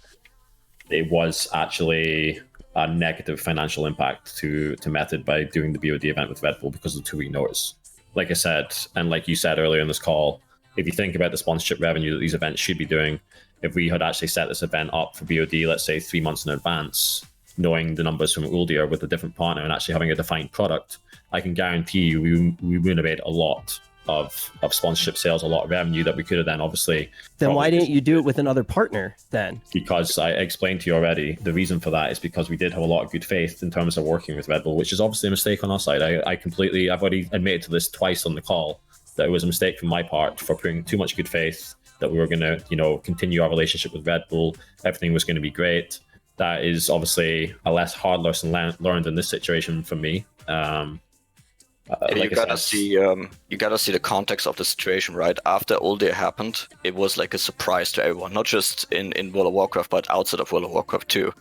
it was actually a negative financial impact to Method by doing the BOD event with Red Bull because of the 2-week notice. Like I said, and like you said earlier in this call, if you think about the sponsorship revenue that these events should be doing, if we had actually set this event up for BOD, let's say 3 months in advance, knowing the numbers from Uldir with a different partner and actually having a defined product, I can guarantee you we would have made a lot of sponsorship sales, a lot of revenue that we could have then obviously... Then why didn't you do it with another partner then? Because I explained to you already, the reason for that is because we did have a lot of good faith in terms of working with Red Bull, which is obviously a mistake on our side. I've already admitted to this twice on the call, that it was a mistake from my part for putting too much good faith that we were going to, continue our relationship with Red Bull. Everything was going to be great. That is obviously a less hard lesson learned in this situation for me. You gotta see the context of the situation, right? After Uldir happened, it was like a surprise to everyone, not just in World of Warcraft, but outside of World of Warcraft too.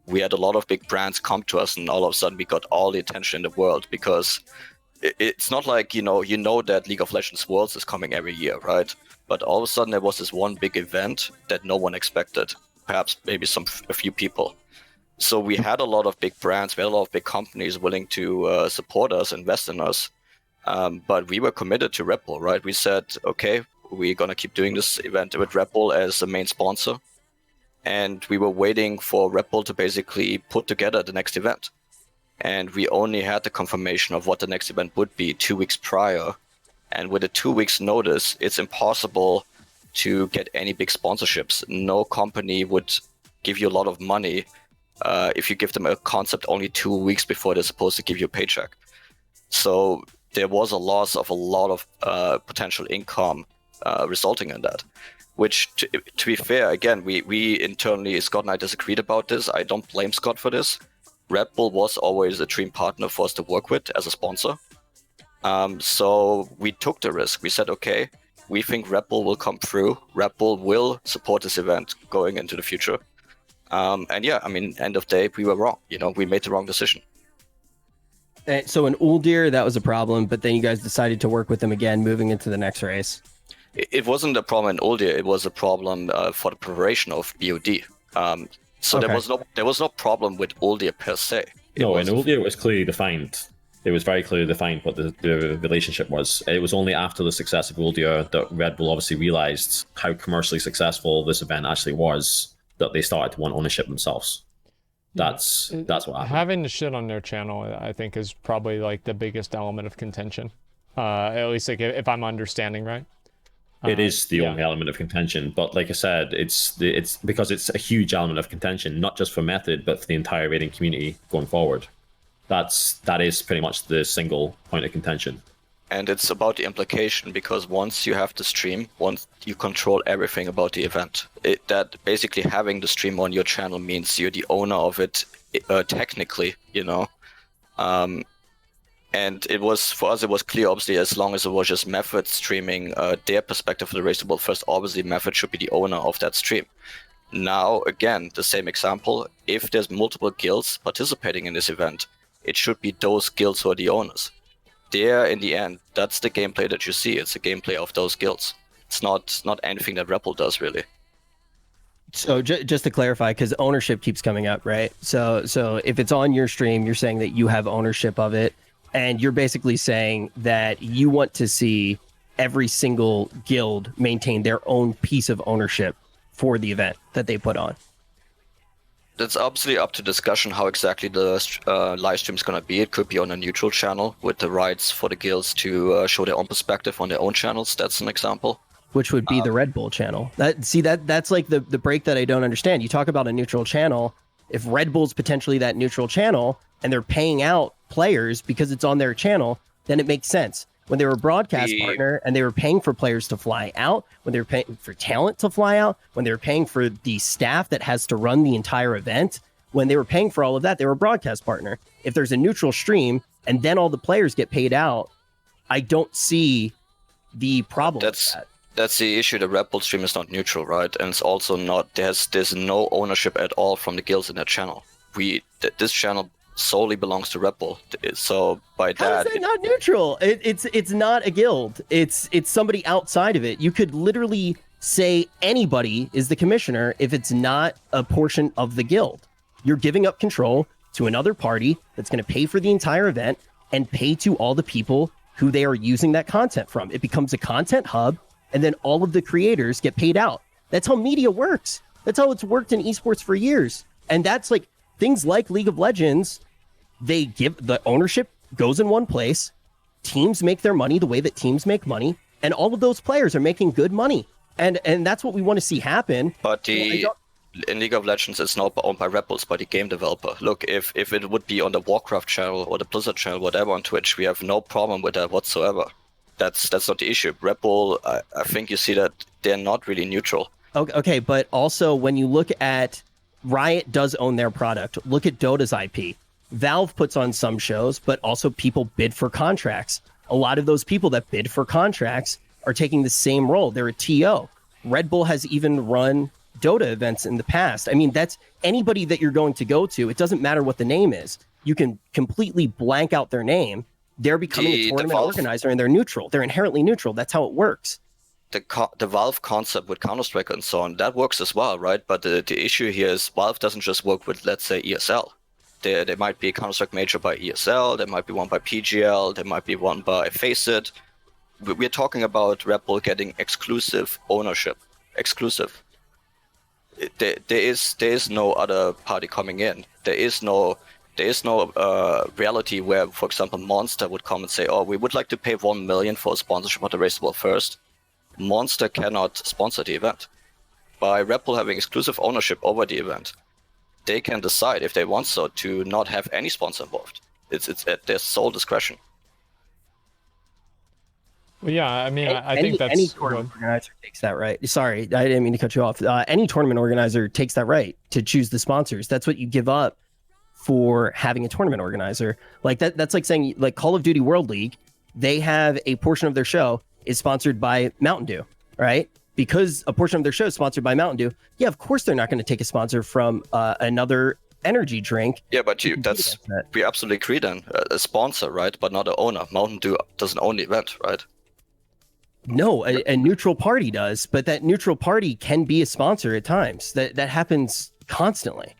We had a lot of big brands come to us, and all of a sudden we got all the attention in the world, because it's not like you know that League of Legends Worlds is coming every year, right? But all of a sudden there was this one big event that no one expected, perhaps maybe a few people. So we had a lot of big brands, we had a lot of big companies willing to support us, invest in us. But we were committed to Red Bull, right? We said, okay, we're going to keep doing this event with Red Bull as the main sponsor. And we were waiting for Red Bull to basically put together the next event. And we only had the confirmation of what the next event would be 2 weeks prior. And with a 2 weeks notice, it's impossible to get any big sponsorships. No company would give you a lot of money if you give them a concept only 2 weeks before they're supposed to give you a paycheck. So there was a loss of a lot of potential income resulting in that. Which, to be fair, again, we internally, Scott and I disagreed about this. I don't blame Scott for this. Red Bull was always a dream partner for us to work with as a sponsor. So we took the risk. We said, okay, we think Red Bull will come through. Red Bull will support this event going into the future. And yeah, I mean, end of day, we were wrong. We made the wrong decision. So in Uldir, that was a problem, but then you guys decided to work with them again, moving into the next race. It wasn't a problem in Uldir. It was a problem for the preparation of BOD. So okay. there was no problem with Uldir per se. In Uldir it was clearly defined. It was very clearly defined what the relationship was. It was only after the success of Uldir that Red Bull obviously realized how commercially successful this event actually was, that they started to want ownership themselves. That's what happened. Having the shit on their channel, I think, is probably like the biggest element of contention. At least like if I'm understanding right. It is the only element of contention, but like I said, it's because it's a huge element of contention, not just for Method, but for the entire raiding community going forward. That is pretty much the single point of contention. And it's about the implication, because once you have the stream, once you control everything about the event, that basically having the stream on your channel means you're the owner of it technically, And for us, it was clear, obviously, as long as it was just Method streaming their perspective of the race to world first, obviously Method should be the owner of that stream. Now, again, the same example. If there's multiple guilds participating in this event, it should be those guilds who are the owners. There, in the end, that's the gameplay that you see. It's the gameplay of those guilds. It's not anything that Redbull does, really. So just to clarify, because ownership keeps coming up, right? So if it's on your stream, you're saying that you have ownership of it, and you're basically saying that you want to see every single guild maintain their own piece of ownership for the event that they put on. That's obviously up to discussion how exactly the live stream is going to be. It could be on a neutral channel with the rights for the guilds to show their own perspective on their own channels. That's an example. Which would be the Red Bull channel. That's like the break that I don't understand. You talk about a neutral channel. If Red Bull's potentially that neutral channel and they're paying out players because it's on their channel, then it makes sense. When they were a broadcast partner and they were paying for players to fly out, when they were paying for talent to fly out, when they were paying for the staff that has to run the entire event, when they were paying for all of that, they were a broadcast partner. If there's a neutral stream and then all the players get paid out, I don't see the problem with that. That's the issue. The Red Bull stream is not neutral, right? And it's also not, there's no ownership at all from the guilds in that channel. This channel solely belongs to Red Bull. So by How that, is that not neutral? It's not a guild. It's somebody outside of it. You could literally say anybody is the commissioner if it's not a portion of the guild. You're giving up control to another party that's going to pay for the entire event and pay to all the people who they are using that content from. It becomes a content hub, and then all of the creators get paid out. That's how media works. That's how it's worked in esports for years. And that's like things like League of Legends. They give the ownership goes in one place. Teams make their money the way that teams make money, and all of those players are making good money. And that's what we want to see happen. But in League of Legends, it's not owned by Red Bull, it's by the game developer. Look, if it would be on the Warcraft channel or the Blizzard channel, whatever, on Twitch, we have no problem with that whatsoever. That's not the issue. Red Bull, I think you see that they're not really neutral. Okay, but also when you look at Riot does own their product. Look at Dota's IP. Valve puts on some shows, but also people bid for contracts. A lot of those people that bid for contracts are taking the same role. They're a TO. Red Bull has even run Dota events in the past. I mean, that's anybody that you're going to go to. It doesn't matter what the name is. You can completely blank out their name. They're becoming a tournament organizer, and they're neutral. They're inherently neutral. That's how it works. The Valve concept with Counter-Strike and so on, that works as well, right? But the issue here is Valve doesn't just work with, let's say, ESL. There might be a Counter-Strike major by ESL, there might be one by PGL, there might be one by Faceit. We're talking about Red Bull getting exclusive ownership. Exclusive. There is no other party coming in. There is no reality where, for example, Monster would come and say, "Oh, we would like to pay 1 million for a sponsorship of the Race to World first." Monster cannot sponsor the event. By Red Bull having exclusive ownership over the event, they can decide if they want so to not have any sponsor involved. It's at their sole discretion. Well, yeah, I mean, I think that's any tournament organizer takes that right. Sorry, I didn't mean to cut you off. Any tournament organizer takes that right to choose the sponsors. That's what you give up for having a tournament organizer. Like that's like saying, like, Call of Duty World League, they have a portion of their show is sponsored by Mountain Dew, right? Because a portion of their show is sponsored by Mountain Dew. Yeah, of course they're not going to take a sponsor from another energy drink. Yeah, but we absolutely agree then. A sponsor, right? But not an owner. Mountain Dew doesn't own the event, right? No, a neutral party does, but that neutral party can be a sponsor at times. That happens constantly.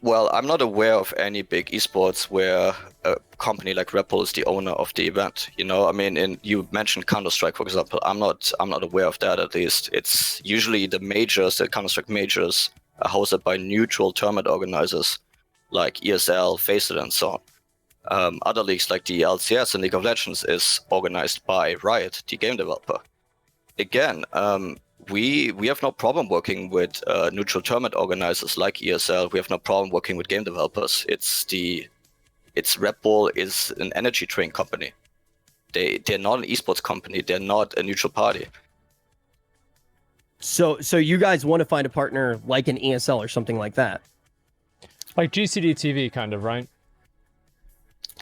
Well, I'm not aware of any big esports where a company like Red Bull is the owner of the event. You know, I mean, you mentioned Counter-Strike, for example. I'm not aware of that, at least. It's usually the majors, the Counter-Strike majors, are hosted by neutral tournament organizers like ESL, Faceit, and so on. Other leagues like the LCS and League of Legends is organized by Riot, the game developer. Again, we have no problem working with neutral tournament organizers like ESL. We have no problem working with game developers. It's Red Bull is an energy drink company. They're not an esports company. They're not a neutral party. So you guys want to find a partner like an ESL or something like that? Like GCD TV, kind of, right?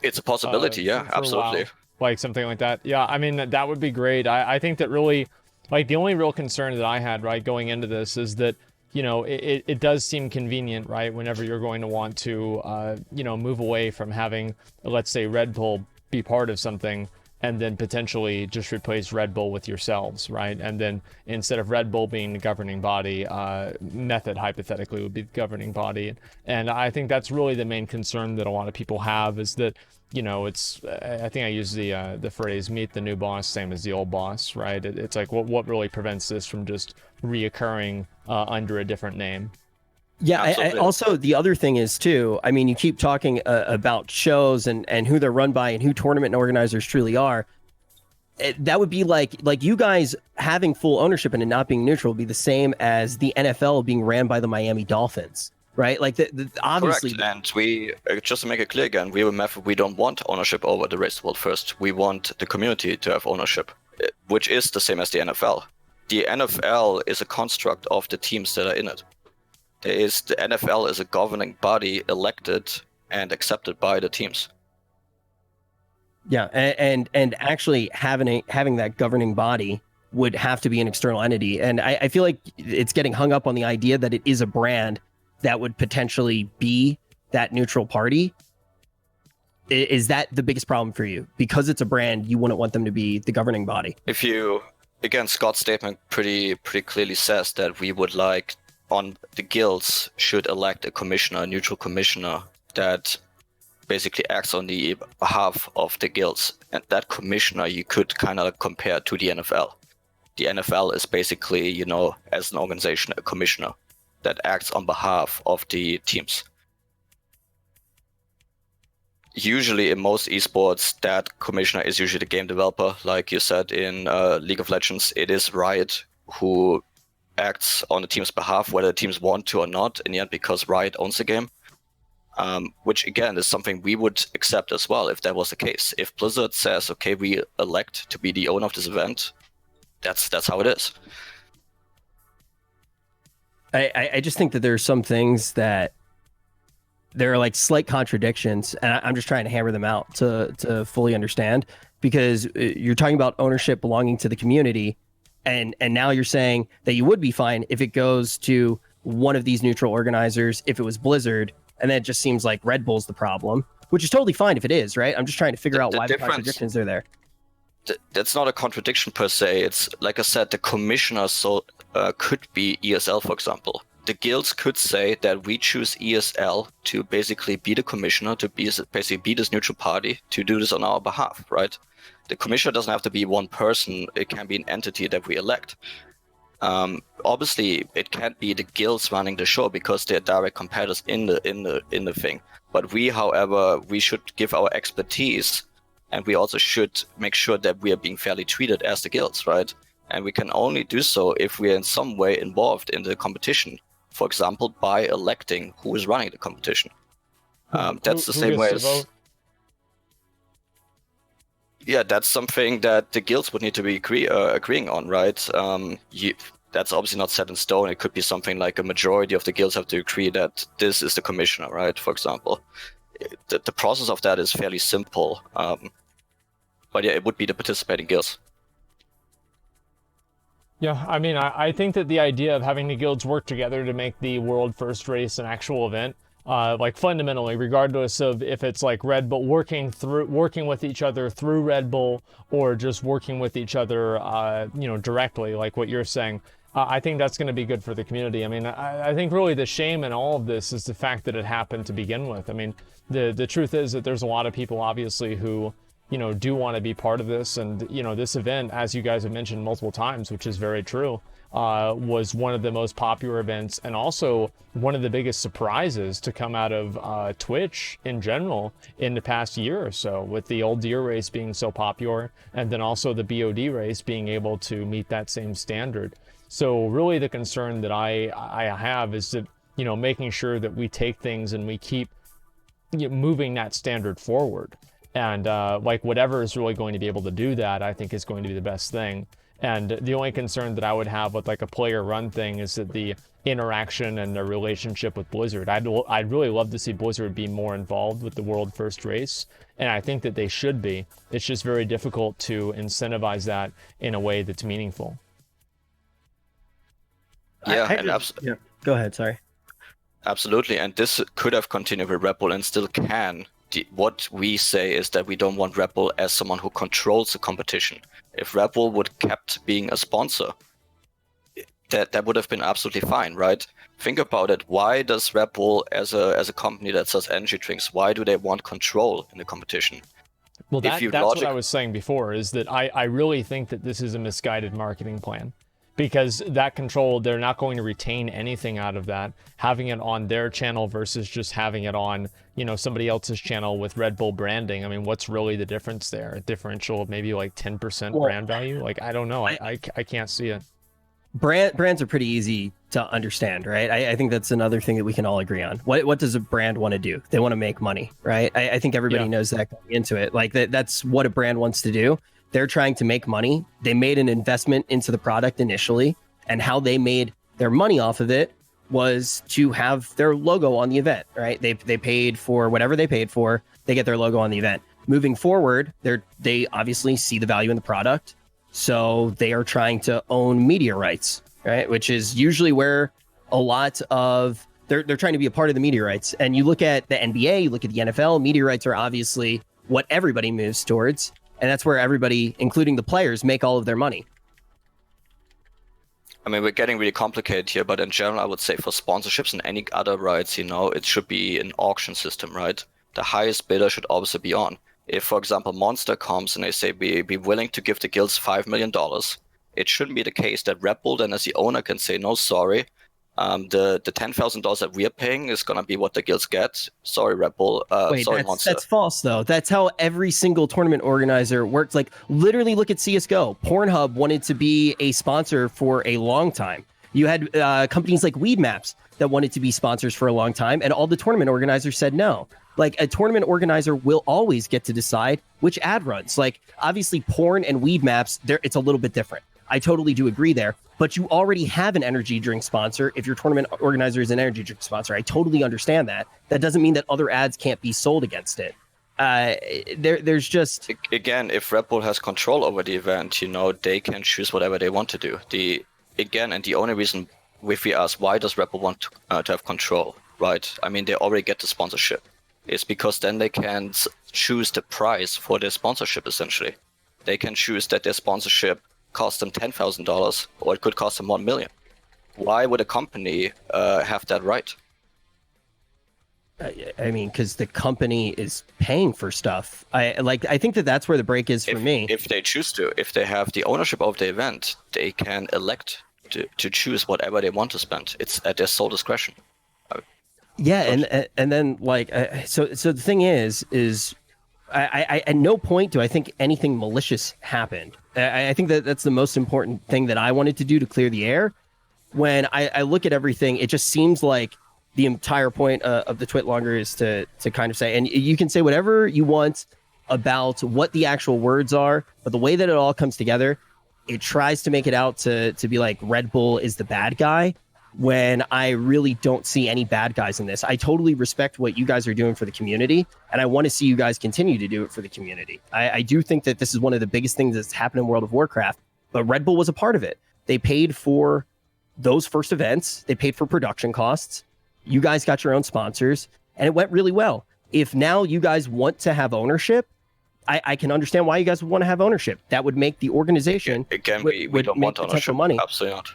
It's a possibility, yeah, for absolutely. like something like that. Yeah, I mean, that would be great. I think that really Like the only real concern that I had, right, going into this is that, you know, it does seem convenient, right, whenever you're going to want to, you know, move away from having, let's say, Red Bull be part of something, and then potentially just replace Red Bull with yourselves, right? And then instead of Red Bull being the governing body, Method hypothetically would be the governing body. And I think that's really the main concern that a lot of people have, is that, you know, it's, I think I use the phrase "meet the new boss, same as the old boss," right? It's like what really prevents this from just reoccurring under a different name? Yeah, I also the other thing is too, I mean, you keep talking about shows and who they're run by and who tournament organizers truly are. That would be like you guys having full ownership and it not being neutral would be the same as the NFL being ran by the Miami Dolphins, right? Like obviously. Correct. And we, just to make it clear again, we have a method. We don't want ownership over the race world first. We want the community to have ownership, which is the same as the NFL. The NFL is a construct of the teams that are in it. The NFL is a governing body elected and accepted by the teams. Yeah, and actually having that governing body would have to be an external entity. And I feel like it's getting hung up on the idea that it is a brand that would potentially be that neutral party. Is that the biggest problem for you? Because it's a brand, you wouldn't want them to be the governing body. If you, again, Scott's statement pretty clearly says that we would like, on the guilds should elect a commissioner, a neutral commissioner that basically acts on the behalf of the guilds. And that commissioner you could kind of compare to the NFL. The NFL is basically, you know, as an organization, a commissioner that acts on behalf of the teams. Usually in most esports, that commissioner is usually the game developer. Like you said, in League of Legends, it is Riot who acts on the team's behalf, whether the teams want to or not, in the end, because Riot owns the game. Which, again, is something we would accept as well if that was the case. If Blizzard says, okay, we elect to be the owner of this event, that's how it is. I just think that there are some things that there are like slight contradictions, and I'm just trying to hammer them out to fully understand, because you're talking about ownership belonging to the community, and now you're saying that you would be fine if it goes to one of these neutral organizers, if it was Blizzard, and then it just seems like Red Bull's the problem, which is totally fine if it is, right? I'm just trying to figure out why the contradictions are there. That's not a contradiction per se. It's like I said, the commissioner could be ESL, for example. The guilds could say that we choose ESL to basically be the commissioner, to basically be this neutral party, to do this on our behalf, right? The commissioner doesn't have to be one person. It can be an entity that we elect. Obviously, it can't be the guilds running the show because they're direct competitors in the thing. But we, however, we should give our expertise, and we also should make sure that we are being fairly treated as the guilds, right? And we can only do so if we are in some way involved in the competition. For example, by electing who is running the competition. That's the same way as. Yeah, that's something that the guilds would need to be agreeing on, right? That's obviously not set in stone. It could be something like a majority of the guilds have to agree that this is the commissioner, right? For example, the process of that is fairly simple. But yeah, it would be the participating guilds. Yeah, I mean, I think that the idea of having the guilds work together to make the world first race an actual event, like fundamentally, regardless of if it's like Red Bull working with each other through Red Bull, or just working with each other, you know, directly, like what you're saying, I think that's going to be good for the community. I mean, I think really the shame in all of this is the fact that it happened to begin with. I mean, the truth is that there's a lot of people, obviously, who, you know, do want to be part of this. And, you know, this event, as you guys have mentioned multiple times, which is very true, was one of the most popular events, and also one of the biggest surprises to come out of Twitch in general in the past year or so, with the old deer race being so popular, and then also the BOD race being able to meet that same standard. So really the concern that I have is that, you know, making sure that we take things and we keep moving that standard forward. And like whatever is really going to be able to do that, I think is going to be the best thing. And the only concern that I would have with like a player run thing is that the interaction and the relationship with Blizzard. I'd really love to see Blizzard be more involved with the world first race. And I think that they should be. It's just very difficult to incentivize that in a way that's meaningful. Yeah, I and yeah. Go ahead. Sorry. absolutely. And this could have continued with Red Bull and still can. What we say is that we don't want Red Bull as someone who controls the competition. If Red Bull would kept being a sponsor, that would have been absolutely fine, right? Think about it. Why does Red Bull, as a company that sells energy drinks, why do they want control in the competition? Well, If you that's what logic- I was saying before, is that I really think that this is a misguided marketing plan. Because that control, they're not going to retain anything out of that, having it on their channel versus just having it on, somebody else's channel with Red Bull branding. I mean, what's really the difference there? A differential of maybe like 10% brand value? Like, I don't know. I can't see it. Brands are pretty easy to understand, right? I think that's another thing that we can all agree on. What does a brand want to do? They want to make money, right? I think everybody knows that going into it. Like that's what a brand wants to do. They're trying to make money. They made an investment into the product initially, and how they made their money off of it was to have their logo on the event, right? They paid for whatever they paid for. They get their logo on the event. Moving forward, they obviously see the value in the product. So they are trying to own media rights, right? Which is usually where a lot of they're trying to be a part of the media rights. And you look at the NBA, you look at the NFL, media rights are obviously what everybody moves towards. And that's where everybody, including the players, make all of their money. I mean, we're getting really complicated here, but in general, I would say for sponsorships and any other rights, it should be an auction system, right? The highest bidder should obviously be on. If, for example, Monster comes and they say, be willing to give the guilds $5 million, it shouldn't be the case that Red Bull then as the owner can say, no, sorry, the $10,000 that we are paying is going to be what the guilds get. Sorry, Red Bull. Wait, sorry, Monster. that's false, though. That's how every single tournament organizer works. Like, literally look at CSGO. Pornhub wanted to be a sponsor for a long time. You had companies like Weed Maps that wanted to be sponsors for a long time, and all the tournament organizers said no. Like, a tournament organizer will always get to decide which ad runs. Like, obviously, porn and Weed Maps, it's a little bit different. I totally do agree there. But you already have an energy drink sponsor if your tournament organizer is an energy drink sponsor. I totally understand that. That doesn't mean that other ads can't be sold against it. There's just... Again, if Red Bull has control over the event, they can choose whatever they want to do. And the only reason if we ask, why does Red Bull want to have control, right? I mean, they already get the sponsorship. It's because then they can choose the price for their sponsorship, essentially. They can choose that their sponsorship costs them $10,000 or it could cost them $1 million. Why would a company have that right? I mean, because the company is paying for stuff. I think that's where the break is for me. If they choose to, if they have the ownership of the event, they can elect to choose whatever they want to spend. It's at their sole discretion. Yeah, and then so the thing is I at no point do I think anything malicious happened. I think that's the most important thing that I wanted to do to clear the air. When I look at everything, it just seems like the entire point of the twit longer is to kind of say, and you can say whatever you want about what the actual words are, but the way that it all comes together, it tries to make it out to be like Red Bull is the bad guy, when I really don't see any bad guys in this. I totally respect what you guys are doing for the community, and I want to see you guys continue to do it for the community. I do think that this is one of the biggest things that's happened in World of Warcraft, but Red Bull was a part of it. They paid for those first events. They paid for production costs. You guys got your own sponsors, and it went really well. If now you guys want to have ownership, I can understand why you guys would want to have ownership. That would make the organization we don't want ownership. Money. Absolutely not.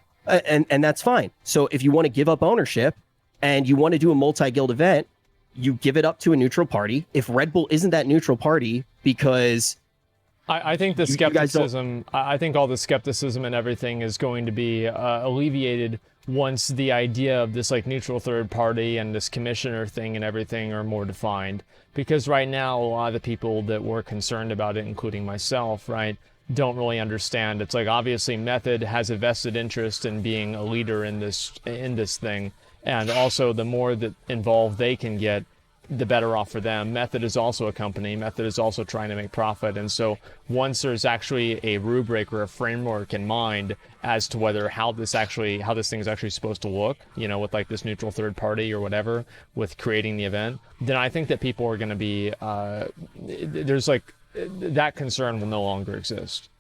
And that's fine. So if you want to give up ownership and you want to do a multi-guild event, you give it up to a neutral party. If Red Bull isn't that neutral party, because I think the skepticism, I think all the skepticism and everything is going to be alleviated once the idea of this like neutral third party and this commissioner thing and everything are more defined. Because right now, a lot of the people that were concerned about it, including myself, right, don't really understand. It's like, obviously Method has a vested interest in being a leader in this thing, and also the more that involved they can get, the better off for them. Method is also a company. Method is also trying to make profit, and so once there's actually a rubric or a framework in mind as to how this thing is actually supposed to look, with like this neutral third party or whatever, with creating the event, then I think that people are going to be there's like that concern will no longer exist.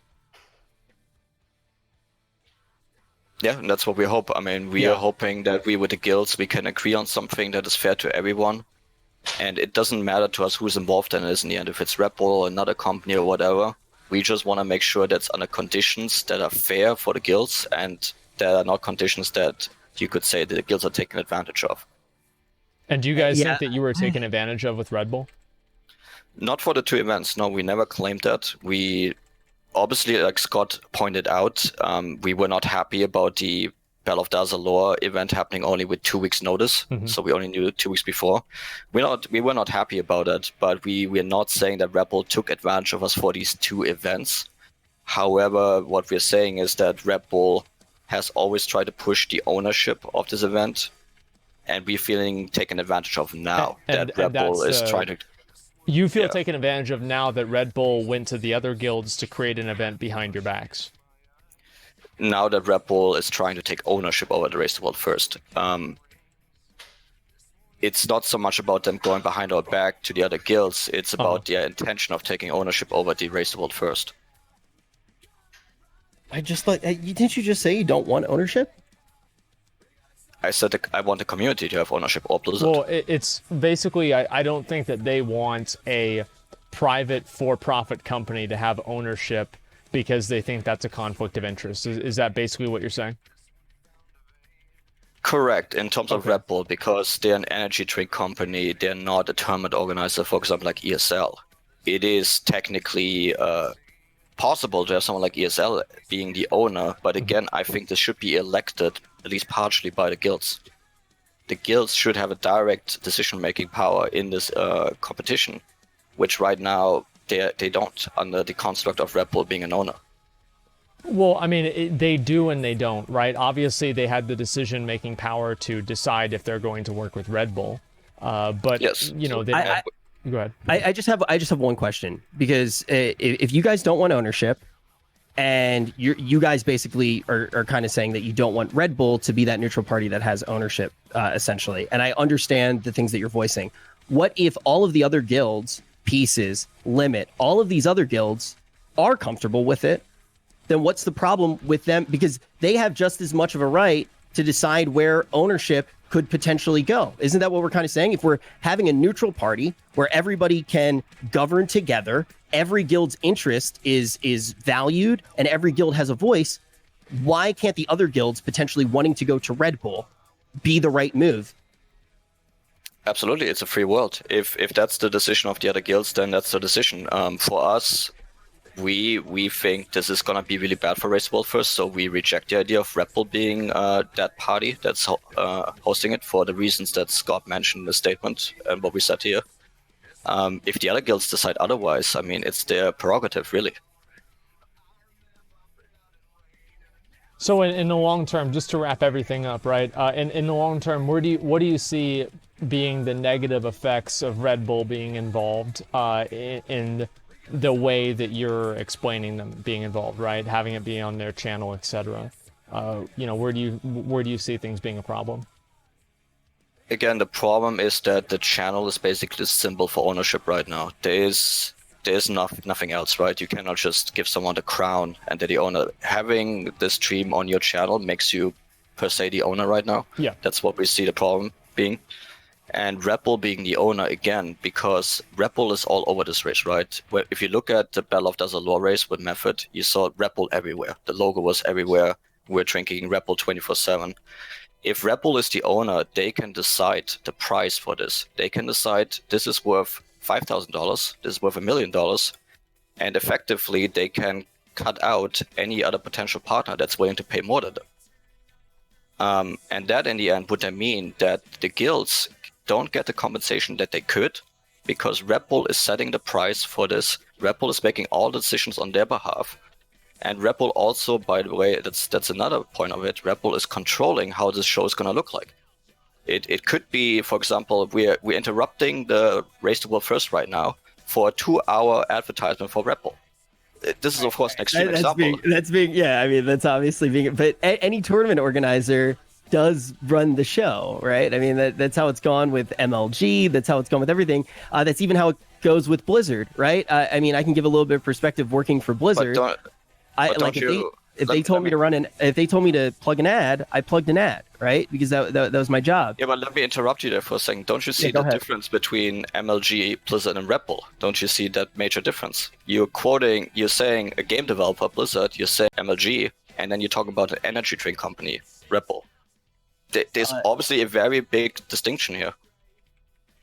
Yeah, and that's what we hope. I mean, we are hoping that we, with the guilds, we can agree on something that is fair to everyone. And it doesn't matter to us who's involved in this in the end, if it's Redbull or another company or whatever. We just want to make sure that's under conditions that are fair for the guilds and that are not conditions that you could say that the guilds are taking advantage of. And do you guys think that you were taken advantage of with Red Bull? Not for the 2 events. No, we never claimed that. We obviously, like Scott pointed out, we were not happy about the Battle of Dazalore event happening only with 2 weeks notice. So we only knew it 2 weeks before. We were not happy about it, but we're not saying that Red Bull took advantage of us for these 2 events. However, what we're saying is that Red Bull has always tried to push the ownership of this event, and we're feeling taken advantage of now that Red Bull is trying to. You feel taken advantage of now that Red Bull went to the other guilds to create an event behind your backs. Now that Red Bull is trying to take ownership over the Race to the World first. It's not so much about them going behind our back to the other guilds, it's about their intention of taking ownership over the Race to the World first. I just like, didn't you just say you don't want ownership? I said I want the community to have ownership or Blizzard. Well, it's basically, I don't think that they want a private for-profit company to have ownership because they think that's a conflict of interest. Is that basically what you're saying? Correct, in terms of Red Bull, because they're an energy drink company, they're not a tournament organizer, for example, like ESL. It is technically possible to have someone like ESL being the owner, but again, I think this should be elected, at least partially, by the guilds. The guilds should have a direct decision-making power in this competition, which right now they don't, under the construct of Red Bull being an owner. Well, I mean, they do and they don't, right? Obviously, they had the decision-making power to decide if they're going to work with Red Bull, but yes. You know, they go ahead. I just have one question, because if you guys don't want ownership, and you guys basically are kind of saying that you don't want Red Bull to be that neutral party that has ownership, essentially, and I understand the things that you're voicing. What if all of the other guilds, pieces, limit, all of these other guilds are comfortable with it? Then what's the problem with them? Because they have just as much of a right to decide where ownership could potentially go. Isn't that what we're kind of saying? If we're having a neutral party where everybody can govern together, every guild's interest is valued, and every guild has a voice, why can't the other guilds potentially wanting to go to Red Bull be the right move? Absolutely, it's a free world. If that's the decision of the other guilds, then that's the decision. For us, we think this is gonna be really bad for Race World first, so we reject the idea of Red Bull being that party that's hosting it for the reasons that Scott mentioned in the statement and what we said here. If the other guilds decide otherwise, I mean, it's their prerogative, really. So in the long term, just to wrap everything up, right? In the long term, what do you see being the negative effects of Red Bull being involved in the way that you're explaining them being involved, right? Having it be on their channel, etc. You know, where do you see things being a problem? Again, the problem is that the channel is basically a symbol for ownership right now. There's nothing else, right? You cannot just give someone the crown and they're the owner. Having this stream on your channel makes you per se the owner right now. Yeah. That's what we see the problem being. And Red Bull being the owner again, because Red Bull is all over this race, right? If you look at the Battle of Dazalore race with Method, you saw Red Bull everywhere. The logo was everywhere. We're drinking Red Bull 24/7. If Red Bull is the owner, they can decide the price for this. They can decide this is worth $5,000, this is worth $1 million, and effectively they can cut out any other potential partner that's willing to pay more than them. And that in the end would then mean that the guilds don't get the compensation that they could, because Red Bull is setting the price for this. Red Bull is making all the decisions on their behalf. And Red Bull also, by the way, that's another point of it, Red Bull is controlling how this show is going to look like. It could be, for example, we're interrupting the Race to World First right now for a 2-hour advertisement for Red Bull. This is, of course, an extreme example. That's obviously being, but any tournament organizer does run the show, right? I mean, that's how it's gone with MLG. That's how it's gone with everything. That's even how it goes with Blizzard, right? I mean, I can give a little bit of perspective working for Blizzard. If they told me to plug an ad, I plugged an ad, right? Because that was my job. Yeah, but let me interrupt you there for a second. Don't you see go the ahead. difference between MLG, Blizzard, and Red Bull? Don't you see that major difference? You're saying a game developer, Blizzard, you're saying MLG, and then you talk about an energy drink company, Red Bull. There's obviously a very big distinction here.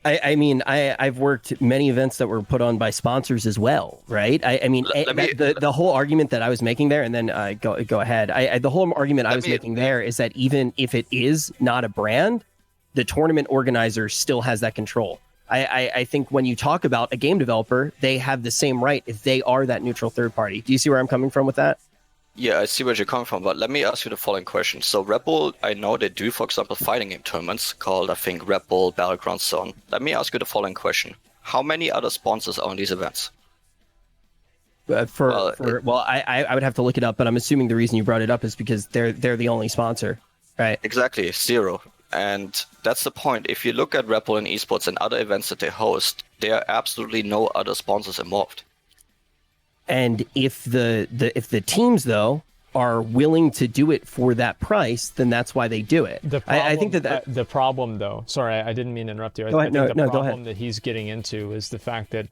I mean, I've worked many events that were put on by sponsors as well, right? The whole argument that I was making there, and then go ahead. The whole argument I was making there is that even if it is not a brand, the tournament organizer still has that control. I think when you talk about a game developer, they have the same right if they are that neutral third party. Do you see where I'm coming from with that? Yeah, I see where you're coming from, but let me ask you the following question. So Red Bull, I know they do, for example, fighting game tournaments called, I think, Red Bull Battleground Zone. Let me ask you the following question. How many other sponsors are on these events? I would have to look it up, but I'm assuming the reason you brought it up is because they're the only sponsor, right? Exactly, 0. And that's the point. If you look at Red Bull and esports and other events that they host, there are absolutely no other sponsors involved. And if the teams though are willing to do it for that price, then that's why they do it. I think that the problem though. Sorry, I didn't mean to interrupt you. Go ahead. The go problem ahead. that he's getting into is the fact that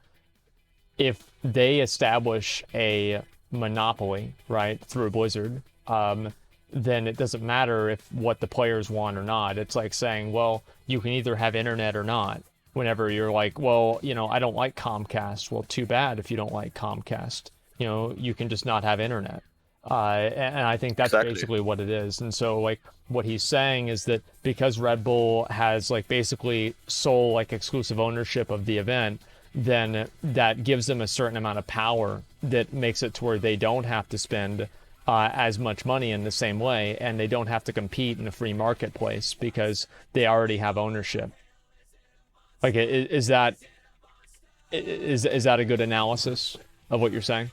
if they establish a monopoly, right, through Blizzard, then it doesn't matter if what the players want or not. It's like saying, well, you can either have internet or not. Whenever you're like, well, I don't like Comcast. Well, too bad if you don't like Comcast. You can just not have internet. And I think that's basically what it is. And so, like, what he's saying is that because Red Bull has, like, basically sole, like, exclusive ownership of the event, then that gives them a certain amount of power that makes it to where they don't have to spend as much money in the same way, and they don't have to compete in a free marketplace because they already have ownership. Like, is that a good analysis of what you're saying?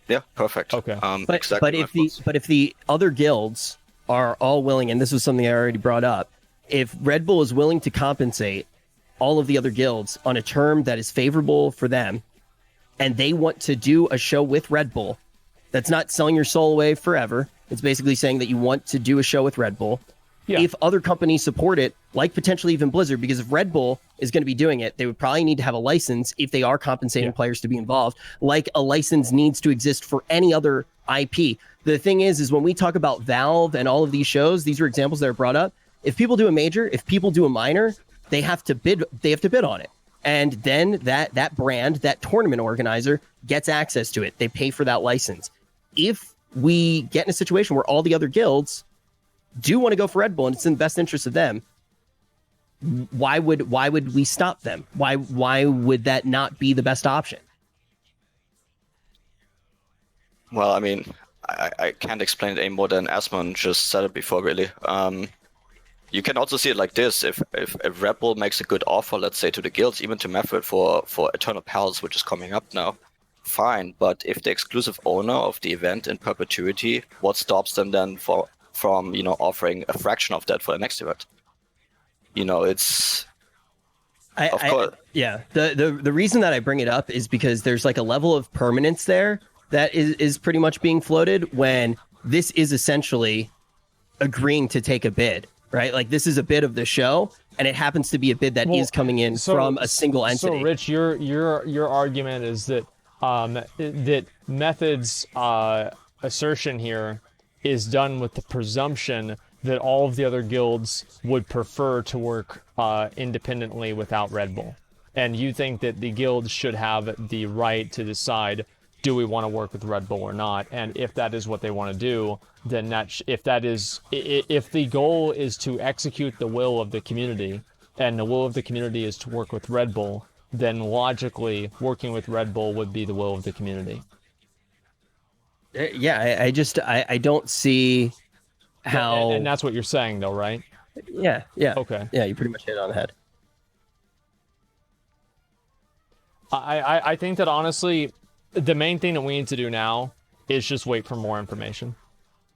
Yeah, perfect. Okay. But if the other guilds are all willing, and this was something I already brought up, if Red Bull is willing to compensate all of the other guilds on a term that is favorable for them, and they want to do a show with Red Bull, that's not selling your soul away forever. It's basically saying that you want to do a show with Red Bull. Yeah. If other companies support it, like potentially even Blizzard, because if Red Bull is going to be doing it, they would probably need to have a license if they are compensating players to be involved, like a license needs to exist for any other IP. The thing is when we talk about Valve and all of these shows, these are examples that are brought up. If people do a major, if people do a minor, they have to bid on it. And then that brand, that tournament organizer gets access to it. They pay for that license. If we get in a situation where all the other guilds do want to go for Red Bull and it's in the best interest of them, why would we stop them? Why would that not be the best option? Well, I mean, I can't explain it any more than Asmon just said it before, really. You can also see it like this. If Red Bull makes a good offer, let's say to the guilds, even to Method for Eternal Palace, which is coming up now, fine. But if the exclusive owner of the event in perpetuity, what stops them then from offering a fraction of that for the next event? It's of course. The reason that I bring it up is because there's like a level of permanence there that is pretty much being floated when this is essentially agreeing to take a bid, right? Like this is a bid of the show, and it happens to be a bid that is coming in from a single entity. So, Rich, your argument is that that Method's assertion here is done with the presumption that all of the other guilds would prefer to work independently without Red Bull. And you think that the guilds should have the right to decide, do we want to work with Red Bull or not? And if that is what they want to do, then if the goal is to execute the will of the community, and the will of the community is to work with Red Bull, then logically working with Red Bull would be the will of the community. Yeah, I don't see how. And that's what you're saying, though, right? Yeah. Okay. Yeah, you pretty much hit it on the head. I think that honestly, the main thing that we need to do now is just wait for more information.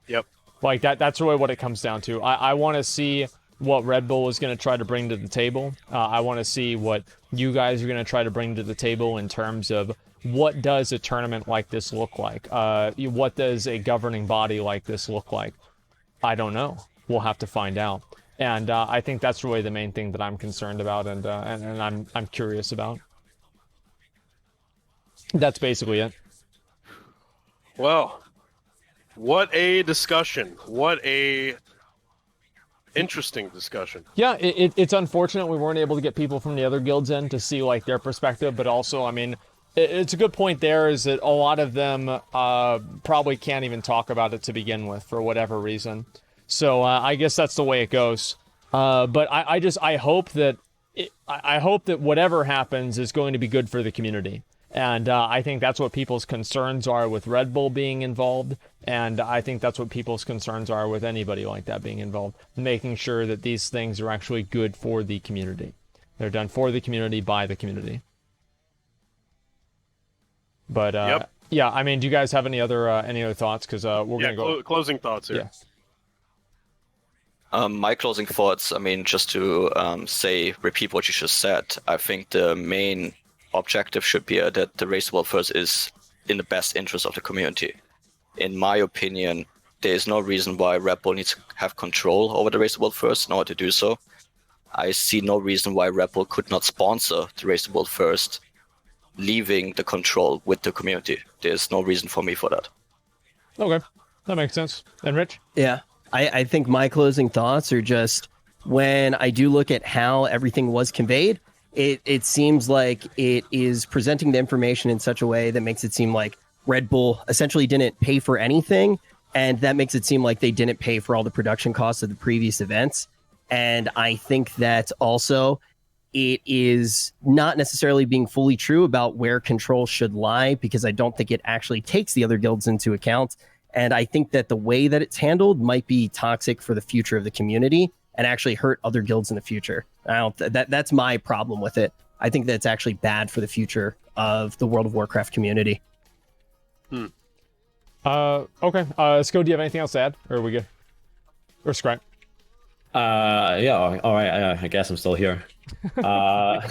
Yep. Like that's really what it comes down to. I want to see what Red Bull is going to try to bring to the table. I want to see what you guys are going to try to bring to the table in terms of what does a tournament like this look like? What does a governing body like this look like? I don't know. We'll have to find out. And I think that's really the main thing that I'm concerned about, and I'm curious about. That's basically it. Well, what a discussion! What a interesting discussion. Yeah, it's unfortunate we weren't able to get people from the other guilds in to see like their perspective, but also, I mean, it's a good point there is that a lot of them probably can't even talk about it to begin with for whatever reason. So I guess that's the way it goes. But I hope that I hope that whatever happens is going to be good for the community. And I think that's what people's concerns are with Red Bull being involved. And I think that's what people's concerns are with anybody like that being involved. Making sure that these things are actually good for the community. They're done for the community, by the community. But Yep. yeah, I mean, do you guys have any other thoughts? Because we're going to go... Closing thoughts here. Yeah. My closing thoughts, I mean, just to repeat what you just said, I think the main objective should be that the race to world first is in the best interest of the community. In my opinion, there is no reason why Red Bull needs to have control over the race to world first in order to do so. I see no reason why Red Bull could not sponsor the race to world first, leaving the control with the community. There's no reason for me for that. Okay, that makes sense. And Rich? Yeah, I think my closing thoughts are just when I do look at how everything was conveyed, it seems like it is presenting the information in such a way that makes it seem like Red Bull essentially didn't pay for anything, and that makes it seem like they didn't pay for all the production costs of the previous events. And I think that also it is not necessarily being fully true about where control should lie, because I don't think it actually takes the other guilds into account. And I think that the way that it's handled might be toxic for the future of the community and actually hurt other guilds in the future. That's my problem with it. I think that's actually bad for the future of the World of Warcraft community. Okay. Sko, do you have anything else to add? Or are we good? Or Scribe? Yeah, all right. I guess I'm still here. Yeah.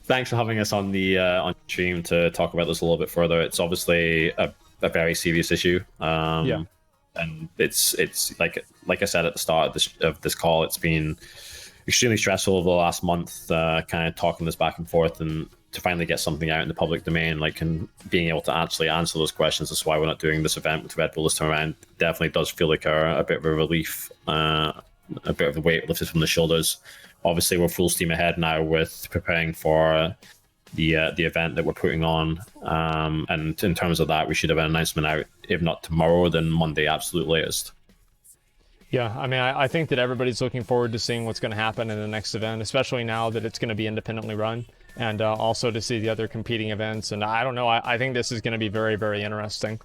Thanks for having us on the on stream to talk about this a little bit further. It's obviously a very serious issue. Yeah. And it's like I said at the start of this call, it's been extremely stressful over the last month, kind of talking this back and forth, and to finally get something out in the public domain, and being able to actually answer those questions. That's why we're not doing this event with Red Bull this time around. Definitely does feel like a bit of a relief, a bit of the weight lifted from the shoulders. Obviously, we're full steam ahead now with preparing for the event that we're putting on. And in terms of that, we should have an announcement out, if not tomorrow, then Monday, absolute latest. Yeah, I mean, I think that everybody's looking forward to seeing what's going to happen in the next event, especially now that it's going to be independently run, and also to see the other competing events. And I don't know, I think this is going to be very, very interesting,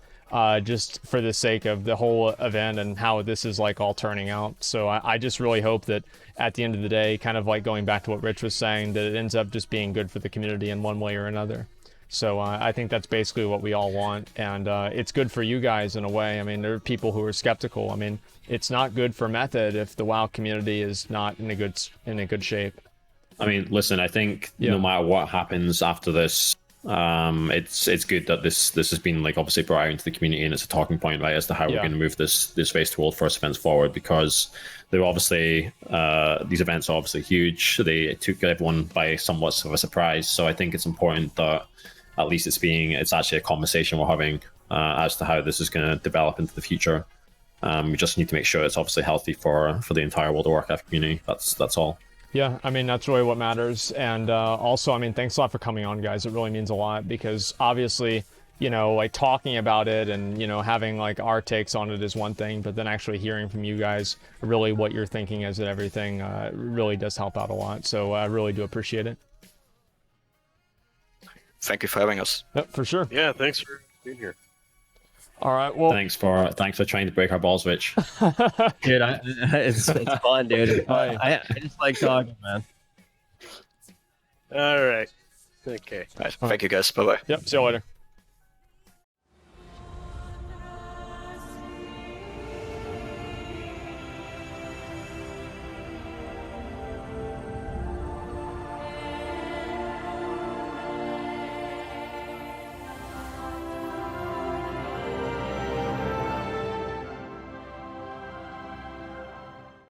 just for the sake of the whole event and how this is all turning out. So I just really hope that at the end of the day, kind of going back to what Rich was saying, that it ends up just being good for the community in one way or another. So I think that's basically what we all want, and it's good for you guys in a way. I mean, there are people who are skeptical. I mean, it's not good for Method if the WoW community is not in a good shape. I mean, listen, I think no matter what happens after this, it's good that this has been obviously brought out into the community, and it's a talking point, right, as to how we're going to move this race to world first events forward, because they're obviously these events are obviously huge. They took everyone by somewhat of a surprise. So I think it's important that at least it's actually a conversation we're having as to how this is going to develop into the future. We just need to make sure it's obviously healthy for the entire World of Warcraft community. That's all. Yeah, I mean, that's really what matters. And also, I mean, thanks a lot for coming on, guys. It really means a lot, because obviously, talking about it and, having our takes on it is one thing, but then actually hearing from you guys really what you're thinking is and everything really does help out a lot. So I really do appreciate it. Thank you for having us. Yep, for sure. Yeah, thanks for being here. All right. Well, thanks for trying to break our balls, Rich. Dude, it's fun, dude. I just like talking, man. All right. Okay. All right. Thank you, guys. Bye bye. Yep. See you later.